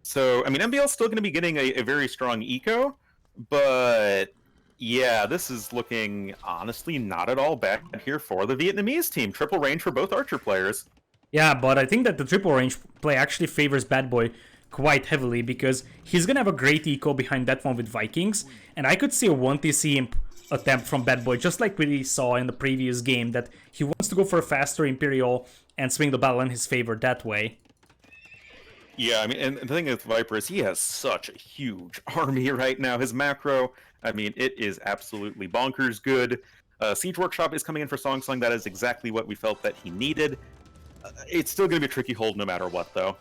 So, I mean, MBL's still going to be getting a very strong eco, but yeah, this is looking, honestly, not at all bad here for the Vietnamese team. Triple range for both archer players. Yeah, but I think that the triple range play actually favors Bad Boy quite heavily because he's gonna have a great eco behind that one with Vikings, and I could see a 1TC imp attempt from Bad Boy, just like we saw in the previous game, that he wants to go for a faster Imperial and swing the battle in his favor that way. Yeah, I mean, and the thing with Viper is he has such a huge army right now. His macro, I mean, it is absolutely bonkers good. Siege Workshop is coming in for Song Song. That is exactly what we felt that he needed. It's still going to be a tricky hold no matter what, though.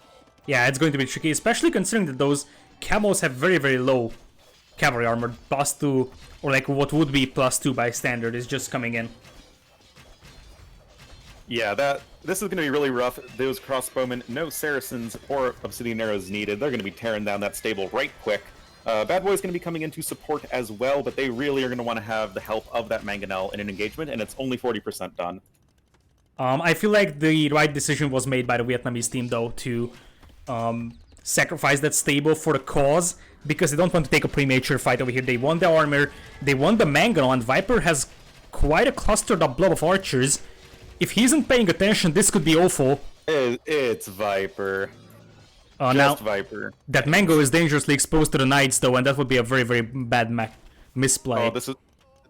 Yeah, it's going to be tricky, especially considering that those camels have very, very low cavalry armor. +2, or like what would be +2 by standard, is just coming in. Yeah, this is going to be really rough. Those crossbowmen, no Saracens or Obsidian Arrows needed. They're going to be tearing down that stable right quick. Bad Boy's going to be coming in to support as well, but they really are going to want to have the help of that Mangonel in an engagement, and it's only 40% done. I feel like the right decision was made by the Vietnamese team, though, to sacrifice that stable for the cause, because they don't want to take a premature fight over here. They want the armor, they want the Mangonel, and Viper has quite a clustered up blob of archers. If he isn't paying attention, this could be awful. It's Viper. Now, Viper. That Mango is dangerously exposed to the Knights, though, and that would be a very, very bad misplay. Oh,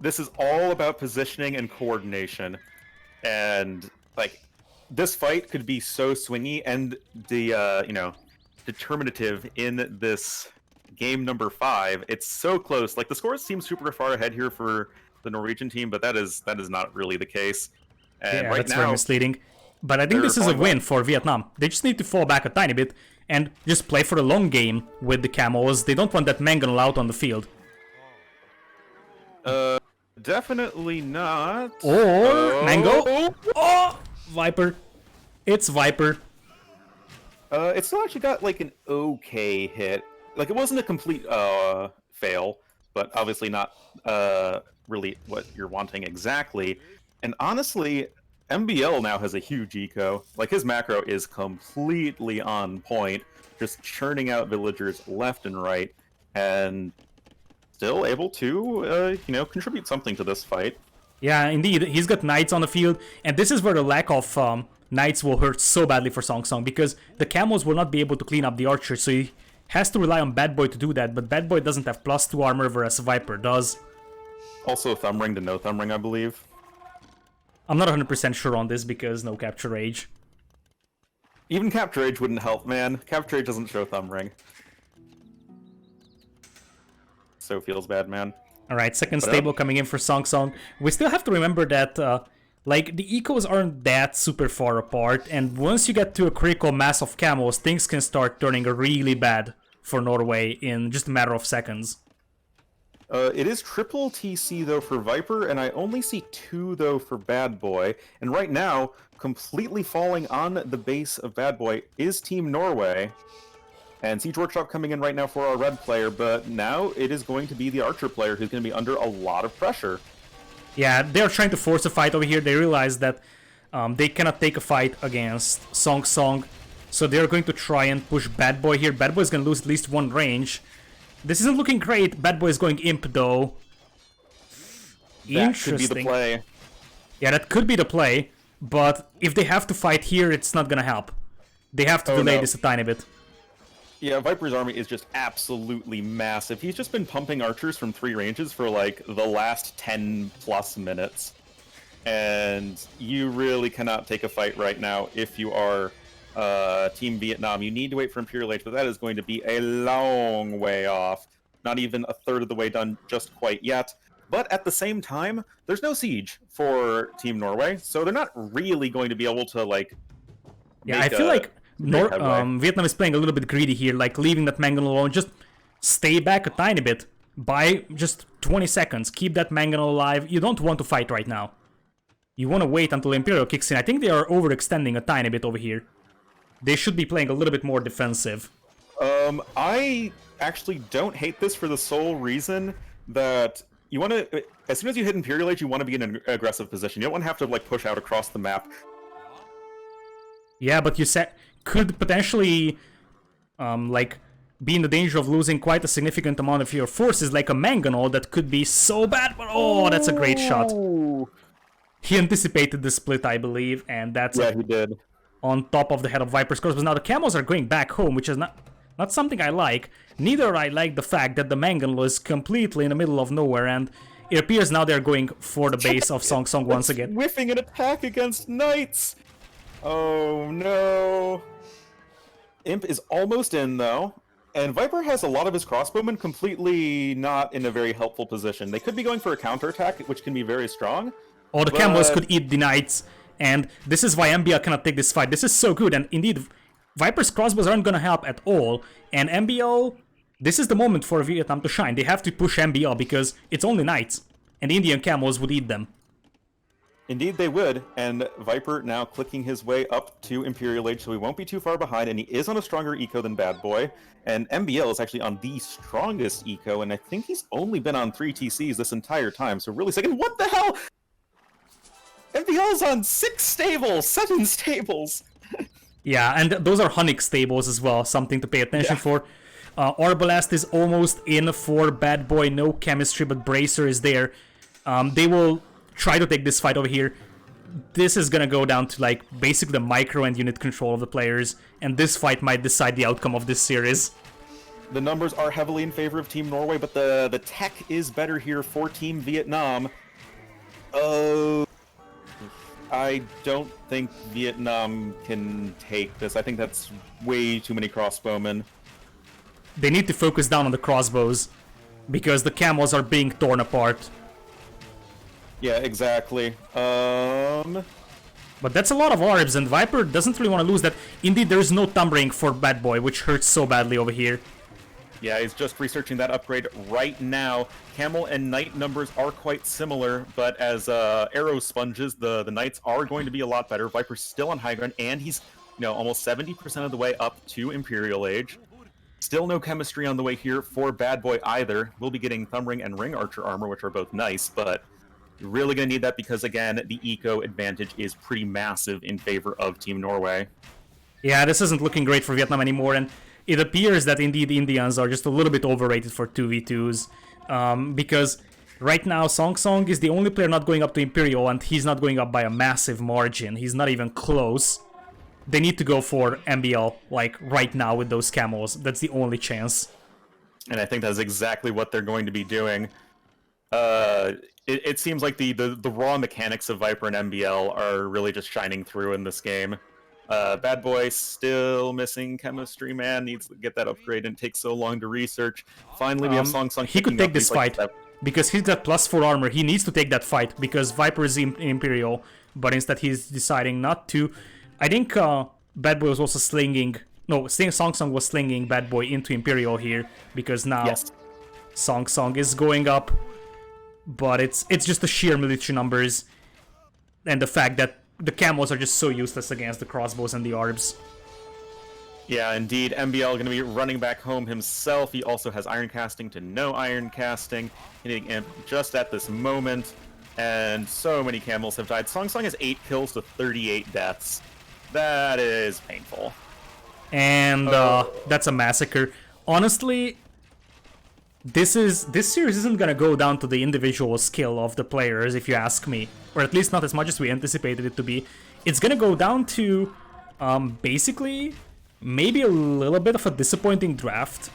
this is all about positioning and coordination, and like this fight could be so swingy, and the determinative in this game number 5. It's so close. Like the scores seem super far ahead here for the Norwegian team, but that is not really the case. And yeah, right that's now, very misleading. But I think this is a win for Vietnam. They just need to fall back a tiny bit and just play for the long game with the camels. They don't want that Mangonel out on the field. Definitely not. Or Mango. Oh, Viper. It's Viper. It still actually got like an okay hit. Like it wasn't a complete fail, but obviously not really what you're wanting exactly. And honestly, MBL now has a huge eco. Like his macro is completely on point, just churning out villagers left and right, and still able to contribute something to this fight. Yeah, indeed. He's got Knights on the field, and this is where the lack of Knights will hurt so badly for Song Song, because the camels will not be able to clean up the archers, so he has to rely on Bad Boy to do that, but Bad Boy doesn't have +2 armor, whereas Viper does. Also thumb ring to no thumb ring, I believe. I'm not 100% sure on this because no capture age. Even capture age wouldn't help, man. Capture age doesn't show thumb ring. so feels bad, man. All right, second stable coming in for Song Song. We still have to remember that like the ecos aren't that super far apart, and once you get to a critical mass of camels, things can start turning really bad for Norway in just a matter of seconds. It is triple TC though for Viper, and I only see 2 though for Bad Boy. And right now, completely falling on the base of Bad Boy is Team Norway. And Siege Workshop coming in right now for our red player, but now it is going to be the Archer player who's going to be under a lot of pressure. Yeah, they're trying to force a fight over here. They realize that they cannot take a fight against Song Song, so they're going to try and push Bad Boy here. Bad Boy is going to lose at least 1 range. This isn't looking great. Bad Boy is going Imp, though. That could be the play. Yeah, that could be the play, but if they have to fight here, it's not going to help. They have to delay this a tiny bit. Yeah, Viper's army is just absolutely massive. He's just been pumping archers from 3 ranges for, like, the last 10-plus minutes. And you really cannot take a fight right now if you are Team Vietnam. You need to wait for Imperial Age, but that is going to be a long way off. Not even a third of the way done just quite yet. But at the same time, there's no siege for Team Norway, so they're not really going to be able to, like... Yeah, I feel like Vietnam is playing a little bit greedy here, like leaving that Mangan alone. Just stay back a tiny bit. Buy just 20 seconds. Keep that Mangan alive. You don't want to fight right now. You want to wait until Imperial kicks in. I think they are overextending a tiny bit over here. They should be playing a little bit more defensive. I actually don't hate this for the sole reason that you want to... As soon as you hit Imperial Age, you want to be in an aggressive position. You don't want to have to, like, push out across the map. Yeah, but you could potentially, like, be in the danger of losing quite a significant amount of your forces, like a Mangonel that could be so bad, but oh, that's a great shot. He anticipated the split, I believe, and that's he did. On top of the head of Viper's Crossbows. Now the camels are going back home, which is not something I like. Neither I like the fact that the Mangonel is completely in the middle of nowhere, and it appears now they're going for the base of Song Song once again. Whiffing an attack against knights! Oh no. Imp is almost in though, and Viper has a lot of his crossbowmen completely not in a very helpful position. They could be going for a counterattack, which can be very strong. Or the camels could eat the knights, and this is why MBL cannot take this fight. This is so good, and indeed, Viper's crossbows aren't gonna help at all, and MBL, this is the moment for Vietnam to shine. They have to push MBL because it's only knights, and Indian camels would eat them. Indeed they would, and Viper now clicking his way up to Imperial Age, so he won't be too far behind, and he is on a stronger eco than Bad Boy, and MBL is actually on the strongest eco, and I think he's only been on 3 TCs this entire time, so really second. What the hell? MBL's on 6 stables, 7 stables! Yeah, and those are Hunnic stables as well, something to pay attention for. Arbalest is almost in for Bad Boy, no chemistry, but Bracer is there. They will try to take this fight over here. This is gonna go down to, like, basically the micro and unit control of the players, and this fight might decide the outcome of this series. The numbers are heavily in favor of Team Norway, but the tech is better here for Team Vietnam. I don't think Vietnam can take this. I think that's way too many crossbowmen. They need to focus down on the crossbows, because the camels are being torn apart. Yeah, exactly. But that's a lot of orbs, and Viper doesn't really want to lose that. Indeed, there is no Thumbring for Bad Boy, which hurts so badly over here. Yeah, he's just researching that upgrade right now. Camel and Knight numbers are quite similar, but as arrow sponges, the Knights are going to be a lot better. Viper's still on high ground, and he's, almost 70% of the way up to Imperial Age. Still no chemistry on the way here for Bad Boy either. We'll be getting Thumbring and Ring Archer armor, which are both nice, but you're really going to need that because, again, the eco advantage is pretty massive in favor of Team Norway. Yeah, this isn't looking great for Vietnam anymore, and it appears that indeed the Indians are just a little bit overrated for 2v2s, because right now Song Song is the only player not going up to Imperial, and he's not going up by a massive margin. He's not even close. They need to go for MBL, like, right now with those camels. That's the only chance. And I think that's exactly what they're going to be doing. It seems like the raw mechanics of Viper and MBL are really just shining through in this game. Bad Boy still missing chemistry, man. Needs to get that upgrade and takes so long to research. Finally, we have Song Song He could picking take up. this He's like, fight because he's got +4 armor. He needs to take that fight because Viper is in Imperial, but instead he's deciding not to. I think Bad Boy was also slinging. No, Song Song was slinging Bad Boy into Imperial here because now yes. Song Song is going up, but it's just the sheer military numbers and the fact that the camos are just so useless against the crossbows and the arbs. Yeah, indeed. MBL going to be running back home himself. He also has iron casting to no iron casting, hitting Imp just at this moment. And so many camels have died. Song Song has 8 kills to 38 deaths. That is painful. And that's a massacre. Honestly, this series isn't gonna go down to the individual skill of the players, if you ask me, or at least not as much as we anticipated it to be. It's gonna go down to basically maybe a little bit of a disappointing draft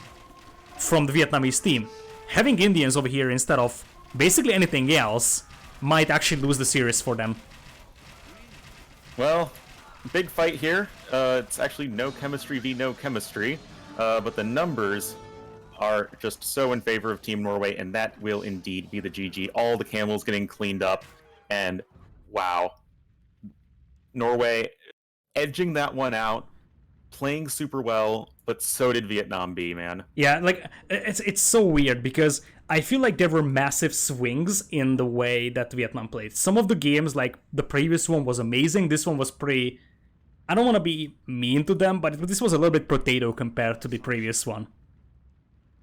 from the Vietnamese team. Having Indians over here instead of basically anything else might actually lose the series for them. Well, big fight here. It's actually no chemistry v no chemistry, but the numbers are just so in favor of Team Norway, and that will indeed be the GG. All the camels getting cleaned up, and wow. Norway edging that one out, playing super well, but so did Vietnam B, man. Yeah, like, it's so weird because I feel like there were massive swings in the way that Vietnam played. Some of the games, like the previous one was amazing, this one was pretty... I don't want to be mean to them, but this was a little bit potato compared to the previous one.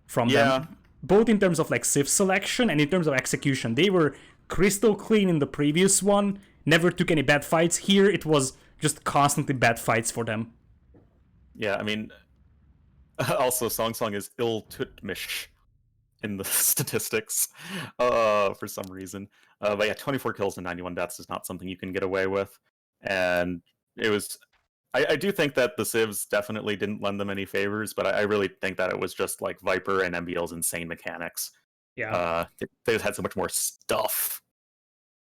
From them, both in terms of like Civ selection and in terms of execution. They were crystal clean in the previous one, never took any bad fights. Here it was just constantly bad fights for them. Yeah, I mean, also Song Song is ill-tutmish in the statistics for some reason. But yeah, 24 kills and 91 deaths is not something you can get away with. And it was... I do think that the Civs definitely didn't lend them any favors, but I really think that it was just like Viper and MBL's insane mechanics. Yeah. They just had so much more stuff.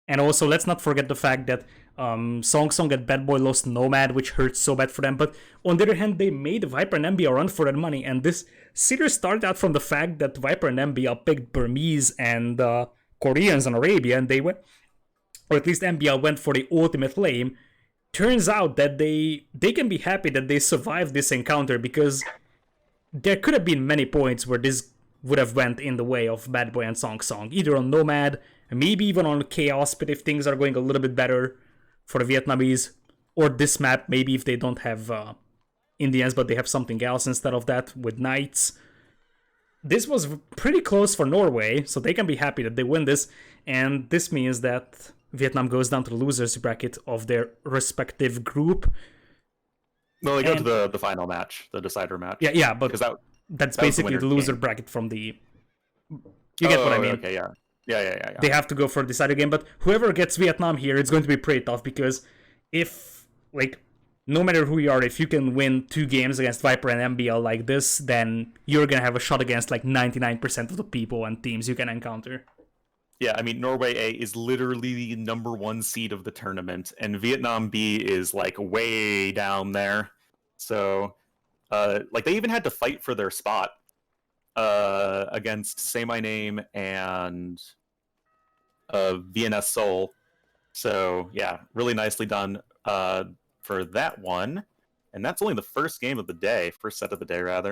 And also, let's not forget the fact that Song Song and Bad Boy lost Nomad, which hurts so bad for them. But on the other hand, they made Viper and MBL run for that money. And this series started out from the fact that Viper and MBL picked Burmese and Koreans and Arabia, and they went, or at least MBL went for the ultimate lane. Turns out that they can be happy that they survived this encounter because there could have been many points where this would have went in the way of Bad Boy and Song Song, either on Nomad, maybe even on Chaos, but if things are going a little bit better for the Vietnamese, or this map, maybe if they don't have Indians but they have something else instead of that with Knights. This was pretty close for Norway, so they can be happy that they win this, and this means that Vietnam goes down to the losers bracket of their respective group. Well, they go to the final match, the decider match. Yeah, but that's basically the loser bracket from the... You get what I mean? Okay, yeah. Yeah. They have to go for a decider game, but whoever gets Vietnam here, it's going to be pretty tough because if, like, no matter who you are, if you can win 2 games against Viper and MBL like this, then you're going to have a shot against, like, 99% of the people and teams you can encounter. Yeah, I mean, Norway A is literally the #1 seed of the tournament, and Vietnam B is, like, way down there. So, like, they even had to fight for their spot against Say My Name and VNS Seoul. So, yeah, really nicely done for that one. And that's only the first game of the day, first set of the day, rather.